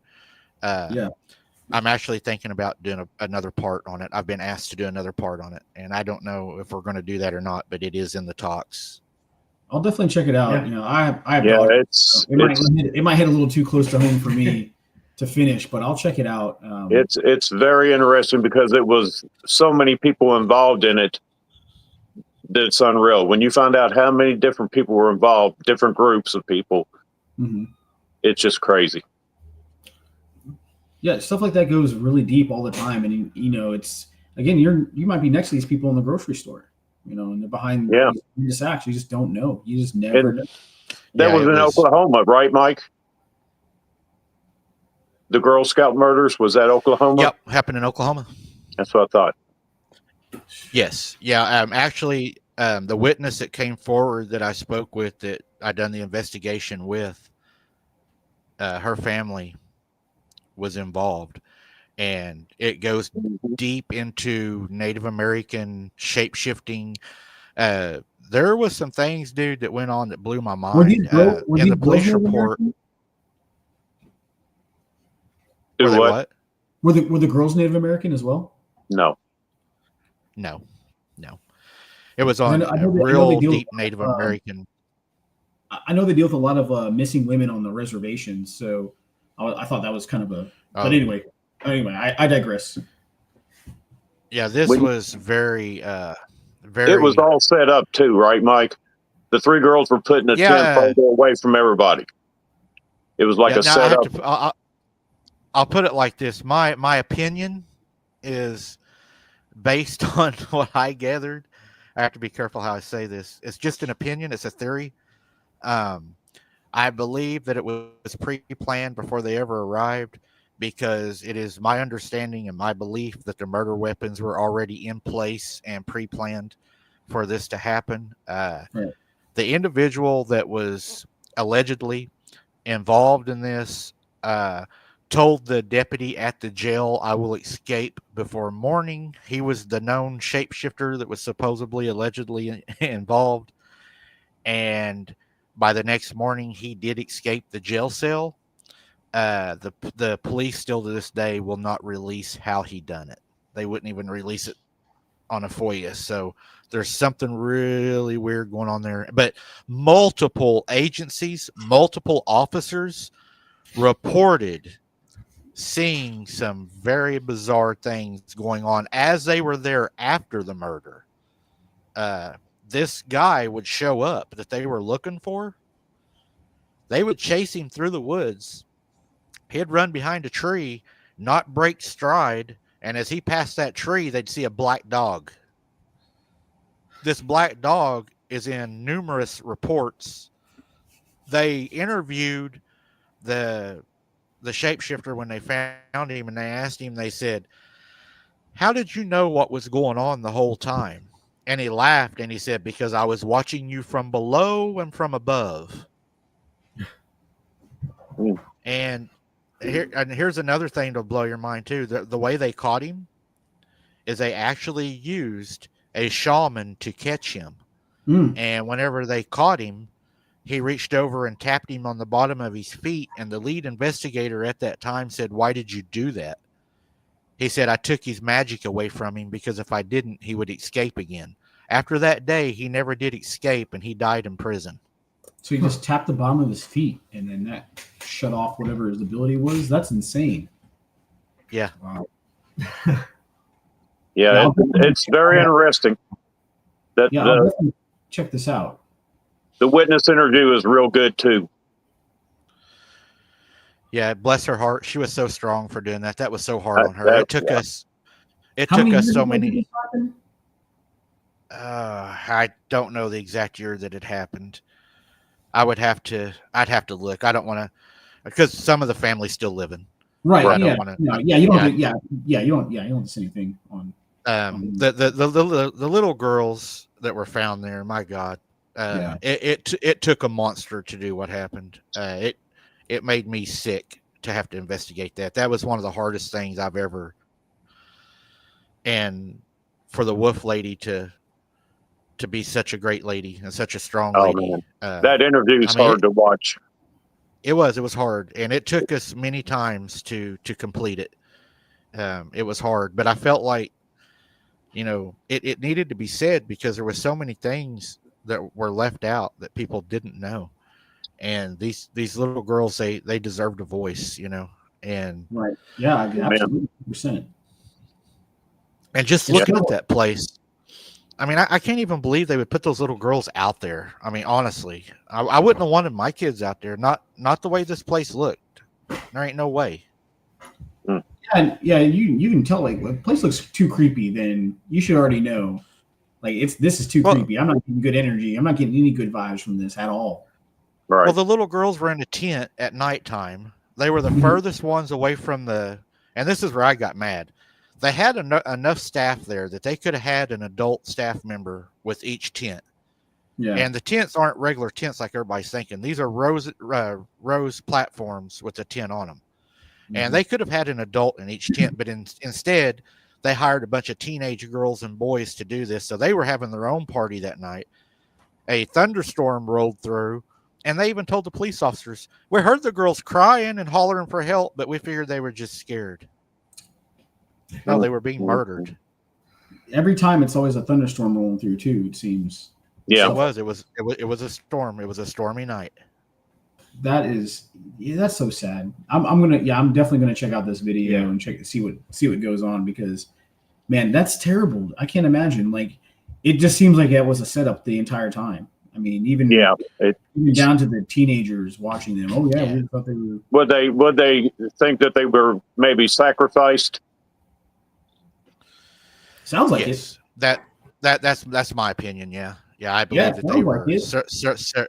I'm actually thinking about doing another part on it. I've been asked to do another part on it, and I don't know if we're going to do that or not, but it is in the talks. I'll definitely check it out. Yeah. It might hit a little too close to home for me to finish, but I'll check it out. It's very interesting because it was so many people involved in it that it's unreal. When you find out how many different people were involved, different groups of people, it's just crazy. Yeah, stuff like that goes really deep all the time, and it's again, you might be next to these people in the grocery store, and they're behind these acts. You just don't know. You just never know. That was in Oklahoma, right, Mike? The Girl Scout murders, was that Oklahoma? Yep, happened in Oklahoma. That's what I thought. Yes, yeah. Actually, the witness that came forward that I spoke with, that I done the investigation with, her family was involved, and it goes deep into Native American shape-shifting. There was some things, dude, that went on that blew my mind. In the police report, were they what? Were the girls Native American as well? No. It was on real deep Native American. I know they deal with a lot of missing women on the reservation, so I thought that was kind of a. But anyway, I digress. Yeah, this was very. It was all set up too, right, Mike? The three girls were put in a tent further away from everybody. It was like a setup. I'll put it like this: my opinion is based on what I gathered. I have to be careful how I say this. It's just an opinion. It's a theory. I believe that it was pre-planned before they ever arrived, because it is my understanding and my belief that the murder weapons were already in place and pre-planned for this to happen. Right. The individual that was allegedly involved in this told the deputy at the jail, "I will escape before morning." He was the known shapeshifter that was supposedly allegedly involved. And by the next morning, he did escape the jail cell. The police still to this day will not release how he done it. They wouldn't even release it on a FOIA. So there's something really weird going on there. But multiple agencies, multiple officers reported seeing some very bizarre things going on as they were there after the murder. This guy would show up that they were looking for. They would chase him through the woods. He'd run behind a tree, not break stride, and as he passed that tree, they'd see a black dog. This black dog is in numerous reports. They interviewed the shapeshifter when they found him, and they asked him, they said, "How did you know what was going on the whole time?" And he laughed and he said, "Because I was watching you from below and from above." And here's another thing to blow your mind too. The way they caught him is they actually used a shaman to catch him. And whenever they caught him, he reached over and tapped him on the bottom of his feet. And the lead investigator at that time said, "Why did you do that?" He said, "I took his magic away from him, because if I didn't, he would escape again." After that day, he never did escape, and he died in prison. So he just tapped the bottom of his feet, and then that shut off whatever his ability was? That's insane. Yeah. Wow. Yeah, it's very interesting. I'll definitely check this out. The witness interview is real good too. Yeah, bless her heart. She was so strong for doing that. That was so hard on her. It took us so many. I don't know the exact year that it happened. I'd have to look. I don't want to, because some of the family's still living. Right. I don't want to. You don't see anything on. The little girls that were found there. My God. It took a monster to do what happened. It made me sick to have to investigate that. That was one of the hardest things I've ever. And for the wolf lady to be such a great lady and such a strong lady. That interview is hard to watch. It was hard, and it took us many times to complete it. It was hard, but I felt like, it needed to be said, because there were so many things that were left out that people didn't know. And these little girls, they deserved a voice, and right. Yeah, absolutely. 100%. And just looking at that place, I mean, I can't even believe they would put those little girls out there. I mean, honestly, I wouldn't have wanted my kids out there. Not the way this place looked. There ain't no way. Yeah, you can tell, like, if a place looks too creepy, then you should already know, like, this is too creepy. I'm not getting good energy. I'm not getting any good vibes from this at all. Right. Well, the little girls were in a tent at nighttime. They were the furthest ones away from and this is where I got mad. They had enough staff there that they could have had an adult staff member with each tent. Yeah. And the tents aren't regular tents like everybody's thinking. These are rose platforms with a tent on them. And they could have had an adult in each tent, but instead they hired a bunch of teenage girls and boys to do this. So they were having their own party that night. A thunderstorm rolled through, and they even told the police officers, we heard the girls crying and hollering for help, but we figured they were just scared. No, they were being murdered. Every time it's always a thunderstorm rolling through too, it seems. Yeah, it was a storm. It was a stormy night. That's so sad. I'm definitely gonna check out this video and see what goes on, because man, that's terrible. I can't imagine. Like, it just seems like it was a setup the entire time. I mean, even down to the teenagers watching them. Oh yeah, we thought they were. Would they think that they were maybe sacrificed? Sounds like it. That's my opinion. Yeah, I believe that they were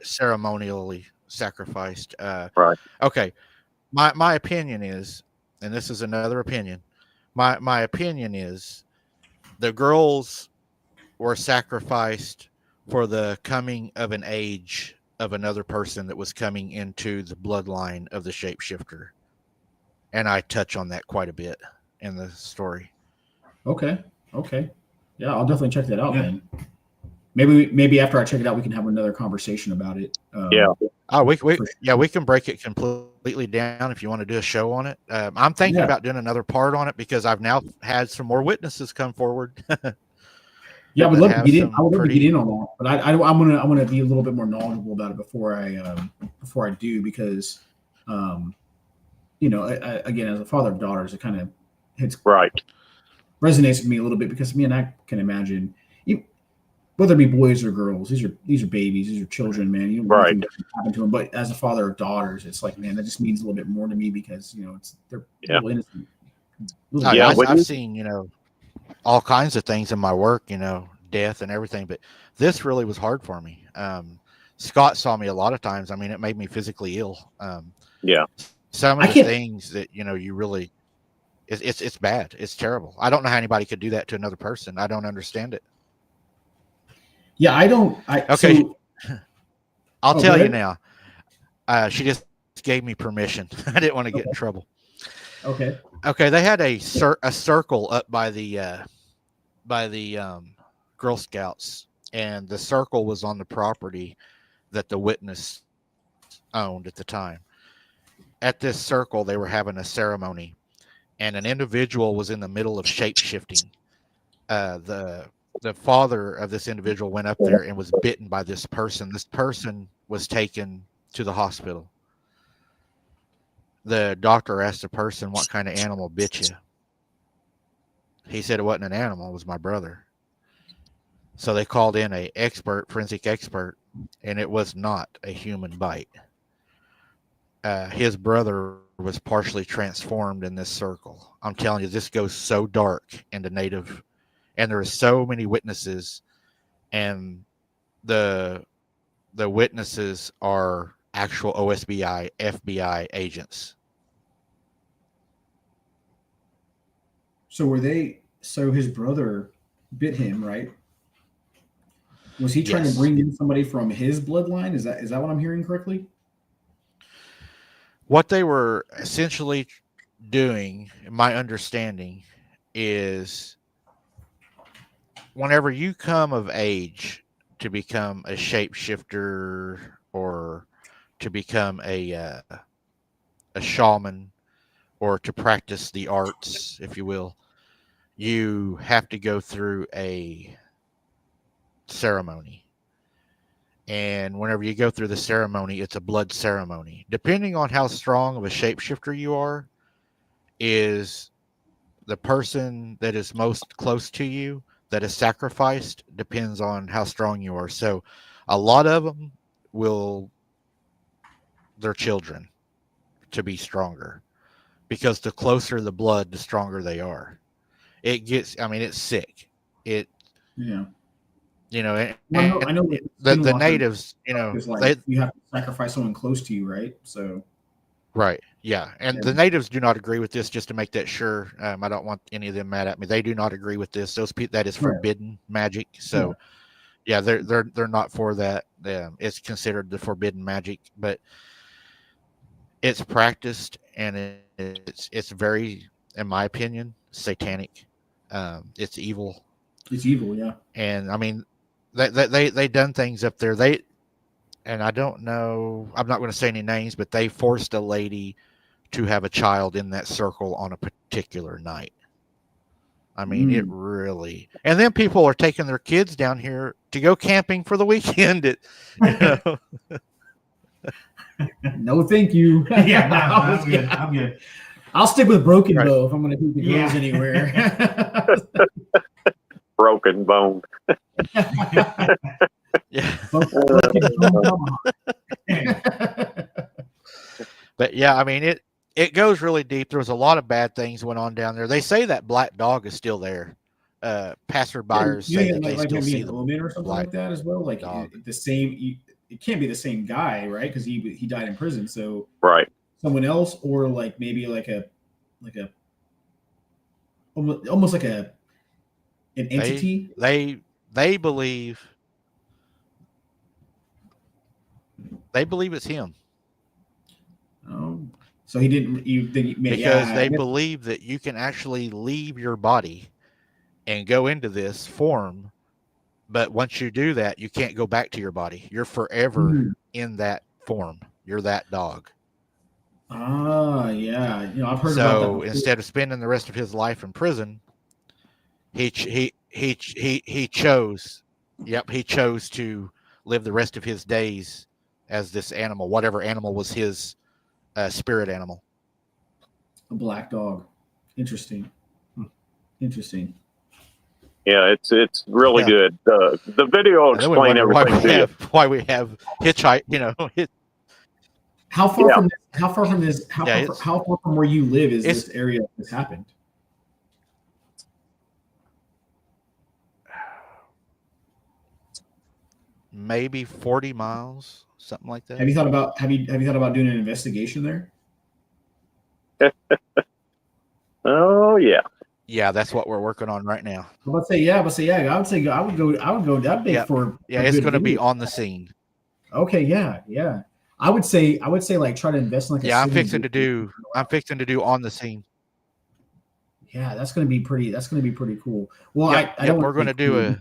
ceremonially sacrificed. Right. Okay. My opinion is, and this is another opinion. My opinion is, the girls were sacrificed for the coming of an age of another person that was coming into the bloodline of the shapeshifter, and I touch on that quite a bit in the story. Okay. Yeah, I'll definitely check that out, man. Maybe after I check it out, we can have another conversation about it. We can break it completely down if you want to do a show on it. I'm thinking about doing another part on it because I've now had some more witnesses come forward. Yeah, I would love to get in. I would love to get in on that, but I'm gonna be a little bit more knowledgeable about it before I do, because again, as a father of daughters, it kind of resonates with me a little bit, because I can imagine, whether it be boys or girls, these are babies, these are children, man. You don't know what happen to them, but as a father of daughters, it's like, man, that just means a little bit more to me, because they're little innocent. I've seen all kinds of things in my work, death and everything, but this really was hard for me. Scott saw me a lot of times. I mean, it made me physically ill. Some of the things that you really, it's bad. It's terrible. I don't know how anybody could do that to another person. I don't understand it. Yeah, I don't. I'll tell you now. She just gave me permission. I didn't want to get in trouble. Okay. They had a circle up by the Girl Scouts, and the circle was on the property that the witness owned at the time. At this circle, they were having a ceremony, and an individual was in the middle of shape-shifting. The father of this individual went up there and was bitten by this person. This person was taken to the hospital. The doctor asked the person, what kind of animal bit you? He said it wasn't an animal, it was my brother. So they called in a forensic expert, and it was not a human bite. His brother was partially transformed in this circle. I'm telling you, this goes so dark into native, and there are so many witnesses, and the witnesses are actual OSBI, FBI agents. So his brother bit him, right? Was he trying to bring in somebody from his bloodline? Is that what I'm hearing correctly? What they were essentially doing, my understanding, is whenever you come of age to become a shapeshifter or to become a shaman or to practice the arts, if you will, you have to go through a ceremony. And whenever you go through the ceremony, it's a blood ceremony. Depending on how strong of a shapeshifter you are, is the person that is most close to you that is sacrificed depends on how strong you are. So a lot of them their children to be stronger, because the closer the blood, the stronger they are. It's sick. I know the natives, you have to sacrifice someone close to you, right? So, right. Yeah. And the natives do not agree with this, just to make that sure. I don't want any of them mad at me. They do not agree with this. Those people, that is forbidden magic. So they're not for that. It's considered the forbidden magic, but it's practiced and it's very, in my opinion, satanic. It's evil. It's evil, yeah. And I mean, they done things up there. And I don't know, I'm not going to say any names, but they forced a lady to have a child in that circle on a particular night. I mean, it really, and then people are taking their kids down here to go camping for the weekend. No, thank you. Yeah, no, I'm good. I'm good. I'll stick with Broken Bow if I'm going to take the girls anywhere. Broken Bone. Yeah. But yeah, I mean, it goes really deep. There was a lot of bad things went on down there. They say that black dog is still there. Passerbyers say that they still see the Omen or something like that as well. Like the same, it can't be the same guy, right? Because he died in prison. So right, someone else, or like maybe like a almost like an entity. They believe it's him. Oh, so he didn't. Because they believe that you can actually leave your body and go into this form, but once you do that, you can't go back to your body. You're forever in that form. You're that dog. Ah, yeah. I've heard about that. So instead of spending the rest of his life in prison, he chose. Yep, he chose to live the rest of his days as this animal, whatever animal was his spirit animal. A black dog. Interesting. Interesting. Yeah, it's really good. The video will explain everything. Why we have hitchhike, How far from this? How far from where you live is this area this happened? Maybe 40 miles, something like that. Have you thought about doing an investigation there? Oh yeah. Yeah, that's what we're working on right now. I would say I would go that big for. Yeah, it's going to be on the scene. Okay, yeah. I would say like try to invest in like. Yeah, I'm fixing to do on the scene. Yeah, that's going to be pretty. That's going to be pretty cool. Well, I we're going to do a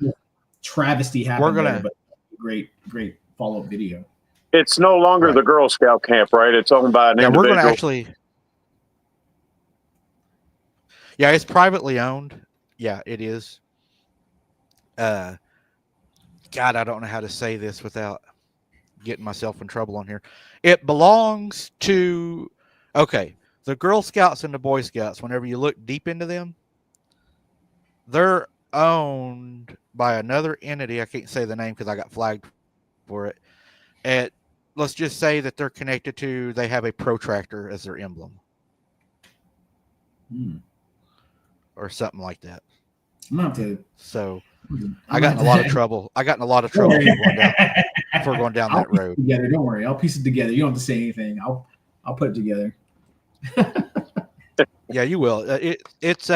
travesty happen there, but great follow-up video. It's no longer the Girl Scout camp, right? It's owned by an individual. We're going to actually. Yeah, it's privately owned. Yeah, it is. God, I don't know how to say this without getting myself in trouble on here. It belongs to, the Girl Scouts and the Boy Scouts, whenever you look deep into them, they're owned by another entity. I can't say the name because I got flagged for it. Let's just say that they're connected to, they have a protractor as their emblem. Or something like that. So I got in a lot of trouble. Before going down that road. Together, don't worry. I'll piece it together. You don't have to say anything. I'll put it together. Yeah, you will. It's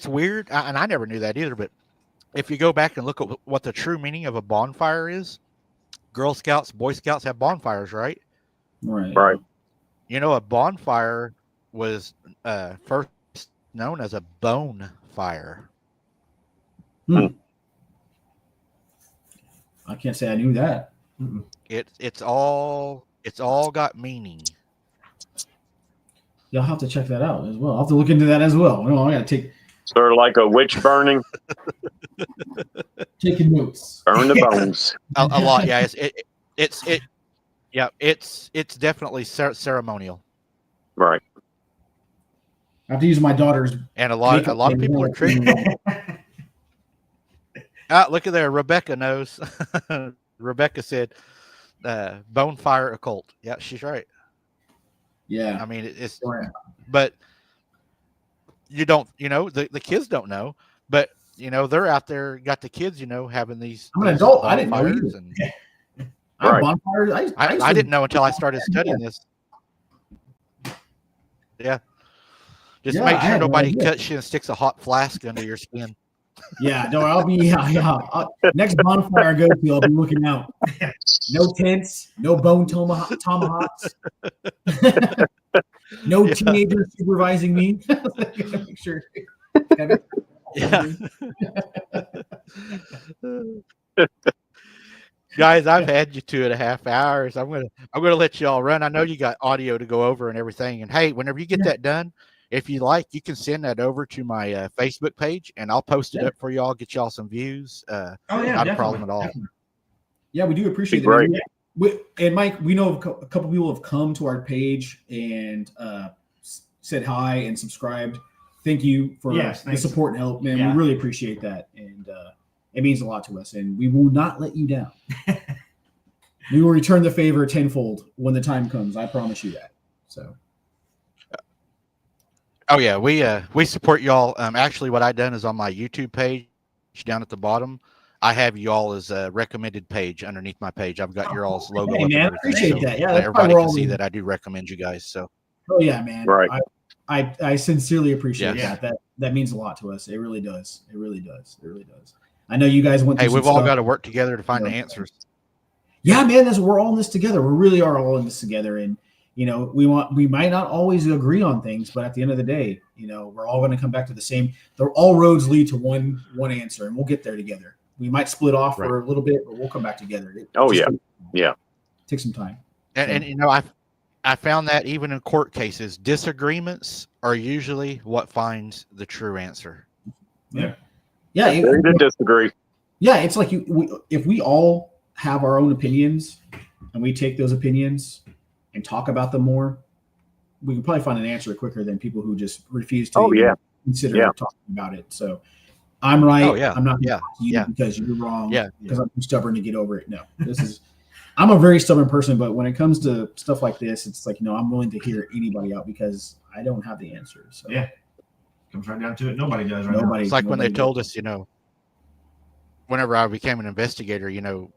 weird, and I never knew that either. But if you go back and look at what the true meaning of a bonfire is, Girl Scouts, Boy Scouts have bonfires, right? Right. A bonfire was first known as a bone fire. I can't say I knew that. It's all got meaning. You'll have to check that out as well. I'll have to look into that as well. I gotta take sort of like a witch burning. Taking notes. Burn the bones. a lot, yeah. It's definitely ceremonial. Right. I have to use my daughter's, and a lot of people are triggered. Look at there. Rebecca knows. Rebecca said, bonfire occult. Yeah, she's right. Yeah. I mean, it's, but you don't, the kids don't know, but they're out there, got the kids, having these. I'm an adult. I didn't know either. Right. I didn't know until I started studying this. Yeah. Just make sure nobody cuts you and sticks a hot flask under your skin. Yeah, no, I'll be next bonfire I go to, I'll be looking out. No tents, no bone tomahawks, no teenagers supervising me. Make sure. Yeah. Guys, I've had you 2.5 hours. I'm gonna let you all run. I know you got audio to go over and everything. And hey, whenever you get that done, if you like, you can send that over to my Facebook page, and I'll post it up for y'all. Get y'all some views. Not a problem at all. Definitely. Yeah, we do appreciate it. And Mike, we know a couple people have come to our page and said hi and subscribed. Thank you for the support and help, man. We really appreciate that, and it means a lot to us. And we will not let you down. We will return the favor tenfold when the time comes. I promise you that. So. Oh yeah, we support y'all. Actually, what I done is on my YouTube page down at the bottom, I have y'all as a recommended page underneath my page. I've got your all's logo. Hey man, appreciate that. Yeah, everybody can see that I do recommend you guys. So. Oh yeah, man. Right. I sincerely appreciate that. That means a lot to us. It really does. It really does. It really does. I know you guys went through we've all got to work together to find the answers. Yeah, man, we're all in this together. We really are all in this together. And we might not always agree on things, but at the end of the day, we're all going to come back to the same. All roads lead to one answer, and we'll get there together. We might split off for a little bit, but we'll come back together. Take some time. And I found that even in court cases, disagreements are usually what finds the true answer. Yeah. Agree to disagree. Yeah, it's like if we all have our own opinions and we take those opinions and talk about them more, we can probably find an answer quicker than people who just refuse to consider talking about it. So I'm right. I'm not going to you because you're wrong. Because I'm too stubborn to get over it. No, I'm a very stubborn person, but when it comes to stuff like this, it's like, I'm willing to hear anybody out because I don't have the answers. So. Yeah. Comes right down to it. Nobody does right now. It's like when they told us, whenever I became an investigator,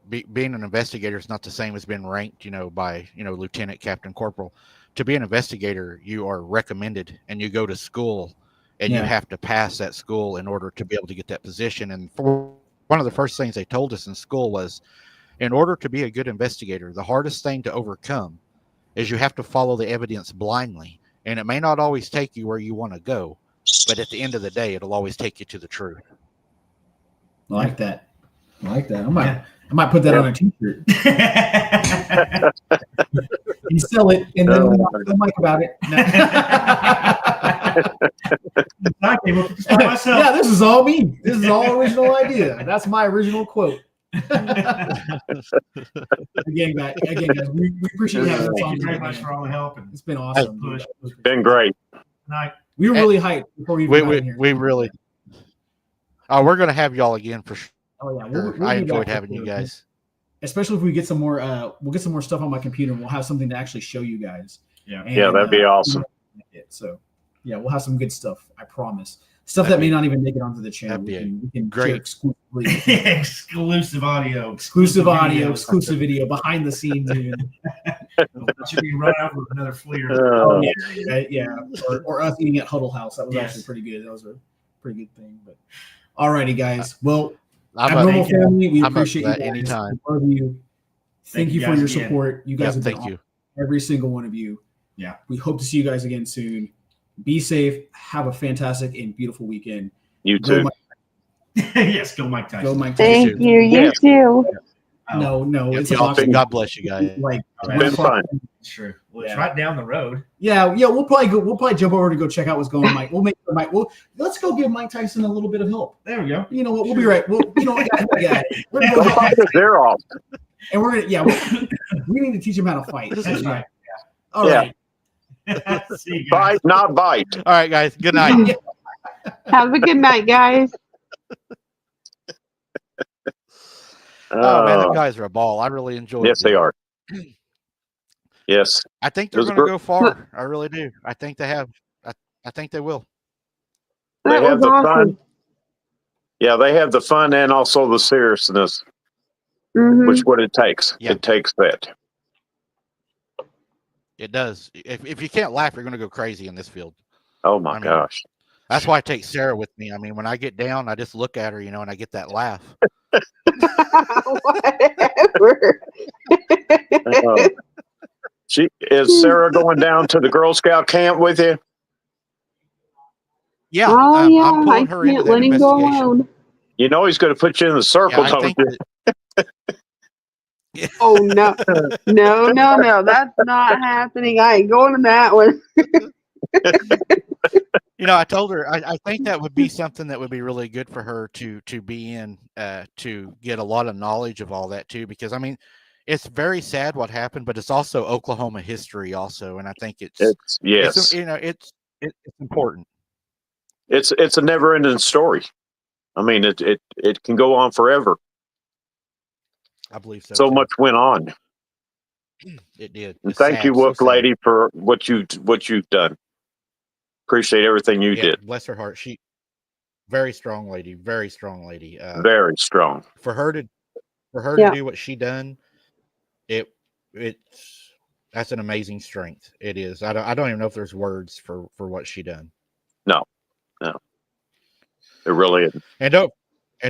being an investigator is not the same as being ranked, by, lieutenant, captain, corporal. To be an investigator, you are recommended and you go to school and you have to pass that school in order to be able to get that position. And for one of the first things they told us in school was, in order to be a good investigator, the hardest thing to overcome is you have to follow the evidence blindly. And it may not always take you where you want to go, but at the end of the day, it'll always take you to the truth. I like that. I might put that on a t-shirt. You sell it and then we'll talk to Mike about it. I came up with this by myself. Yeah, this is all me. This is all original idea. That's my original quote. Again, guys, we appreciate having us on. Thank you very much for all the help. It's been awesome. It's been great. We were really hyped before we really. Oh, we're gonna have y'all again for sure. Oh yeah, we'll I enjoyed having you guys. Especially if we get some more. We'll get some more stuff on my computer, and we'll have something to actually show you guys. Yeah, that'd be awesome. So, we'll have some good stuff. I promise. Stuff that may not even make it onto the channel. We can great exclusively. Exclusive audio, exclusive video, behind the scenes. Even. Should be run out with another fleer. Or us eating at Huddle House. That was actually pretty good. That was a pretty good thing. But alrighty, guys. Well, Abnormal family, we appreciate you guys. Anytime. We love you. Thank you for your support. You guys have been awesome. Every single one of you. Yeah. We hope to see you guys again soon. Be safe. Have a fantastic and beautiful weekend. You too. Yes, go Mike Tyson. Go Mike Tyson. Thank you. You too. No, it's God bless you guys. It's been fun. Sure. Well, it's right down the road. Yeah. We'll probably jump over to go check out what's going on, Mike. We'll make Mike. Let's go give Mike Tyson a little bit of help. There we go. You know what? We'll be right. We're gonna go. They're off. And we're gonna. We need to teach him how to fight. That's right. All right. See you guys. Bite, not bite. All right, guys. Good night. Have a good night, guys. Oh man, them guys are a ball. I really enjoyed it. Yes, they are. Yes. I think they're going to go far. I really do. I think they have. I think they will. They have the fun. Yeah, they have the fun and also the seriousness, which what it takes. Yeah. It takes that. It does. If you can't laugh, you're going to go crazy in this field. Oh my gosh. That's why I take Sarah with me. I mean, when I get down, I just look at her, and I get that laugh. Whatever. Is Sarah going down to the Girl Scout camp with you? Yeah. Oh yeah, I'm pulling I her into can't that let him go investigation. alone. You know he's going to put you in the circle, Yeah, I don't think you? Oh no, no, that's not happening. I ain't going to that one. I told her I think that would be something that would be really good for her to be in, to get a lot of knowledge of all that too, because I mean, it's very sad what happened, but it's also Oklahoma history also, and I think it's important. It's a never ending story. I mean, it can go on forever. I believe so. So too. much went on. It did. And thank you, Wolf Lady, for what you've done. Appreciate everything you did. Bless her heart. She very strong lady. Very strong lady. Very strong. For her to do what she done, that's an amazing strength. It is. I don't even know if there's words for what she done. No. It really isn't. And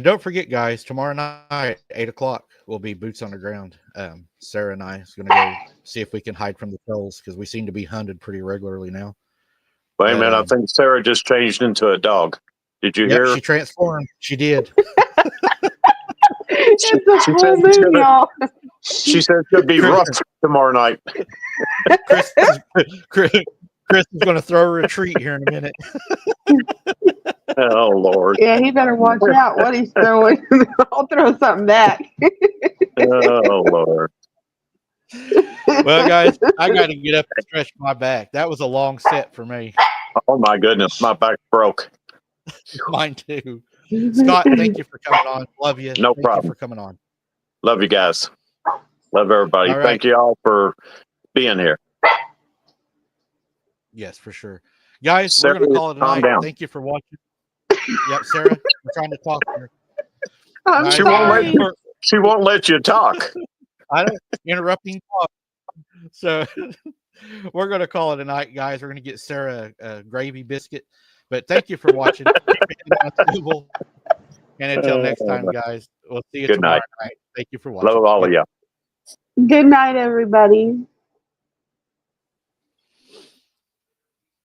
don't forget, guys, tomorrow night, 8:00, will be boots on the ground. Sarah and I is going to go see if we can hide from the trolls, because we seem to be hunted pretty regularly now. Wait a minute, I think Sarah just changed into a dog. Did you hear her? She transformed. She did. It's a full moon, y'all. She said it could be rough tomorrow night. Chris is going to throw her a treat here in a minute. Oh, Lord. Yeah, he better watch out what he's throwing. I'll throw something back. Oh, Lord. Well, guys, I got to get up and stretch my back. That was a long set for me. Oh, my goodness. My back broke. Mine too. Scott, thank you for coming on. Love you. No problem. Thank you for coming on. Love you guys. Love everybody. Right. Thank you all for being here. Yes, for sure. Guys, Sarah, we're going to call it a night. down. Thank you for watching. Yep, Sarah, I'm trying to talk to her. I'm sorry. She won't let you talk. I don't interrupting talk. So we're going to call it a night, guys. We're going to get Sarah a gravy biscuit. But thank you for watching. And until next time, guys, we'll see you tomorrow night. Thank you for watching. Love all of you. Good night, everybody.